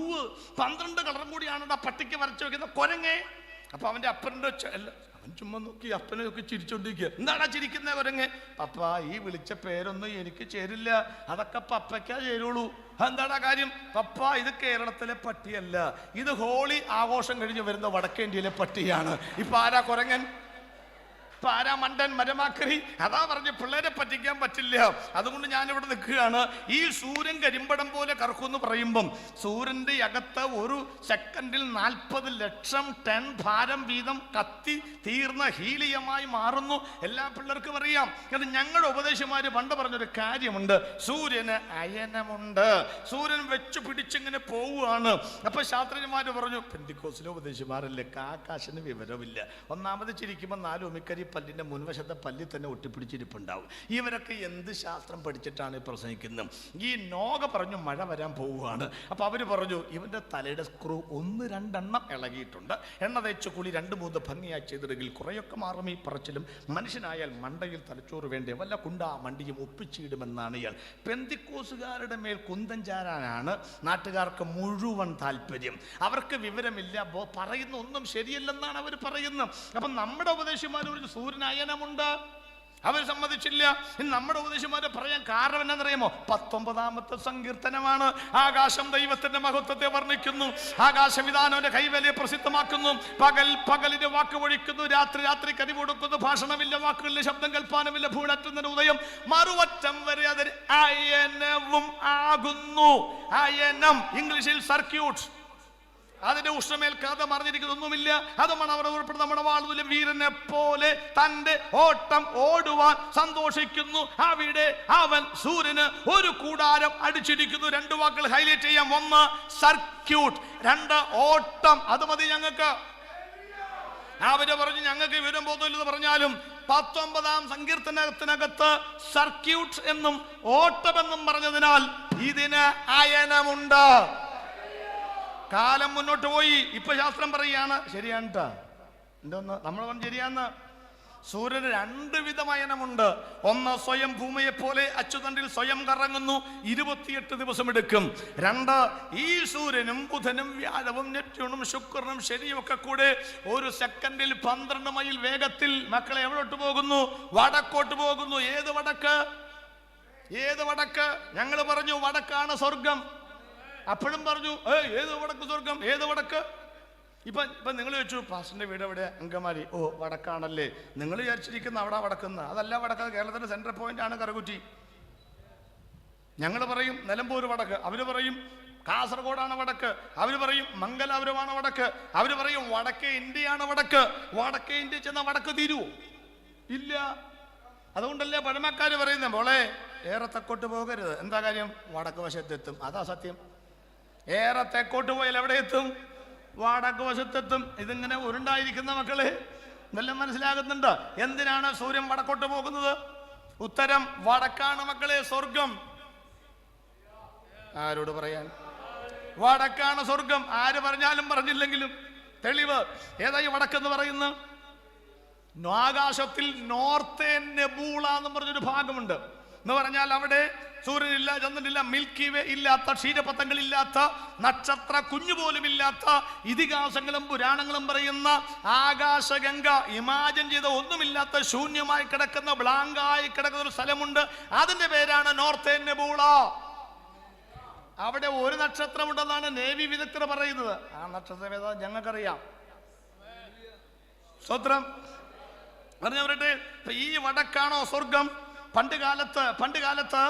12 കളറും കൂടിയാണടാ പട്ടിക്ക് വരച്ചു വെക്കുന്ന കൊരങ്ങേ. അപ്പൊ അവന്റെ അപ്പൻ്റെ അവൻ ചുമ്മാ നോക്കി അപ്പനെ നോക്കി ചിരിച്ചോണ്ടിരിക്കുക. എന്താടാ ചിരിക്കുന്ന കൊരങ്ങ്? പപ്പ ഈ വിളിച്ച പേരൊന്നും എനിക്ക് ചേരില്ല, അതൊക്കെ പപ്പയ്ക്കാ ചേരുള്ളൂ. എന്താടാ കാര്യം? പപ്പ ഇത് കേരളത്തിലെ പട്ടിയല്ല, ഇത് ഹോളി ആഘോഷം കഴിഞ്ഞ് വരുന്ന വടക്കേ ഇന്ത്യയിലെ പട്ടിയാണ്. ഇപ്പൊ ആരാ കൊരങ്ങൻ? മണ്ടൻ മരമാക്കറി. അതാ പറഞ്ഞ് പിള്ളേരെ പറ്റിക്കാൻ പറ്റില്ല. അതുകൊണ്ട് ഞാനിവിടെ നിൽക്കുകയാണ്. ഈ സൂര്യൻ കരിമ്പടം പോലെ കറക്കുമെന്ന് പറയുമ്പം സൂര്യന്റെ അകത്ത് ഒരു സെക്കൻഡിൽ 40 ലക്ഷം ടൺ ഭാരം വീതം കത്തി തീർന്ന ഹീലിയമായി മാറുന്നു. എല്ലാ പിള്ളേർക്കും അറിയാം. കാരണം ഞങ്ങളുടെ ഉപദേശിമാര് പണ്ട് പറഞ്ഞൊരു കാര്യമുണ്ട്, സൂര്യന് അയനമുണ്ട്. സൂര്യൻ വെച്ച് പിടിച്ചിങ്ങനെ പോവുകയാണ്. അപ്പൊ ശാസ്ത്രജ്ഞന്മാര് പറഞ്ഞു, പെന്തിക്കോസിലെ ഉപദേശിമാരല്ലേ, കാക്കാശിന് വിവരമില്ല. ഒന്നാമത് ചിരിക്കുമ്പോൾ 4 ഉമിക്കരി പല്ലിൻ്റെ മുൻവശത്തെ പല്ലിൽ തന്നെ ഒട്ടിപ്പിടിച്ചിരിപ്പുണ്ടാവും. ഇവരൊക്കെ എന്ത് ശാസ്ത്രം പഠിച്ചിട്ടാണ് പ്രസംഗിക്കുന്നത്? ഈ നോഗ പറഞ്ഞു മഴ വരാൻ പോവുകയാണ്. അപ്പോൾ അവർ പറഞ്ഞു ഇവൻ്റെ തലയുടെ സ്ക്രൂ 1-2 ഇളകിയിട്ടുണ്ട്, എണ്ണ തേച്ച് കുളി 2-3 ഭംഗിയായി ചെയ്തിടുമെങ്കിൽ കുറേയൊക്കെ മാറും ഈ പറച്ചിലും. മനുഷ്യനായാൽ മണ്ടയിൽ തലച്ചോറ് വേണ്ടേ, വല്ല കുണ്ടാ മണ്ടിയും ഒപ്പിച്ചിടുമെന്നാണ് ഇയാൾ. പെന്തിക്കോസുകാരുടെ മേൽ കുന്തം ചാരാനാണ് നാട്ടുകാർക്ക് മുഴുവൻ താല്പര്യം. അവർക്ക് വിവരമില്ല, പറയുന്ന ഒന്നും ശരിയല്ലെന്നാണ് അവർ പറയുന്നത്. അപ്പം നമ്മുടെ ഉപദേശിമാർ ഒരു സൂര്യനയനമുണ്ട്, അവർ സമ്മതിച്ചില്ല. നമ്മുടെ ഉപദേശിമാരെ പറയാൻ കാരണം എന്താണെന്നറിയാമോ? 19-ാമത്തെ സങ്കീർത്തനമാണ്. ആകാശം ദൈവത്തിന്റെ മഹത്വത്തെ വർണ്ണിക്കുന്നു, ആകാശവിധാനവന്റെ കൈവേലയെ പ്രസിദ്ധമാക്കുന്നു. പകൽ പകലിന്റെ വാക്ക് ഒഴിക്കുന്നു, രാത്രി രാത്രി കനി കൊടുക്കുന്നു. ഭാഷണമില്ല, വാക്കുകളിലെ ശബ്ദം കൽപ്പാനമില്ല, ഭൂണറ്റുന്നതിന് ഉദയം മറുവറ്റം വരെ അത് അയനവും ആകുന്നു. അയനം ഇംഗ്ലീഷിൽ സർക്യൂട്ട്. അതിന്റെ ഉഷ്ണമേൽക്കാതെ മറിഞ്ഞിരിക്കുന്നൊന്നുമില്ല. അതുമാണ് അവർ ഉൾപ്പെടുന്ന മണവാളും വീരനെ പോലെ തന്റെ ഓട്ടം ഓടുവാൻ സന്തോഷിക്കുന്നു. അവിടെ അവൻ സൂര്യന് ഒരു കൂടാരം അടിച്ചിരിക്കുന്നു. 2 വാക്കുകൾ ഹൈലൈറ്റ് ചെയ്യാം. 1 സർക്യൂട്ട്, 2 ഓട്ടം. അത് മതി ഞങ്ങൾക്ക്. അവര് പറഞ്ഞു ഞങ്ങൾക്ക് വിവരം ബോധമില്ലെന്ന് പറഞ്ഞാലും 19-ാം സങ്കീർത്തനത്തിനകത്ത് സർക്യൂട്ട് എന്നും ഓട്ടമെന്നും പറഞ്ഞതിനാൽ ഇതിന് അയനമുണ്ട്. കാലം മുന്നോട്ട് പോയി. ഇപ്പൊ ശാസ്ത്രം പറയുകയാണ് ശരിയാണ് കേട്ടോ, എന്തോന്ന് നമ്മൾ പറഞ്ഞു ശരിയാന്ന്. സൂര്യന് 2 വിധം അയനമുണ്ട്. 1 സ്വയം ഭൂമിയെ പോലെ അച്ചുതണ്ടിൽ സ്വയം കറങ്ങുന്നു, 28 ദിവസം എടുക്കും. 2 ഈ സൂര്യനും ബുധനും വ്യാഴവും നെപ്റ്റ്യൂണും ശുക്രനും ശനിയും ഒക്കെ കൂടെ 1 സെക്കൻഡിൽ 12 മൈൽ വേഗത്തിൽ മക്കളെ എവിടോട്ട് പോകുന്നു? വടക്കോട്ട് പോകുന്നു. ഏത് വടക്ക്? ഏത് വടക്ക്? ഞങ്ങൾ പറഞ്ഞു വടക്കാണ് സ്വർഗം. അപ്പോഴും പറഞ്ഞു ഏത് വടക്ക് സ്വർഗം, ഏത് വടക്ക്? ഇപ്പൊ നിങ്ങൾ ചോദിച്ചു പാസ്റ്ററിന്റെ വീട് എവിടെ? അങ്കമാലി. ഓ വടക്കാണല്ലേ. നിങ്ങൾ വിചാരിച്ചിരിക്കുന്ന അവിടെ വടക്കുന്ന, അതല്ല വടക്ക്. കേരളത്തിന്റെ സെൻട്രൽ പോയിന്റ് ആണ് കറുകുറ്റി. ഞങ്ങൾ പറയും നിലമ്പൂർ വടക്ക്, അവര് പറയും കാസർഗോഡാണ് വടക്ക്, അവര് പറയും മംഗലാപുരമാണ് വടക്ക്, അവര് പറയും വടക്കേ ഇന്ത്യയാണ് വടക്ക്. വടക്കേ ഇന്ത്യ ചെന്ന വടക്ക് തീരുവോ? ഇല്ല. അതുകൊണ്ടല്ലേ പഴമക്കാര് പറയുന്നത് മോളെ ഏറെ തെക്കോട്ട് പോകരുത്. എന്താ കാര്യം? വടക്ക് വശത്തെത്തും. അതാ സത്യം. ഏറെ തെക്കോട്ട് പോയാൽ എവിടെ എത്തും? വടക്ക് വശത്തെത്തും. ഇതിങ്ങനെ ഉരുണ്ടായിരിക്കുന്ന മക്കളെ ഇതെല്ലാം മനസ്സിലാകുന്നുണ്ട്. എന്തിനാണ് സൂര്യൻ വടക്കോട്ട് പോകുന്നത്? ഉത്തരം വടക്കാണ് മക്കളെ സ്വർഗം. ആരോട് പറയാൻ? വടക്കാണ് സ്വർഗം. ആര് പറഞ്ഞാലും പറഞ്ഞില്ലെങ്കിലും തെളിവ്. ഏതായി വടക്കെന്ന് പറയുന്നത്? ആകാശത്തിൽ നോർത്തേൺ നെബൂള എന്ന് പറഞ്ഞൊരു ഭാഗമുണ്ട്. എന്ന് പറഞ്ഞാൽ അവിടെ സൂര്യനില്ല, ചന്ദ്രനില്ല, മിൽക്കി വേ ഇല്ലാത്ത, ക്ഷീരപഥങ്ങളില്ലാത്ത, നക്ഷത്ര കുഞ്ഞുപോലും ഇല്ലാത്ത, ഇതിഹാസങ്ങളും പുരാണങ്ങളും പറയുന്ന ആകാശഗംഗ ഇമാജിൻ ചെയ്ത ഒന്നുമില്ലാത്ത ശൂന്യമായി കിടക്കുന്ന, ബ്ലാങ്കായി കിടക്കുന്ന ഒരു സ്ഥലമുണ്ട്. അതിന്റെ പേരാണ് നോർത്തേൺ നെബൂള. അവിടെ ഒരു നക്ഷത്രമുണ്ടെന്നാണ് നേവി വിദഗ്ധർ പറയുന്നത്. ആ നക്ഷത്രം ഏതാ ഞങ്ങൾക്കറിയാം. സ്വത്രം പറഞ്ഞു പറയട്ടെ. ഈ വടക്കാണോ സ്വർഗം? പണ്ട് കാലത്ത്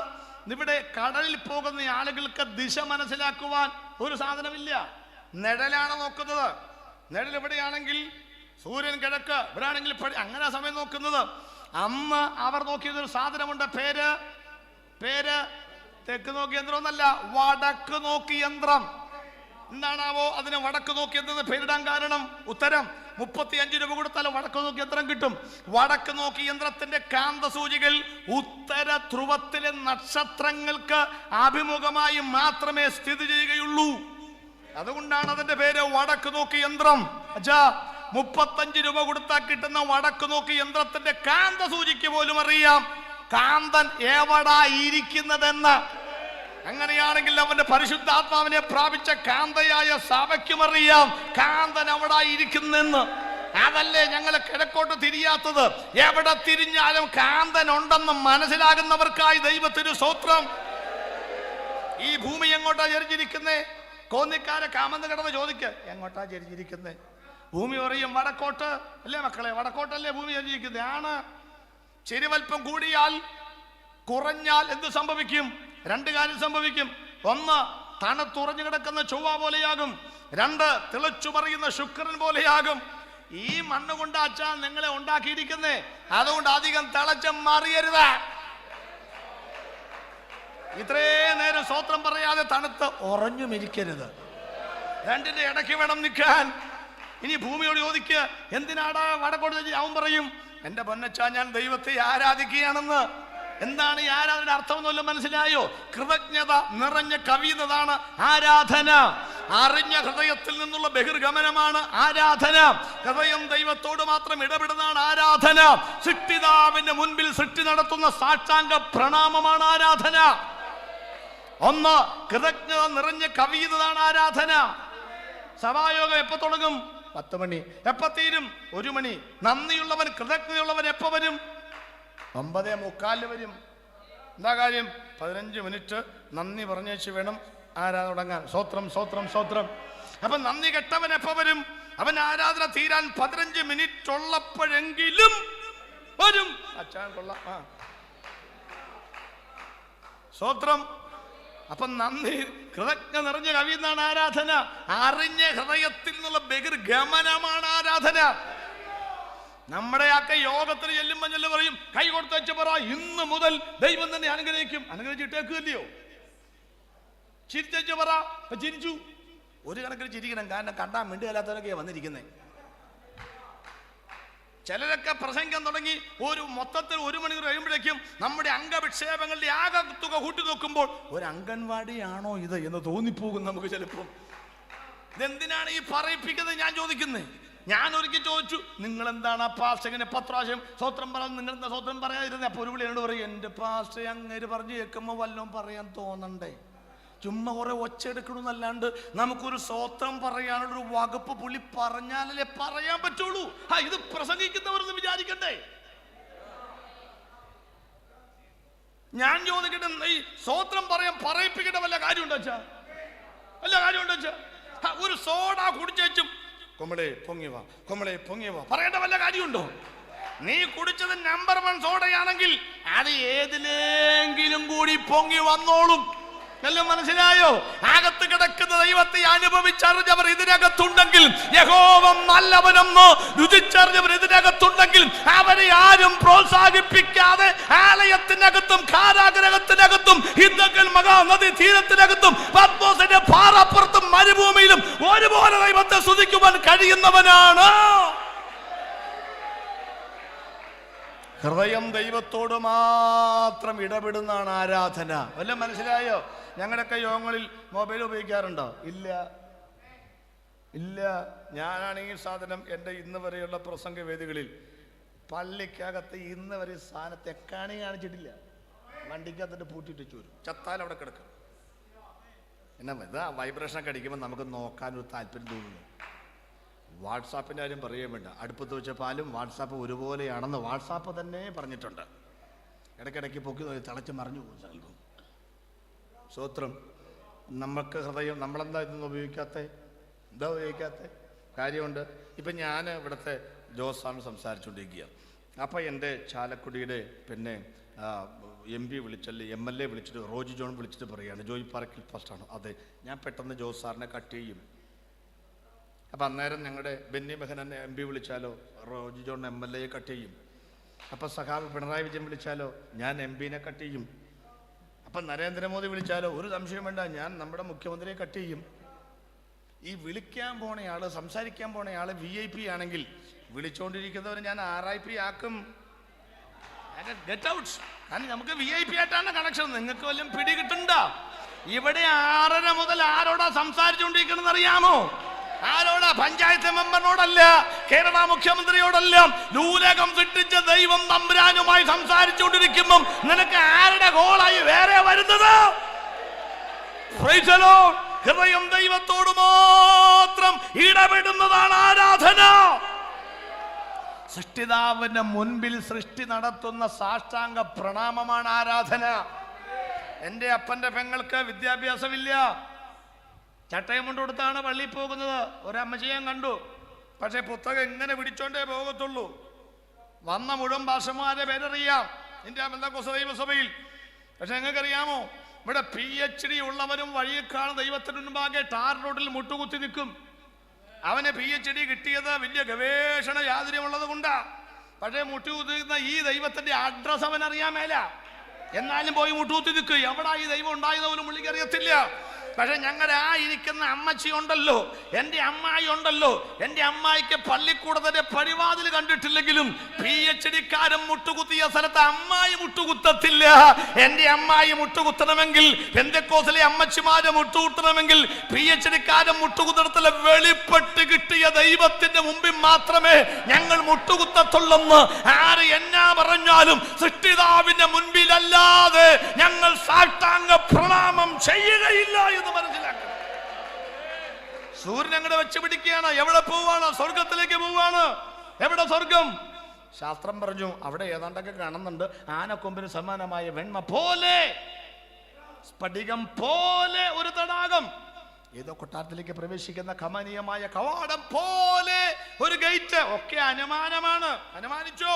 ഇവിടെ കടലിൽ പോകുന്ന ആളുകൾക്ക് ദിശ മനസ്സിലാക്കുവാൻ ഒരു സാധനമില്ല. നിഴലാണ് നോക്കുന്നത്. നിഴൽ എവിടെയാണെങ്കിൽ സൂര്യൻ കിഴക്ക്, ഇവിടെ ആണെങ്കിൽ അങ്ങനെ സമയം നോക്കുന്നത്. അന്ന് അവർ നോക്കിയതൊരു സാധനമുണ്ട്. പേര് തെക്ക് നോക്കി യന്ത്രം എന്നല്ല, വടക്ക് നോക്കി യന്ത്രം. എന്താണാവോ അതിന് വടക്ക് നോക്കി യന്ത്രം പേരിടാൻ കാരണം? ഉത്തരം 35 രൂപ കൊടുത്താൽ വടക്ക് നോക്കി യന്ത്രം കിട്ടും. വടക്ക് നോക്കി യന്ത്രത്തിന്റെ കാന്തസൂചികൾ ഉത്തര ധ്രുവത്തിലെ നക്ഷത്രങ്ങൾക്ക് അഭിമുഖമായി മാത്രമേ സ്ഥിതി ചെയ്യുകയുള്ളൂ. അതുകൊണ്ടാണ് അതിന്റെ പേര് വടക്ക് നോക്കി യന്ത്രം. 35 രൂപ കൊടുത്താൽ കിട്ടുന്ന വടക്ക് നോക്കി യന്ത്രത്തിന്റെ കാന്തസൂചിക്ക് പോലും അറിയാം കാന്തൻ എവിടാ ഇരിക്കുന്നതെന്ന്. അങ്ങനെയാണെങ്കിൽ അവന്റെ പരിശുദ്ധാത്മാവിനെ പ്രാപിച്ച കാന്തയായ സഭയ്ക്കും അറിയാം കാന്തൻ എവിടാ ഇരിക്കുന്നെന്ന്. അതല്ലേ ഞങ്ങൾ കിഴക്കോട്ട് തിരിയാത്തത്? എവിടെ തിരിഞ്ഞാലും കാന്തൻ ഉണ്ടെന്ന് മനസ്സിലാകുന്നവർക്കായി ദൈവത്തിന് സ്തോത്രം. ഈ ഭൂമി എങ്ങോട്ടാ ചരിഞ്ഞിരിക്കുന്നേ? കോന്നിക്കാരെ കാമന്ന് കിടന്ന് ചോദിക്ക്, എങ്ങോട്ടാ ചരിഞ്ഞിരിക്കുന്നേ? ഭൂമി പറയും വടക്കോട്ട്. അല്ലേ മക്കളെ? വടക്കോട്ടല്ലേ ഭൂമി ചരിഞ്ഞിരിക്കുന്നത്? ആണ്. ചെരിവൽപ്പം കൂടിയാൽ കുറഞ്ഞാൽ എന്ത് സംഭവിക്കും? 2 കാര്യം സംഭവിക്കും. 1 തണുത്തുറഞ്ഞു കിടക്കുന്ന ചൊവ്വ പോലെയാകും. 2 തിളച്ചു പറയുന്ന ശുക്രൻ പോലെയാകും. ഈ മണ്ണ് കൊണ്ടാച്ചാ നിങ്ങളെ ഉണ്ടാക്കിയിരിക്കുന്നേ. അതുകൊണ്ട് അധികം തിളച്ച് മറിയരുത്. ഇത്രേ നേരം സ്വത്രം പറയാതെ തണുത്ത് ഉറഞ്ഞുമിരിക്കരുത്. 2ന്റെ ഇടയ്ക്ക് വേണം നിൽക്കാൻ. ഇനി ഭൂമിയോട് ചോദിക്കുക, എന്തിനാടാ വടക്കോട്ട്? അവൻ പറയും എന്റെ പൊന്നച്ചാ, ഞാൻ ദൈവത്തെ ആരാധിക്കുകയാണെന്ന്. എന്താണ് ഈ ആരാധനയുടെ അർത്ഥം എന്നല്ല മനസ്സിലായോ? കൃതജ്ഞത നിറഞ്ഞ കവിയുന്നതാണ് ആരാധന. അറിഞ്ഞ ഹൃദയത്തിൽ നിന്നുള്ള ബഹിർഗമനമാണ് ആരാധന. ഹൃദയം ദൈവത്തോട് മാത്രം ഇടപെടുന്നതാണ് ആരാധന. സൃഷ്ടിതാവിന്റെ മുൻപിൽ സൃഷ്ടി നടത്തുന്ന സാഷ്ടാംഗ പ്രണാമമാണ് ആരാധന. ഒന്ന്, കൃതജ്ഞത നിറഞ്ഞ കവിയുന്നതാണ് ആരാധന. സഭായോഗം എപ്പോ തുടങ്ങും? 10 മണി. എപ്പോ തീരും? 1 മണി. നന്ദിയുള്ളവൻ, കൃതജ്ഞതയുള്ളവൻ എപ്പോ വരും? 9:45 വരും. എന്താ കാര്യം? 15 മിനിറ്റ് നന്ദി പറഞ്ഞേച്ച് വേണം ആരാധന തുടങ്ങാൻ. സ്വോത്രം, സ്വോത്രം, സ്വോത്രം. അപ്പൊ നന്ദി കെട്ടവൻ എപ്പോ വരും? അവൻ ആരാധന തീരാൻ 15 മിനിറ്റ് ഉള്ളപ്പോഴെങ്കിലും വരും. അച്ഛൻ കൊള്ളാം. സ്വോത്രം. അപ്പൊ നന്ദി, കൃതജ്ഞ നിറഞ്ഞ കവിയുന്നതാണ് ആരാധന. അറിഞ്ഞ ഹൃദയത്തിൽ നിന്നുള്ള ബഹിർഗമനമാണ് ആരാധന. നമ്മുടെ ഒക്കെ യോഗത്തിന് ചെല്ലുമ്പോൾ ചെല്ലു പറയും, കൈ കൊടുത്ത് വെച്ച് പറ, ഇന്ന് മുതൽ ദൈവം തന്നെ അനുഗ്രഹിക്കും. അനുഗ്രഹിച്ചിട്ടേക്കല്ലയോ? ചിരിച്ചു പറ. അപ്പൊ ചിരിച്ചു. ഒരു കണക്കിന് ചിരിക്കണം, കാരണം കണ്ടാൻ മിണ്ടുകല്ലാത്തവരൊക്കെയാ വന്നിരിക്കുന്നത്. ചിലരൊക്കെ പ്രസംഗം തുടങ്ങി മൊത്തത്തിൽ 1 മണിക്കൂർ കഴിയുമ്പോഴേക്കും നമ്മുടെ അംഗവിക്ഷേപങ്ങളുടെ ആകെ തുക കൂട്ടി നോക്കുമ്പോൾ ഒരു അംഗൻവാടിയാണോ ഇത് എന്ന് തോന്നിപ്പോകും നമുക്ക് ചിലപ്പോൾ. ഇതെന്തിനാണ് ഈ പറയിപ്പിക്കുന്നത് ഞാൻ ചോദിക്കുന്നത്. ഞാൻ ഒരിക്കൽ ചോദിച്ചു, നിങ്ങൾ എന്താണ് പാസ്റ്റർ ഇങ്ങനെ 10 പ്രാവശ്യം സ്വോത്രം പറയാൻ, നിങ്ങൾ എന്താ സ്വോത്രം പറയാതിരുന്നത്? അപ്പോൾ ഒരു വിളി എന്നോട് പറയും, എൻ്റെ പാസ്റ്റർ അങ്ങേര് പറഞ്ഞു കേൾക്കുമ്പോൾ വല്ലതും പറയാൻ തോന്നണ്ടേ? ചുമ്മാ കുറെ ഒച്ചെടുക്കണമെന്നല്ലാണ്ട് നമുക്കൊരു സ്വോത്രം പറയാനുള്ളൊരു വകുപ്പ് പുള്ളി പറഞ്ഞാലല്ലേ പറയാൻ പറ്റുള്ളൂ. ഇത് പ്രസംഗിക്കുന്നവരെന്ന് വിചാരിക്കണ്ടേ? ഞാൻ ചോദിക്കട്ടെ, ഈ സ്വോത്രം പറയിപ്പിക്കേണ്ട വല്ല കാര്യമുണ്ടോ വെച്ചാ? വല്ല കാര്യമുണ്ടോ വെച്ചാ? ഒരു സോഡ കുടിച്ചും കൊമ്മളെ പൊങ്ങിവാ, കൊമ്മളെ പൊങ്ങിവാ പറയേണ്ട വല്ല കാര്യമുണ്ടോ? നീ കുടിച്ചത് നമ്പർ 1 സോഡയാണെങ്കിൽ അത് ഏതിലെങ്കിലും കൂടി പൊങ്ങി വന്നോളും. എല്ലാം മനസ്സിലായോ? അകത്ത് കിടക്കുന്ന ദൈവത്തെ അനുഭവിച്ചറിഞ്ഞവർ ഇതിനകത്തുണ്ടെങ്കിൽ, യഹോവ നല്ലവനെന്ന് രുചിച്ചറിഞ്ഞവർ ഇതിനകത്തുണ്ടെങ്കിൽ, അവരെ ആരും പ്രോത്സാഹിപ്പിക്കാതെ ആലയത്തിനകത്തും കാരാഗ്രഹത്തിനകത്തും ഹിന്ദുക്കൾ മഹാനദി തീരത്തിനകത്തും പത്മോസിന്റെ പാറപ്പുറത്തും മരുഭൂമിയിലും ഒരുപോലെ ദൈവത്തെ സ്തുതിക്കുവാൻ കഴിയുന്നവനാണ്. ഹൃദയം ദൈവത്തോട് മാത്രം ഇടപെടുന്നതാണ് ആരാധന. വല്ലതും മനസ്സിലായോ? ഞങ്ങളുടെയൊക്കെ യോഗങ്ങളിൽ മൊബൈൽ ഉപയോഗിക്കാറുണ്ടോ? ഇല്ല, ഇല്ല. ഞാനാണെങ്കിൽ സാധനം എൻ്റെ ഇന്ന് വരെയുള്ള പ്രസംഗ വേദികളിൽ പള്ളിക്കകത്ത് ഇന്ന് വരെ സാധനത്തെ കാണി കാണിച്ചിട്ടില്ല. വണ്ടിക്കകത്തിട്ട് പൂട്ടിയിട്ട് വരും, ചത്താൽ അവിടെ കിടക്കും. എന്നാ ഇതാ വൈബ്രേഷനൊക്കെ അടിക്കുമ്പോൾ നമുക്ക് നോക്കാനൊരു താല്പര്യം തോന്നുന്നു. വാട്സാപ്പിൻ്റെ കാര്യം പറയുകയും വേണ്ട. അടുപ്പത്ത് വെച്ച പാലും വാട്സാപ്പ് ഒരുപോലെയാണെന്ന് വാട്സാപ്പ് തന്നെ പറഞ്ഞിട്ടുണ്ട്. ഇടയ്ക്കിടയ്ക്ക് പൊക്കി തിളച്ച് മറിഞ്ഞു പോകും ചിലപ്പോൾ. സ്വോത്രം. നമുക്ക് ഹൃദയം നമ്മളെന്താ ഇതൊന്നും എന്താ ഉപയോഗിക്കാത്ത കാര്യമുണ്ട്. ഇപ്പം ഞാൻ ഇവിടുത്തെ ജോസാണ് സംസാരിച്ചുകൊണ്ടിരിക്കുക. അപ്പോൾ എൻ്റെ ചാലക്കുടിയുടെ പിന്നെ MP വിളിച്ചല്ലേ, MLA വിളിച്ചിട്ട് റോജി ജോൺ വിളിച്ചിട്ട് പറയുകയാണ്, ജോയി പാർക്കിൽ ഫസ്റ്റാണ്. അതെ, ഞാൻ പെട്ടെന്ന് ജോസ് സാറിനെ കട്ട് ചെയ്യും. അപ്പം അന്നേരം ഞങ്ങളുടെ ബെന്നി ബെഹനൻ MP വിളിച്ചാലോ റോജി ജോൺ MLA കട്ട് ചെയ്യും. അപ്പം സഖാവ് പിണറായി വിജയൻ വിളിച്ചാലോ ഞാൻ MP-നെ കട്ട് ചെയ്യും. അപ്പം നരേന്ദ്രമോദി വിളിച്ചാലോ ഒരു സംശയം വേണ്ട, ഞാൻ നമ്മുടെ മുഖ്യമന്ത്രിയെ കട്ട് ചെയ്യും. ഈ വിളിക്കാൻ പോണയാള്, സംസാരിക്കാൻ പോണയാള് VIP ആണെങ്കിൽ വിളിച്ചുകൊണ്ടിരിക്കുന്നവർ ഞാൻ RIP ആക്കും. Get out. കാരണം നമുക്ക് VIP ആയിട്ടാണ് കണക്ഷൻ. നിങ്ങൾക്ക് വല്ലതും പിടി കിട്ടണ്ട. ഇവിടെ 6:30 മുതൽ ആരോടാ സംസാരിച്ചുകൊണ്ടിരിക്കണമെന്ന് അറിയാമോ? ആരോടാ? പഞ്ചായത്ത് മെമ്പറിനോടല്ല, കേരള മുഖ്യമന്ത്രിയോടല്ല, ഭൂലോകം സൃഷ്ടിച്ച ദൈവം തമ്പുരാനുമായി സംസാരിച്ചുകൊണ്ടിരിക്കുമ്പം നിനക്ക് ആരുടെ കോളായി വേറെ വരുന്നത്? ഹൃദയം ദൈവത്തോട് മാത്രം ഇടപെടുന്നതാണ് ആരാധന. സൃഷ്ടിതാവിന്റെ മുൻപിൽ സൃഷ്ടി നടത്തുന്ന സാഷ്ടാംഗ പ്രണാമമാണ് ആരാധന. എൻ്റെ അപ്പൻ്റെ പെങ്ങൾക്ക് വിദ്യാഭ്യാസമില്ല, ചട്ടയം കൊണ്ട് കൊടുത്താണ് പള്ളിയിൽ പോകുന്നത്. ഒരമ്മച്ചിയെ കണ്ടു, പക്ഷെ പുസ്തകം ഇങ്ങനെ പിടിച്ചോണ്ടേ പോകത്തുള്ളൂ. വന്ന മുഴുവൻ ഭാഷമാരെ പേരറിയാം ഇന്ത്യ പെന്തക്കോസ്ത് ദൈവസഭയിൽ. പക്ഷെ നിങ്ങൾക്കറിയാമോ, ഇവിടെ PhD ഉള്ളവരും വഴിയിൽ കാണുന്ന ദൈവത്തിന് മുൻപാകെ ടാർ റോഡിൽ മുട്ടുകുത്തി നിൽക്കും. അവന് PhD കിട്ടിയത് വലിയ ഗവേഷണ യാതൊരുമുള്ളത് കൊണ്ടാ. പക്ഷേ മുട്ടുകുത്തിക്കുന്ന ഈ ദൈവത്തിന്റെ അഡ്രസ് അവൻ അറിയാൻ മേല. എന്നാലും പോയി മുട്ടുകുത്തി നിൽക്കും. എവിടെ ഈ ദൈവം ഉണ്ടായത് പോലും പുള്ളിക്ക് അറിയത്തില്ല. പക്ഷെ ഞങ്ങളുടെ ആ ഇരിക്കുന്ന അമ്മച്ചി ഉണ്ടല്ലോ, എൻ്റെ അമ്മായി ഉണ്ടല്ലോ, എൻ്റെ അമ്മായിക്ക് പള്ളിക്കൂടത്തിന്റെ പടിവാതിൽ കണ്ടിട്ടില്ലെങ്കിലും PhD-കാരൻ മുട്ടുകുത്തിയ സ്ഥലത്ത് അമ്മായി മുട്ടുകുത്തത്തില്ല. എൻ്റെ അമ്മായി മുട്ടുകുത്തണമെങ്കിൽ, പെന്തക്കോസ്തിലെ അമ്മച്ചിമാരെ മുട്ടുകുത്തണമെങ്കിൽ PhD-കാരൻ മുട്ടുകുത്തിടത്തിലെ വെളിപ്പെട്ട് കിട്ടിയ ദൈവത്തിന്റെ മുമ്പിൽ മാത്രമേ ഞങ്ങൾ മുട്ടുകുത്തത്തുള്ളെന്ന് ആര് എന്നാ പറഞ്ഞാലും സൃഷ്ടിതാവിന്റെ മുൻപിലല്ലാതെ ഞങ്ങൾ സാഷ്ടാംഗ പ്രണാമം ചെയ്യുകയില്ല എന്ന് മനസ്സിലാക്കണം. സൂര്യൻ അങ്ങോട്ട് വെച്ച് പിടിക്കുകയാണ്. എവിടെ പോവാണ്? സ്വർഗത്തിലേക്ക് പോവാണ്. എവിടെ സ്വർഗം? ശാസ്ത്രം പറഞ്ഞു അവിടെ ഏതാണ്ടൊക്കെ കാണുന്നുണ്ട്. ആനക്കൊമ്പിന് സമാനമായ വെണ്മ പോലെ, സ്ഫടികം പോലെ ഒരു തടാകം, ഏതോ കൊട്ടാരത്തിലേക്ക് പ്രവേശിക്കുന്ന കമനീയമായ കവാടം പോലെ ഒരു ഗേറ്റ്. ഒക്കെ അനുമാനമാണ്. അനുമാനിച്ചോ?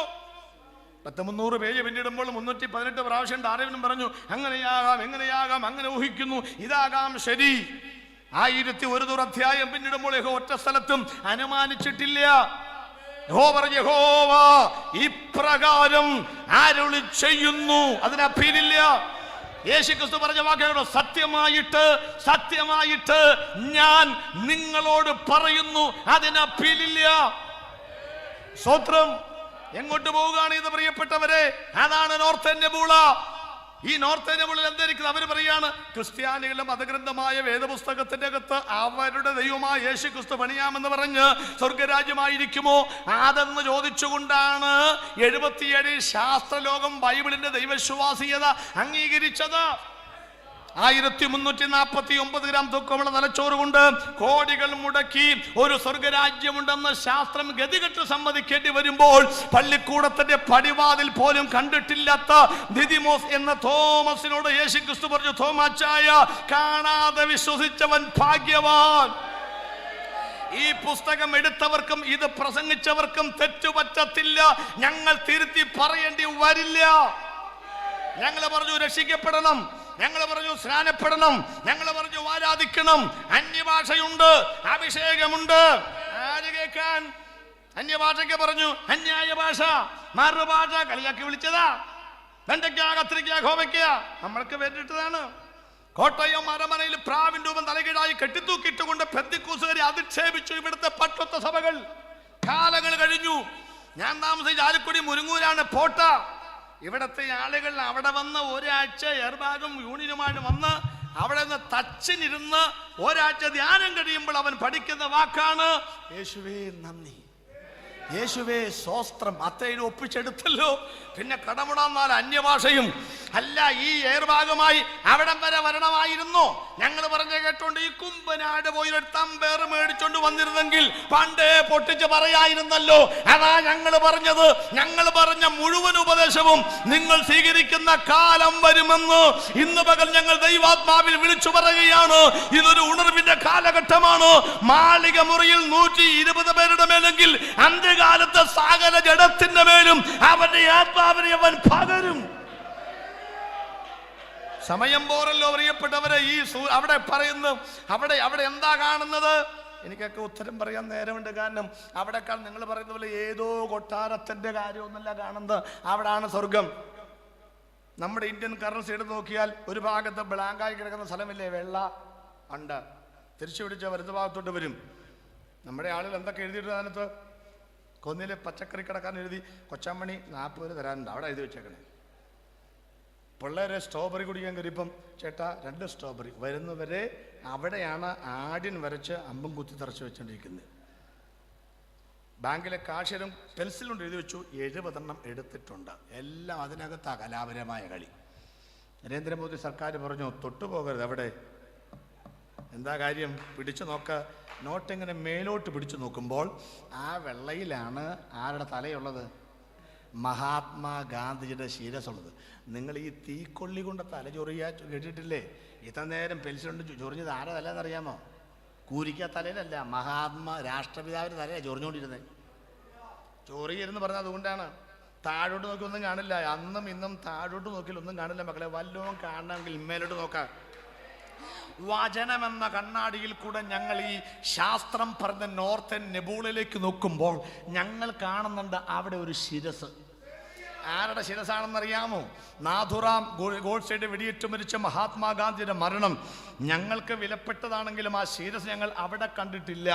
300 പേജ് പിന്നിടുമ്പോൾ 318 പ്രാവശ്യം ഡാർവിനും പറഞ്ഞു അങ്ങനെയാകാം, എങ്ങനെയാകാം, അങ്ങനെ ഊഹിക്കുന്നു, ഇതാകാം ശരി. 1001 അധ്യായം പിന്നിടുമ്പോൾ യഹോവ ഒറ്റ സ്ഥലത്തും അനുമാനിച്ചിട്ടില്ല. യഹോവ ഇപ്രകാരം അരുളി ചെയ്യുന്നു, അതിന് അപ്പീലില്ല. യേശുക്രിസ്തു പറഞ്ഞ വാക്കുകളോ, സത്യമായിട്ട് സത്യമായിട്ട് ഞാൻ നിങ്ങളോട് പറയുന്നു, അതിന് അപ്പീലില്ല. സ്തോത്രം. എങ്ങോട്ട് പോവുകയാണ് ഇത് പ്രിയപ്പെട്ടവരെ? അതാണ് നോർത്തേൺ നെബൂള. ഈ നോർത്തേൺ നെബൂളയിൽ എന്തായിരിക്കും? അവർ പറയാണ് ക്രിസ്ത്യാനികളുടെ മതഗ്രന്ഥമായ വേദപുസ്തകത്തിന്റെ അകത്ത് അവരുടെ ദൈവമായ യേശു ക്രിസ്തു പണിയാമെന്ന് പറഞ്ഞ് സ്വർഗരാജ്യമായിരിക്കുമോ അതെന്ന് ചോദിച്ചുകൊണ്ടാണ് 77 ശാസ്ത്രലോകം ബൈബിളിന്റെ ദൈവവിശ്വാസീയത അംഗീകരിച്ചത്. 1349 ഗ്രാം തൂക്കമുള്ള തലച്ചോറ് കൊണ്ട് കോടികൾ മുടക്കി ഒരു സ്വർഗരാജ്യമുണ്ടെന്ന് ശാസ്ത്രം ഗതികെട്ട് സമ്മതിക്കേണ്ടി വരുമ്പോൾ പള്ളിക്കൂടത്തിന്റെ പടിവാതിൽ പോലും കണ്ടിട്ടില്ലാത്ത ദിദിമോസ് എന്ന തോമസിനോട് യേശു ക്രിസ്തു പറഞ്ഞു, തോമാച്ചായ, കാണാതെ വിശ്വസിച്ചവൻ ഭാഗ്യവാൻ. ഈ പുസ്തകം എടുത്തവർക്കും ഇത് പ്രസംഗിച്ചവർക്കും തെറ്റുപറ്റത്തില്ല. ഞങ്ങൾ തിരുത്തി പറയേണ്ടി വരില്ല. ഞങ്ങൾ പറഞ്ഞു രക്ഷിക്കപ്പെടണം, ഞങ്ങൾ പറഞ്ഞു സ്നാനപ്പെടണം, ഞങ്ങൾ പറഞ്ഞു ആരാധിക്കണം. അന്യഭാഷയുണ്ട്, അഭിഷേകമുണ്ട്. ആര് കേൾക്കാൻ? അന്യഭാഷയ്ക്ക് പറഞ്ഞു അന്യായ ഭാഷ, മറുഭാഷ. കളിയാക്കി വിളിച്ചതാ. വെണ്ടയ്ക്ക, കത്തിരിക്ക, കോവയ്ക്ക നമ്മൾക്ക് വേണ്ടിയിട്ടതാണ്. കോട്ടയം അരമനയിൽ പ്രാവിൻ രൂപം തലകീഴായി കെട്ടിത്തൂക്കിയിട്ടുകൊണ്ട് പെന്തിക്കോസ്തുകാരെ അധിക്ഷേപിച്ചു ഇവിടുത്തെ പട്ടത്ത സഭകൾ. കാലങ്ങൾ കഴിഞ്ഞു. ഞാൻ താമസിച്ച ആലക്കുടി മുരുങ്ങൂരാണ് പോട്ട. ഇവിടത്തെ ആളുകൾ അവിടെ വന്ന് ഒരാഴ്ച എയർബാഗും യൂണിയനുമായി വന്ന് അവിടെ നിന്ന് തച്ചിനിരുന്ന് ഒരാഴ്ച ധ്യാനം കഴിയുമ്പോൾ അവൻ പഠിക്കുന്ന വാക്കാണ് യേശുവേ നന്ദി, യേശുവേ സ്വസ്ത്രം. അത്തയിൽ ഒപ്പിച്ചെടുത്തല്ലോ. പിന്നെ കടമുടാന്നാൽ അന്യഭാഷയും അല്ല. ഈ എയർബാഗുമായി അവിടം വരെ വരണമായിരുന്നു. ഞങ്ങൾ പറഞ്ഞ കേട്ടോണ്ട് ഈ കുമ്പനാട് പോയി ഒരു തമ്പേർ മേടിച്ചോണ്ട് വന്നിരുന്നെങ്കിൽ പണ്ടേ പൊട്ടിച്ച് പറയായിരുന്നല്ലോ. അതാ ഞങ്ങൾ പറഞ്ഞത്. ഞങ്ങൾ പറഞ്ഞ മുഴുവൻ ഉപദേശവും നിങ്ങൾ സ്വീകരിക്കുന്ന കാലം വരുമെന്ന് ഇന്ന് പകൽ ഞങ്ങൾ ദൈവാത്മാവിൽ വിളിച്ചു പറയുകയാണ്. ഇതൊരു ഉണർവിന്റെ കാലഘട്ടമാണ്. മാളിക മുറിയിൽ 120 പേരുടെ മേലെങ്കിൽ അന്ത്യകാലത്തെ സകല ജഡത്തിന്റെ മേലും അവന്റെ ആത്മാവിനെ അവൻ പകരും. സമയം പോരല്ലോ പ്രിയപ്പെട്ടവരെ. ഈ അവിടെ പറയുന്നു, അവിടെ എന്താ കാണുന്നത്? എനിക്കൊക്കെ ഉത്തരം പറയാൻ നേരമുണ്ട്. കാരണം അവിടെക്കാൾ നിങ്ങൾ പറയുന്ന പോലെ ഏതോ കൊട്ടാരത്തിന്റെ കാര്യമൊന്നുമല്ല കാണുന്നത്. അവിടാണ് സ്വർഗം. നമ്മുടെ ഇന്ത്യൻ കറൻസി എടുത്ത് നോക്കിയാൽ ഒരു ഭാഗത്ത് ബ്ലാങ്കായി കിടക്കുന്ന സ്ഥലമില്ലേ, വെള്ള ഉണ്ട്. തിരിച്ചു പിടിച്ച വരുന്ന ഭാഗത്തോട്ട് വരും. നമ്മുടെ ആളുകൾ എന്തൊക്കെ എഴുതിയിട്ട് അതിനകത്ത് കൊന്നിലെ പച്ചക്കറി കടക്കാൻ എഴുതി കൊച്ചാമണി 40 തരാനുണ്ട്. അവിടെ എഴുതി വെച്ചേക്കണേ. പിള്ളേരെ സ്ട്രോബെറി കുടിക്കാൻ കയറിയപ്പം ചേട്ടാ 2 സ്ട്രോബെറി വരുന്നവരെ അവിടെയാണ് ആടിൻ വരച്ച് അമ്പും കുത്തി തറച്ച് വെച്ചോണ്ടിരിക്കുന്നത്. ബാങ്കിലെ കാഷ്യരും പെൻസിലുകൊണ്ട് എഴുതി വെച്ചു 70 എടുത്തിട്ടുണ്ട്. എല്ലാം അതിനകത്താ കലാപരമായ കളി. നരേന്ദ്രമോദി സർക്കാർ പറഞ്ഞു തൊട്ടുപോകരുത്. എവിടെ എന്താ കാര്യം? പിടിച്ചു നോക്ക. നോട്ടിങ്ങനെ മേലോട്ട് പിടിച്ചു നോക്കുമ്പോൾ ആ വെള്ളയിലാണ് ആരുടെ തലയുള്ളത്? മഹാത്മാഗാന്ധിജിയുടെ ശിരസുള്ളത്. നിങ്ങൾ ഈ തീക്കൊള്ളി കൊണ്ട് തല ചൊറിയാ കേട്ടിട്ടില്ലേ? ഇത്ര നേരം പെൻസിലുണ്ട് ചൊറിഞ്ഞത് ആരുടെ തലയെന്നറിയാമോ? കൂരിക്ക തലയിലല്ല, മഹാത്മാ രാഷ്ട്രപിതാവിൻ്റെ തലയാണ് ചൊറിഞ്ഞുകൊണ്ടിരുന്നത്. ചൊറിയരുന്ന് പറഞ്ഞത് അതുകൊണ്ടാണ്. താഴോട്ട് നോക്കി ഒന്നും കാണില്ല. അന്നും ഇന്നും താഴോട്ട് നോക്കിയാൽ ഒന്നും കാണില്ല മക്കളെ. വല്ലതും കാണണമെങ്കിൽ മേലോട്ട് നോക്കാം. വചനമെന്ന കണ്ണാടിയിൽ കൂടെ ഞങ്ങൾ ഈ ശാസ്ത്രം പറഞ്ഞ നോർത്തേൺ നെബൂളയിലേക്ക് നോക്കുമ്പോൾ ഞങ്ങൾ കാണുന്നുണ്ട് അവിടെ ഒരു ശിരസ്. ആരുടെ ശിരസാണെന്നറിയാമോ? നാഥുറാം ഗോഡ്സെയുടെ വെടിയേറ്റ് മരിച്ച മഹാത്മാഗാന്ധിയുടെ മരണം ഞങ്ങൾക്ക് വിലപ്പെട്ടതാണെങ്കിലും ആ ശിരസ് ഞങ്ങൾ അവിടെ കണ്ടിട്ടില്ല.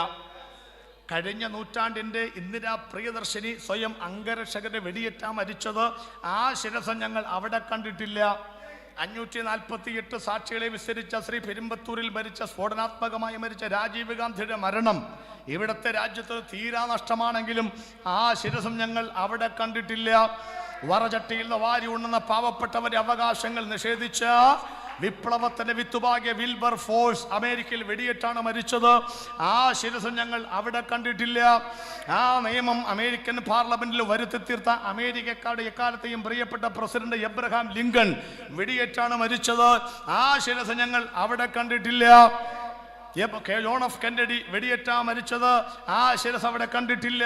കഴിഞ്ഞ നൂറ്റാണ്ടിൻ്റെ ഇന്ദിരാ പ്രിയദർശിനി സ്വയം അംഗരക്ഷകരെ വെടിയേറ്റാ മരിച്ചത്, ആ ശിരസ് ഞങ്ങൾ അവിടെ കണ്ടിട്ടില്ല. 548 സാക്ഷികളെ വിസ്തരിച്ച ശ്രീ പെരുമ്പത്തൂരിൽ മരിച്ച സ്ഫോടനാത്മകമായി മരിച്ച രാജീവ് ഗാന്ധിയുടെ മരണം ഇവിടുത്തെ രാജ്യത്ത് തീരാ നഷ്ടമാണെങ്കിലും ആ ശിരസും ഞങ്ങൾ അവിടെ കണ്ടിട്ടില്ല. വറചട്ടിയിൽ നിന്ന് വാരി ഉണ്ണുന്ന പാവപ്പെട്ടവരുടെ അവകാശങ്ങൾ നിഷേധിച്ച വിപ്ലവത്തിന്റെ വിത്തുപാകിയ വിൽബർ ഫോഴ്സ് അമേരിക്കയിൽ വെടിയേറ്റാണ് മരിച്ചത്, ആ ശിരസും ഞങ്ങൾ അവിടെ കണ്ടിട്ടില്ല. ആ നിയമം അമേരിക്കൻ പാർലമെന്റിൽ വരുത്തി തീർത്ത അമേരിക്കക്കാരുടെ എക്കാലത്തെയും പ്രിയപ്പെട്ട പ്രസിഡന്റ് എബ്രഹാം ലിങ്കൺ വെടിയേറ്റാണ് മരിച്ചത്, ആ ശിരസ് ഞങ്ങൾ അവിടെ കണ്ടിട്ടില്ല. ജോൺ എഫ് കെന്നഡി വെടിയേറ്റാ മരിച്ചത്, ആ ശിരസ് അവിടെ കണ്ടിട്ടില്ല.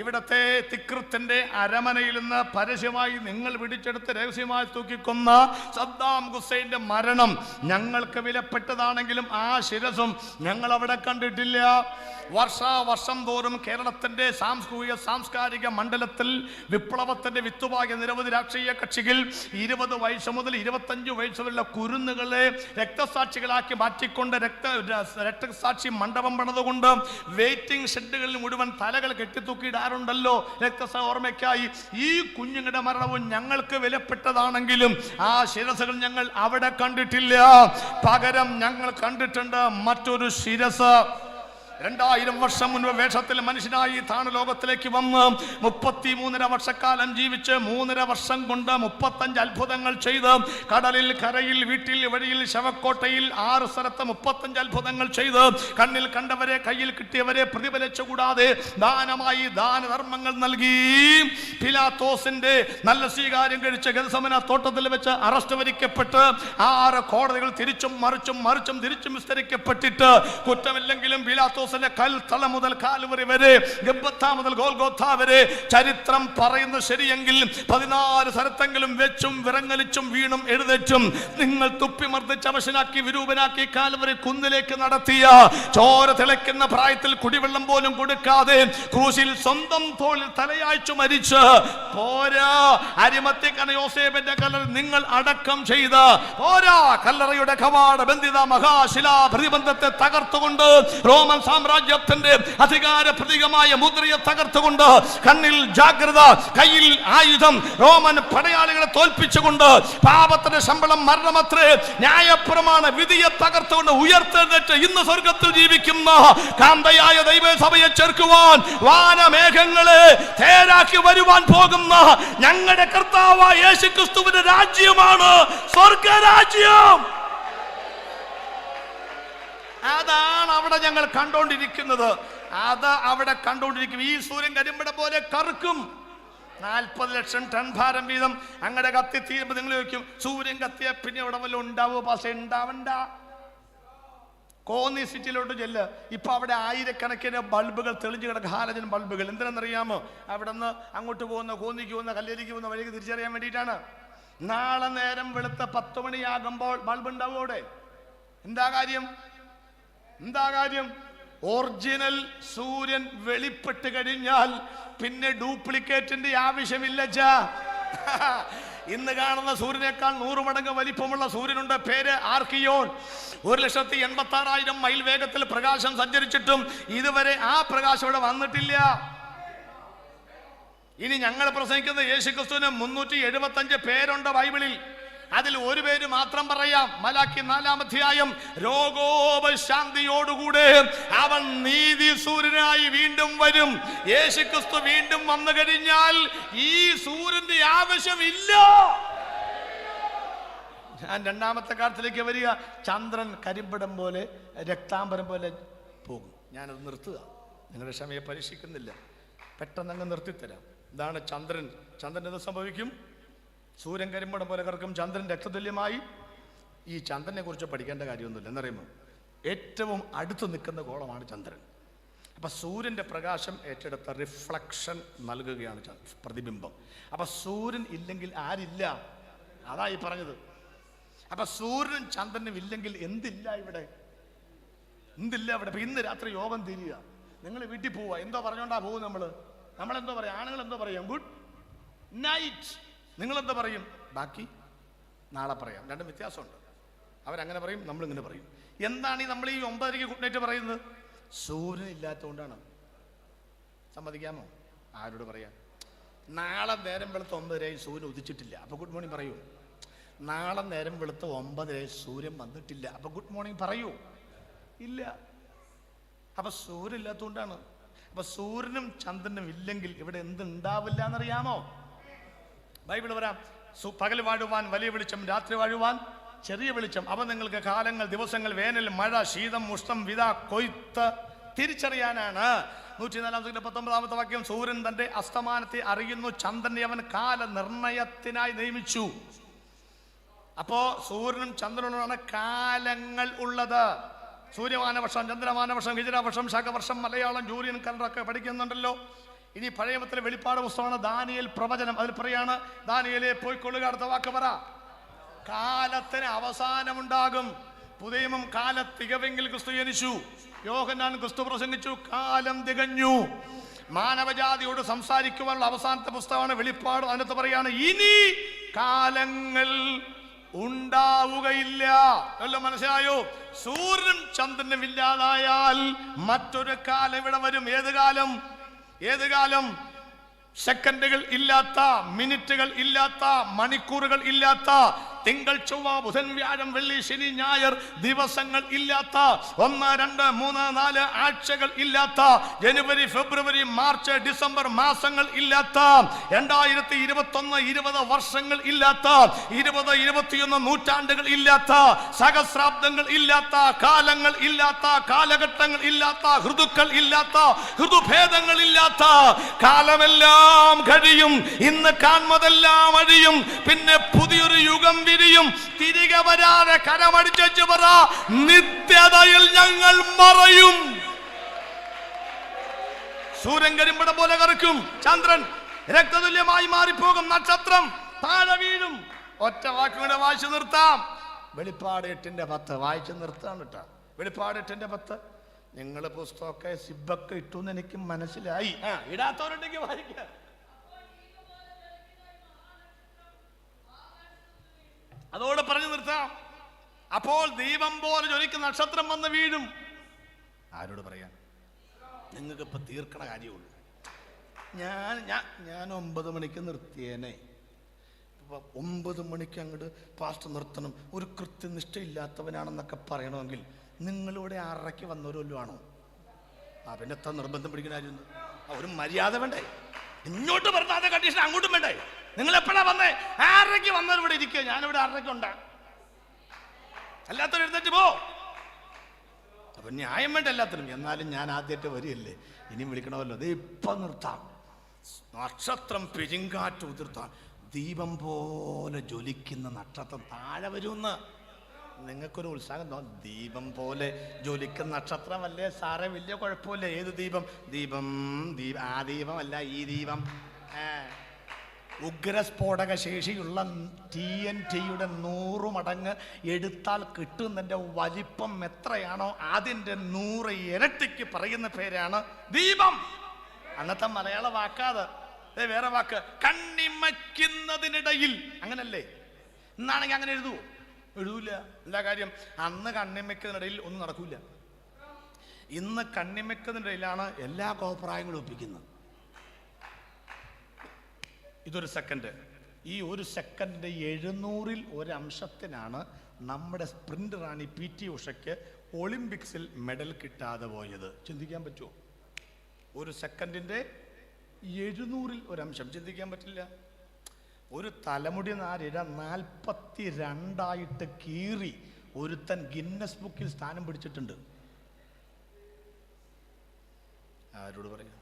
ഇവിടത്തെ തിക്രത്തിന്റെ അരമനയിൽ നിന്ന് പരസ്യമായി നിങ്ങൾ പിടിച്ചെടുത്ത് രഹസ്യമായി തൂക്കിക്കൊന്ന സദ്ദാം ഹുസൈന്റെ മരണം ഞങ്ങൾക്ക് വിലപ്പെട്ടതാണെങ്കിലും ആ ശിരസും ഞങ്ങൾ അവിടെ കണ്ടിട്ടില്ല. വർഷം തോറും കേരളത്തിന്റെ സാംസ്കാരിക മണ്ഡലത്തിൽ വിപ്ലവത്തിന്റെ വിത്തുപാകിയ നിരവധി രാഷ്ട്രീയ കക്ഷികൾ 20 വയസ്സ് മുതൽ 25 വയസ്സ് വരെയുള്ള കുരുന്നുകളെ രക്തസാക്ഷികളാക്കി മാറ്റിക്കൊണ്ട് രക്തസാക്ഷി മണ്ഡപം പണിതുകൊണ്ട് വെയിറ്റിംഗ് ഷെഡുകളിൽ മുഴുവൻ തലകൾ കെട്ടിത്തൂക്കിയിടാറുണ്ടല്ലോ ഓർമ്മയ്ക്കായി. ഈ കുഞ്ഞുങ്ങളുടെ മരണവും ഞങ്ങൾക്ക് വിലപ്പെട്ടതാണെങ്കിലും ആ ശിരസുകൾ ഞങ്ങൾ അവിടെ കണ്ടിട്ടില്ല. പകരം ഞങ്ങൾ കണ്ടിട്ടുണ്ട് മറ്റൊരു ശിരസ്. 2000 വർഷം മുൻപ് വേഷത്തിൽ മനുഷ്യനായി താണലോകത്തിലേക്ക് വന്ന് 33.5 വർഷക്കാലം ജീവിച്ച് 3.5 വർഷം കൊണ്ട് 35 അത്ഭുതങ്ങൾ ചെയ്ത് കടലിൽ, കരയിൽ, വീട്ടിൽ, വഴിയിൽ, ശവക്കോട്ടയിൽ 6 സ്ഥലത്ത് 35 അത്ഭുതങ്ങൾ ചെയ്ത് കണ്ണിൽ കണ്ടവരെ, കയ്യിൽ കിട്ടിയവരെ പ്രതിഫലിച്ചുകൂടാതെ ദാനമായി ദാനധർമ്മങ്ങൾ നൽകി പിലാത്തോസിന്റെ നല്ല സ്വീകാര്യം കഴിച്ച ഗെത്സമന തോട്ടത്തിൽ വെച്ച് അറസ്റ്റ് വരിക്കപ്പെട്ട് 6 കോടതികൾ തിരിച്ചും മറിച്ചും തിരിച്ചും വിസ്തരിക്കപ്പെട്ടിട്ട് കുറ്റമില്ലെങ്കിലും പിലാത്തോസ് കൽത്തള മുതൽ കാൽവരി വരെ, ഗബ്ബത്താ മുതൽ ഗോൽഗോഥാ വരെ ചരിത്രം പറയുന്നത് ശരിയെങ്കിൽ 14 സ്ഥലത്തെങ്കിലും വെച്ചും വിറങ്ങലിച്ചും വീണും എഴുന്നേറ്റും നിങ്ങൾ തുപ്പിമർദ്ദിച്ച് അവശനാക്കി വിരൂപനാക്കി കാൽവരി കുന്നിലേക്ക് നടത്തിയ, ചോര തിളയ്ക്കുന്ന പ്രായത്തിൽ കുടിവെള്ളം പോലും കൊടുക്കാതെ ക്രൂശിൽ സ്വന്തം തോളിൽ തലയാഴ്ച മരിച്ച് പോരാ അരിമത്യക്കന യോസേഫിന്റെ കല്ലറ നിങ്ങൾ അടക്കം ചെയ്ത പോരാ കല്ലറയുടെ കവാട ബന്ധിത മഹാശിലാ പ്രതിബന്ധത്തെ തകർത്തുകൊണ്ട് റോമൻ സാമ്രാജ്യത്തിന്റെ അധികാര പ്രതീകമായ മുദ്രയെ തകർത്തുകൊണ്ട് കണ്ണിൽ ജാഗ്രത, കയ്യിൽ ആയുധം, റോമൻ പടയാളികളെ തോൽപ്പിച്ചുകൊണ്ട് പാപത്തിന്റെ ശമ്പളം മരണമത്രേ, ന്യായപ്രമാണ വിധിയെ തകർത്തുകൊണ്ട് ഉയർത്തെഴുന്നേറ്റ് ഇന്ന് സ്വർഗത്തിൽ ജീവിക്കുന്ന കാന്തയായ ദൈവസഭയെ ചേർക്കുവാൻ വാനമേഘങ്ങളെ തേരാക്കി വരുവാൻ പോകുന്ന ഞങ്ങളുടെ കർത്താവായ യേശുക്രിസ്തുവിന്റെ രാജ്യമാണ് സ്വർഗരാജ്യം. അതാണ് അവിടെ ഞങ്ങൾ കണ്ടോണ്ടിരിക്കുന്നത്. ഈ സൂര്യൻ കരിമ്പട പോലെ കറുക്കും. 40 ലക്ഷം ടൺ ഭാരം വീതം അങ്ങനെ കത്തി തീരുമ്പോൾ നിങ്ങൾ ചോദിക്കും, സൂര്യൻ കത്തിയ പിന്നെ ഇവിടെ വല്ല ഉണ്ടാവോ? പക്ഷെ ഉണ്ടാവണ്ട. കോന്നി സിറ്റിയിലോട്ട് ചെല്ല്, ഇപ്പൊ അവിടെ ആയിരക്കണക്കിന് ബൾബുകൾ തെളിഞ്ഞു കിടക്കുക, ഹാലജൻ ബൾബുകൾ. എന്തിനാണെന്നറിയാമോ? അവിടെ നിന്ന് അങ്ങോട്ട് പോകുന്ന, കോന്നിക്ക് പോകുന്ന, കല്ലേരിക്ക് പോകുന്ന വഴിക്ക് തിരിച്ചറിയാൻ വേണ്ടിയിട്ടാണ്. നാളെ നേരം വെളുത്ത 10 മണിയാകുമ്പോൾ ബൾബ് ഉണ്ടാവും അവിടെ. എന്താ കാര്യം? ഒറിജിനൽ സൂര്യൻ വെളിപ്പെട്ട് കഴിഞ്ഞാൽ പിന്നെ ഡ്യൂപ്ലിക്കേറ്റിന്റെ ആവശ്യമില്ല. ഇന്ന് കാണുന്ന സൂര്യനേക്കാൾ 100 മടങ്ങ് വലിപ്പമുള്ള സൂര്യനുണ്ട്, പേര് ആർക്കിയോൺ. 1,86,000 മൈൽ വേഗത്തിൽ പ്രകാശം സഞ്ചരിച്ചിട്ടും ഇതുവരെ ആ പ്രകാശം ഇവിടെ വന്നിട്ടില്ല. ഇനി ഞങ്ങൾ പ്രസംഗിക്കുന്ന യേശുക്രിസ്തുവിന് 375 പേരുണ്ട് ബൈബിളിൽ. അതിൽ ഒരു പേര് മാത്രം പറയാം, മലാക്കി 4-ാം അധ്യായം. രോഗോപശാന്തിയോടുകൂടെ അവൻ നീതി സൂര്യനായി വീണ്ടും വരും. യേശുക്രിസ്തു വീണ്ടും വന്നു കഴിഞ്ഞാൽ ഈ സൂര്യന്റെ ആവശ്യമില്ല. ഞാൻ 2-ാമത്തെ കാലത്തിലേക്ക് വരിക. ചന്ദ്രൻ കരിമ്പടം പോലെ, രക്താംബരം പോലെ പോകും. ഞാനത് നിർത്തുക, നിങ്ങളുടെ ക്ഷമയെ പരീക്ഷിക്കുന്നില്ല, പെട്ടെന്ന് അങ്ങ് നിർത്തിത്തരാം. ഇതാണ് ചന്ദ്രൻ. ചന്ദ്രൻ എന്ത് സംഭവിക്കും? സൂര്യൻ കരിമ്പടം പോലെ കറക്കും, ചന്ദ്രൻ രക്തതുല്യമായി. ഈ ചന്ദ്രനെ കുറിച്ച് പഠിക്കേണ്ട കാര്യമൊന്നുമില്ല. എന്നറിയുമോ? ഏറ്റവും അടുത്ത് നിൽക്കുന്ന ഗോളമാണ് ചന്ദ്രൻ. അപ്പൊ സൂര്യന്റെ പ്രകാശം ഏറ്റെടുത്ത റിഫ്ലക്ഷൻ നൽകുകയാണ് പ്രതിബിംബം. അപ്പൊ സൂര്യൻ ഇല്ലെങ്കിൽ ആരില്ല, അതായി പറഞ്ഞത്. അപ്പൊ സൂര്യനും ചന്ദ്രനും ഇല്ലെങ്കിൽ എന്തില്ല ഇവിടെ? അപ്പൊ ഇന്ന് രാത്രി യോഗം തിരിയുക, നിങ്ങൾ വീട്ടിൽ പോവുക, എന്തോ പറഞ്ഞോണ്ടാ പോകും നമ്മളെന്തോ പറയാം, ആണുങ്ങൾ എന്തോ പറയാം, ഗുഡ് നൈറ്റ്. നിങ്ങളെന്താ പറയും? ബാക്കി നാളെ പറയാം. രണ്ടും വ്യത്യാസമുണ്ട്. അവരങ്ങനെ പറയും, നമ്മളിങ്ങനെ പറയും. എന്താണ് ഈ നമ്മൾ ഈ 9:30 ഗുഡ് നൈറ്റ് പറയുന്നത്? സൂര്യൻ ഇല്ലാത്തതുകൊണ്ടാണ്. സമ്മതിക്കാമോ? ആരോട് പറയാം? നാളെ നേരം വെളുത്ത് 9:30 സൂര്യൻ ഉദിച്ചിട്ടില്ല, അപ്പോൾ ഗുഡ് മോർണിംഗ് പറയൂ. നാളെ നേരം വെളുത്ത് 9:30 സൂര്യൻ വന്നിട്ടില്ല, അപ്പോൾ ഗുഡ് മോർണിംഗ് പറയൂ? ഇല്ല. അപ്പൊ സൂര്യൻ ഇല്ലാത്തതുകൊണ്ടാണ്. അപ്പൊ സൂര്യനും ചന്ദ്രനും ഇല്ലെങ്കിൽ ഇവിടെ എന്തുണ്ടാവില്ല എന്നറിയാമോ? ബൈബിൾ പറയാം, പകൽ വാഴുവാൻ വലിയ വെളിച്ചം, രാത്രി വാഴുവാൻ ചെറിയ വെളിച്ചം. അപ്പൊ നിങ്ങൾക്ക് കാലങ്ങൾ, ദിവസങ്ങൾ, വേനൽ, മഴ, ശീതം, ഉഷ്ണം, വിത, കൊയ്ത്ത് തിരിച്ചറിയാനാണ്. 104-19 വാക്യം, സൂര്യൻ തന്റെ അസ്തമാനത്തെ അറിയുന്നു, ചന്ദ്രനെ അവൻ കാല നിർണയത്തിനായി നിയമിച്ചു. അപ്പോ സൂര്യനും ചന്ദ്രനുമാണ് കാലങ്ങൾ ഉള്ളത്. സൂര്യമാനവർഷം, ചന്ദ്രമാനവർഷം, ഹിജറവർഷം, ശകവർഷം, മലയാളം, ജൂലിയൻ കലണ്ടറൊക്കെ പഠിക്കുന്നുണ്ടല്ലോ. ഇനി പഴയമത്തിലെ വെളിപ്പാട് പുസ്തകമാണ് ദാനിയേൽ പ്രവചനം. അതിൽ പറയാണ്, ദാനിയേലെ പോയിക്കൊള്ളുക. അടുത്ത വാക്ക് പറ. കാലത്തിന് അവസാനമുണ്ടാകും. പുതിയമം കാലത്തികവെങ്കിൽ ക്രിസ്തു ജനിച്ചു. യോഹന്നാൻ ക്രിസ്തു പ്രസംഗിച്ചു, കാലം തികഞ്ഞു. മാനവജാതിയോട് സംസാരിക്കുവാനുള്ള അവസാനത്തെ പുസ്തകമാണ് വെളിപ്പാട്. അതിനകത്ത് പറയാണ്, ഇനി കാലങ്ങൾ ഉണ്ടാവുകയില്ല. എല്ലാം മനസ്സിലായോ? സൂര്യനും ചന്ദ്രനും ഇല്ലാതായാൽ മറ്റൊരു കാലം ഇവിടെ വരും. ഏത് കാലം? ഏത് കാലം? സെക്കൻഡുകൾ ഇല്ലാത്ത, മിനിറ്റുകൾ ഇല്ലാത്ത, മണിക്കൂറുകൾ ഇല്ലാത്ത, തിങ്കൾ, ചൊവ്വ, ബുധൻ, വ്യാഴം, വെള്ളി, ശനി, ഞായർ ദിവസങ്ങൾ ഇല്ലാത്ത, 1, 2, 3, 4 ആഴ്ചകൾ ഇല്ലാത്ത, ജനുവരി, ഫെബ്രുവരി, മാർച്ച്, ഡിസംബർ മാസങ്ങൾ ഇല്ലാത്ത, 2021, 20 വർഷങ്ങൾ ഇല്ലാത്ത, 20, 21 നൂറ്റാണ്ടുകൾ ഇല്ലാത്ത, സഹസ്രാബ്ദങ്ങൾ ഇല്ലാത്ത, കാലങ്ങൾ ഇല്ലാത്ത, കാലഘട്ടങ്ങൾ ഇല്ലാത്ത, ഋതുക്കൾ ഇല്ലാത്ത, ഋതുഭേദങ്ങൾ ഇല്ലാത്ത കാലമെല്ലാം കഴിയും. ഇന്ന് കാണുന്നതെല്ലാം അഴിയും. പിന്നെ പുതിയൊരു യുഗം വിരിയും. തിരികെ വരാതെ കരമടിച്ചു പറ, നിത്യതയിൽ ഞങ്ങൾ മറയും. സൂര്യൻ കരിമ്പടം പോലെ കറക്കും, ചന്ദ്രൻ രക്തതുല്യമായി മാറിപ്പോകും, നക്ഷത്രം താഴെ വീഴും. ഒറ്റ വാക്കുകൂടെ വായിച്ചു നിർത്താം. വെളിപ്പാട് 8:10 വായിച്ചു നിർത്താൻ കേട്ടോ. വെളിപ്പാട് 8:10. നിങ്ങൾ പുസ്തകമൊക്കെ സിബൊക്കെ ഇട്ടു എന്ന് എനിക്ക് മനസ്സിലായി. ഇടാത്തവരുണ്ടെങ്കിൽ വായിക്കാം. അതോടെ പറഞ്ഞു നിർത്താം. അപ്പോൾ ദീപം പോലെ ജ്വലിക്കുന്ന നക്ഷത്രം വന്ന് വീഴും. ആരോട് പറയാൻ? നിങ്ങൾക്ക് ഇപ്പൊ തീർക്കണ കാര്യമുള്ളൂ. ഞാൻ 9 മണിക്ക് നിർത്തിയേനെ. 9 മണിക്ക് അങ്ങോട്ട് പാസ്റ്റ് നിർത്തണം, ഒരു കൃത്യനിഷ്ഠയില്ലാത്തവനാണെന്നൊക്കെ പറയണമെങ്കിൽ നിങ്ങളിവിടെ 6:30 വന്നവരല്ലോ ആണോ? പിന്നെ എത്ര നിർബന്ധം പിടിക്കുന്ന കാര്യം? ഒരു മര്യാദ വേണ്ടേ? ഇങ്ങോട്ട് പറഞ്ഞാൽ കണ്ടീഷൻ അങ്ങോട്ടും വേണ്ടേ? നിങ്ങൾ എപ്പോഴാ വന്നേ? 6:30 വന്നവർ ഇവിടെ ഇരിക്കുക. ഞാനിവിടെ 6:30 ഉണ്ടാ. അല്ലാത്തവർ എഴുന്നേറ്റ് പോ. അപ്പൊ ന്യായം വേണ്ട എല്ലാത്തിനും. എന്നാലും ഞാൻ ആദ്യമായിട്ട് വരികയല്ലേ, ഇനിയും വിളിക്കണമല്ലോ. അത് ഇപ്പൊ നിർത്താം. നക്ഷത്രം പെരുങ്കാറ്റ് ഉതിർത്താൻ ദീപം പോലെ ജ്വലിക്കുന്ന നക്ഷത്രം താഴെ വരുമെന്ന് നിങ്ങൾക്കൊരു ഉത്സാഹം തോന്നും. ദീപം പോലെ ജ്വലിക്കുന്ന നക്ഷത്രമല്ലേ സാറേ, വലിയ കുഴപ്പമില്ല. ഏത് ദീപം? ദീപം ആ ദീപമല്ല, ഈ ദീപം. ഉഗ്രസ്ഫോടക ശേഷിയുള്ള TNT-യുടെ 100 മടങ്ങ് എടുത്താൽ കിട്ടുന്നതിൻ്റെ വലിപ്പം എത്രയാണോ അതിൻ്റെ 100 ഇരട്ടിക്ക് പറയുന്ന പേരാണ് ദീപം. അന്നത്തെ മലയാള വാക്കാത്. വേറെ വാക്ക്, കണ്ണിമയ്ക്കുന്നതിനിടയിൽ. അങ്ങനല്ലേ? എന്നാണെങ്കിൽ അങ്ങനെ എഴുതുവോ? എഴുതൂല. എന്താ കാര്യം? അന്ന് കണ്ണിമയ്ക്കുന്നതിനിടയിൽ ഒന്നും നടക്കൂല. ഇന്ന് കണ്ണിമയ്ക്കുന്നതിനിടയിലാണ് എല്ലാ കോപ്രായങ്ങളും ഒപ്പിക്കുന്നത്. ഇതൊരു സെക്കൻഡ്. ഈ ഒരു സെക്കൻഡിന്റെ 700ൽ ഒരു അംശത്തിനാണ് നമ്മുടെ സ്പ്രിന്റ് റാണി PT ഉഷയ്ക്ക് ഒളിമ്പിക്സിൽ മെഡൽ കിട്ടാതെ പോയത്. ചിന്തിക്കാൻ പറ്റുമോ? ഒരു സെക്കൻഡിന്റെ 700ൽ ഒരു അംശം. ചിന്തിക്കാൻ പറ്റില്ല. ഒരു തലമുടി നാരിഴ 42 കീറി ഒരുത്തൻ ഗിന്നസ് ബുക്കിൽ സ്ഥാനം പിടിച്ചിട്ടുണ്ട്. ആരോട് പറയാം?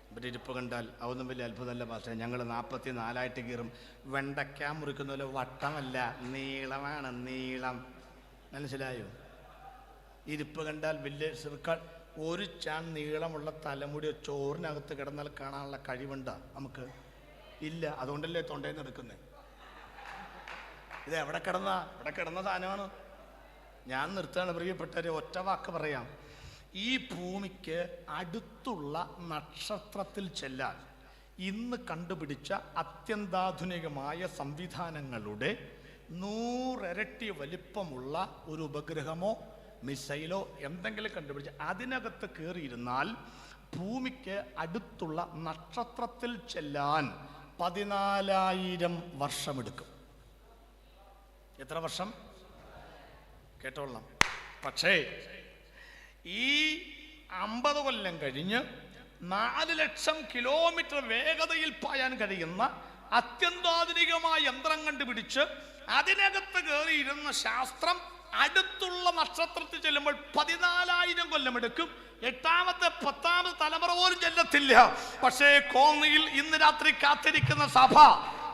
ഇവരുടെ ഇരിപ്പ് കണ്ടാൽ അതൊന്നും വലിയ അത്ഭുതമല്ല. പക്ഷേ ഞങ്ങൾ 44 കീറും. വെണ്ടയ്ക്ക മുറിക്കുന്ന പോലെ വട്ടമല്ല, നീളമാണ്, നീളം. മനസ്സിലായോ? ഇരിപ്പ് കണ്ടാൽ വലിയ സർക്കാർ. ഒരു ചാൺ നീളമുള്ള തലമുടി ചോറിനകത്ത് കിടന്നാൽ കാണാനുള്ള കഴിവുണ്ടോ നമുക്ക്? ഇല്ല. അതുകൊണ്ടല്ലേ തൊണ്ടയിൽ നിന്ന് എടുക്കുന്നത്. ഇത് എവിടെ കിടന്ന സാധനമാണ്. ഞാൻ നിർത്താണ് പ്രിയപ്പെട്ടവരെ. ഒറ്റ വാക്ക് പറയാം. ഈ ഭൂമിക്ക് അടുത്തുള്ള നക്ഷത്രത്തിൽ ചെല്ലാൻ ഇന്ന് കണ്ടുപിടിച്ച അത്യന്താധുനികമായ സംവിധാനങ്ങളുടെ 100 ഇരട്ടി വലിപ്പമുള്ള ഒരു ഉപഗ്രഹമോ മിസൈലോ എന്തെങ്കിലും കണ്ടുപിടിച്ച് അതിനകത്ത് കയറിയിരുന്നാൽ ഭൂമിക്ക് അടുത്തുള്ള നക്ഷത്രത്തിൽ ചെല്ലാൻ 14,000 വർഷമെടുക്കും. എത്ര വർഷം? കേട്ടോളാം. പക്ഷേ ഈ 50 കൊല്ലം കഴിഞ്ഞ് 4 ലക്ഷം കിലോമീറ്റർ വേഗതയിൽ പായാൻ കഴിയുന്ന അത്യന്താധുനികമായ യന്ത്രം കണ്ടുപിടിച്ച് അതിനകത്ത് കയറിയിരുന്ന ശാസ്ത്രം അടുത്തുള്ള നക്ഷത്രത്തിൽ ചെല്ലുമ്പോൾ 14,000 കൊല്ലമെടുക്കും. 8ാമത്തെ 10ാമത്തെ തലമുറ പോലും ചെല്ലത്തില്ല. പക്ഷേ കോന്നിയിൽ ഇന്ന് രാത്രി കാത്തിരിക്കുന്ന സഭ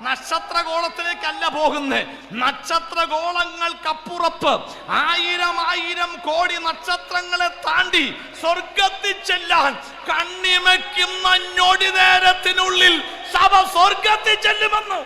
നക്ഷത്രഗോളത്തിലേക്കല്ല പോകുന്നത്. നക്ഷത്രഗോളങ്ങൾക്കപ്പുറത്ത് 1000 കോടി നക്ഷത്രങ്ങളെ താണ്ടി സ്വർഗത്തിൽ ചെല്ലാൻ കണ്ണിമയ്ക്കുന്ന ഞൊടി നേരത്തിനുള്ളിൽ സഭ സ്വർഗത്തിൽ ചെല്ലുമെന്ന്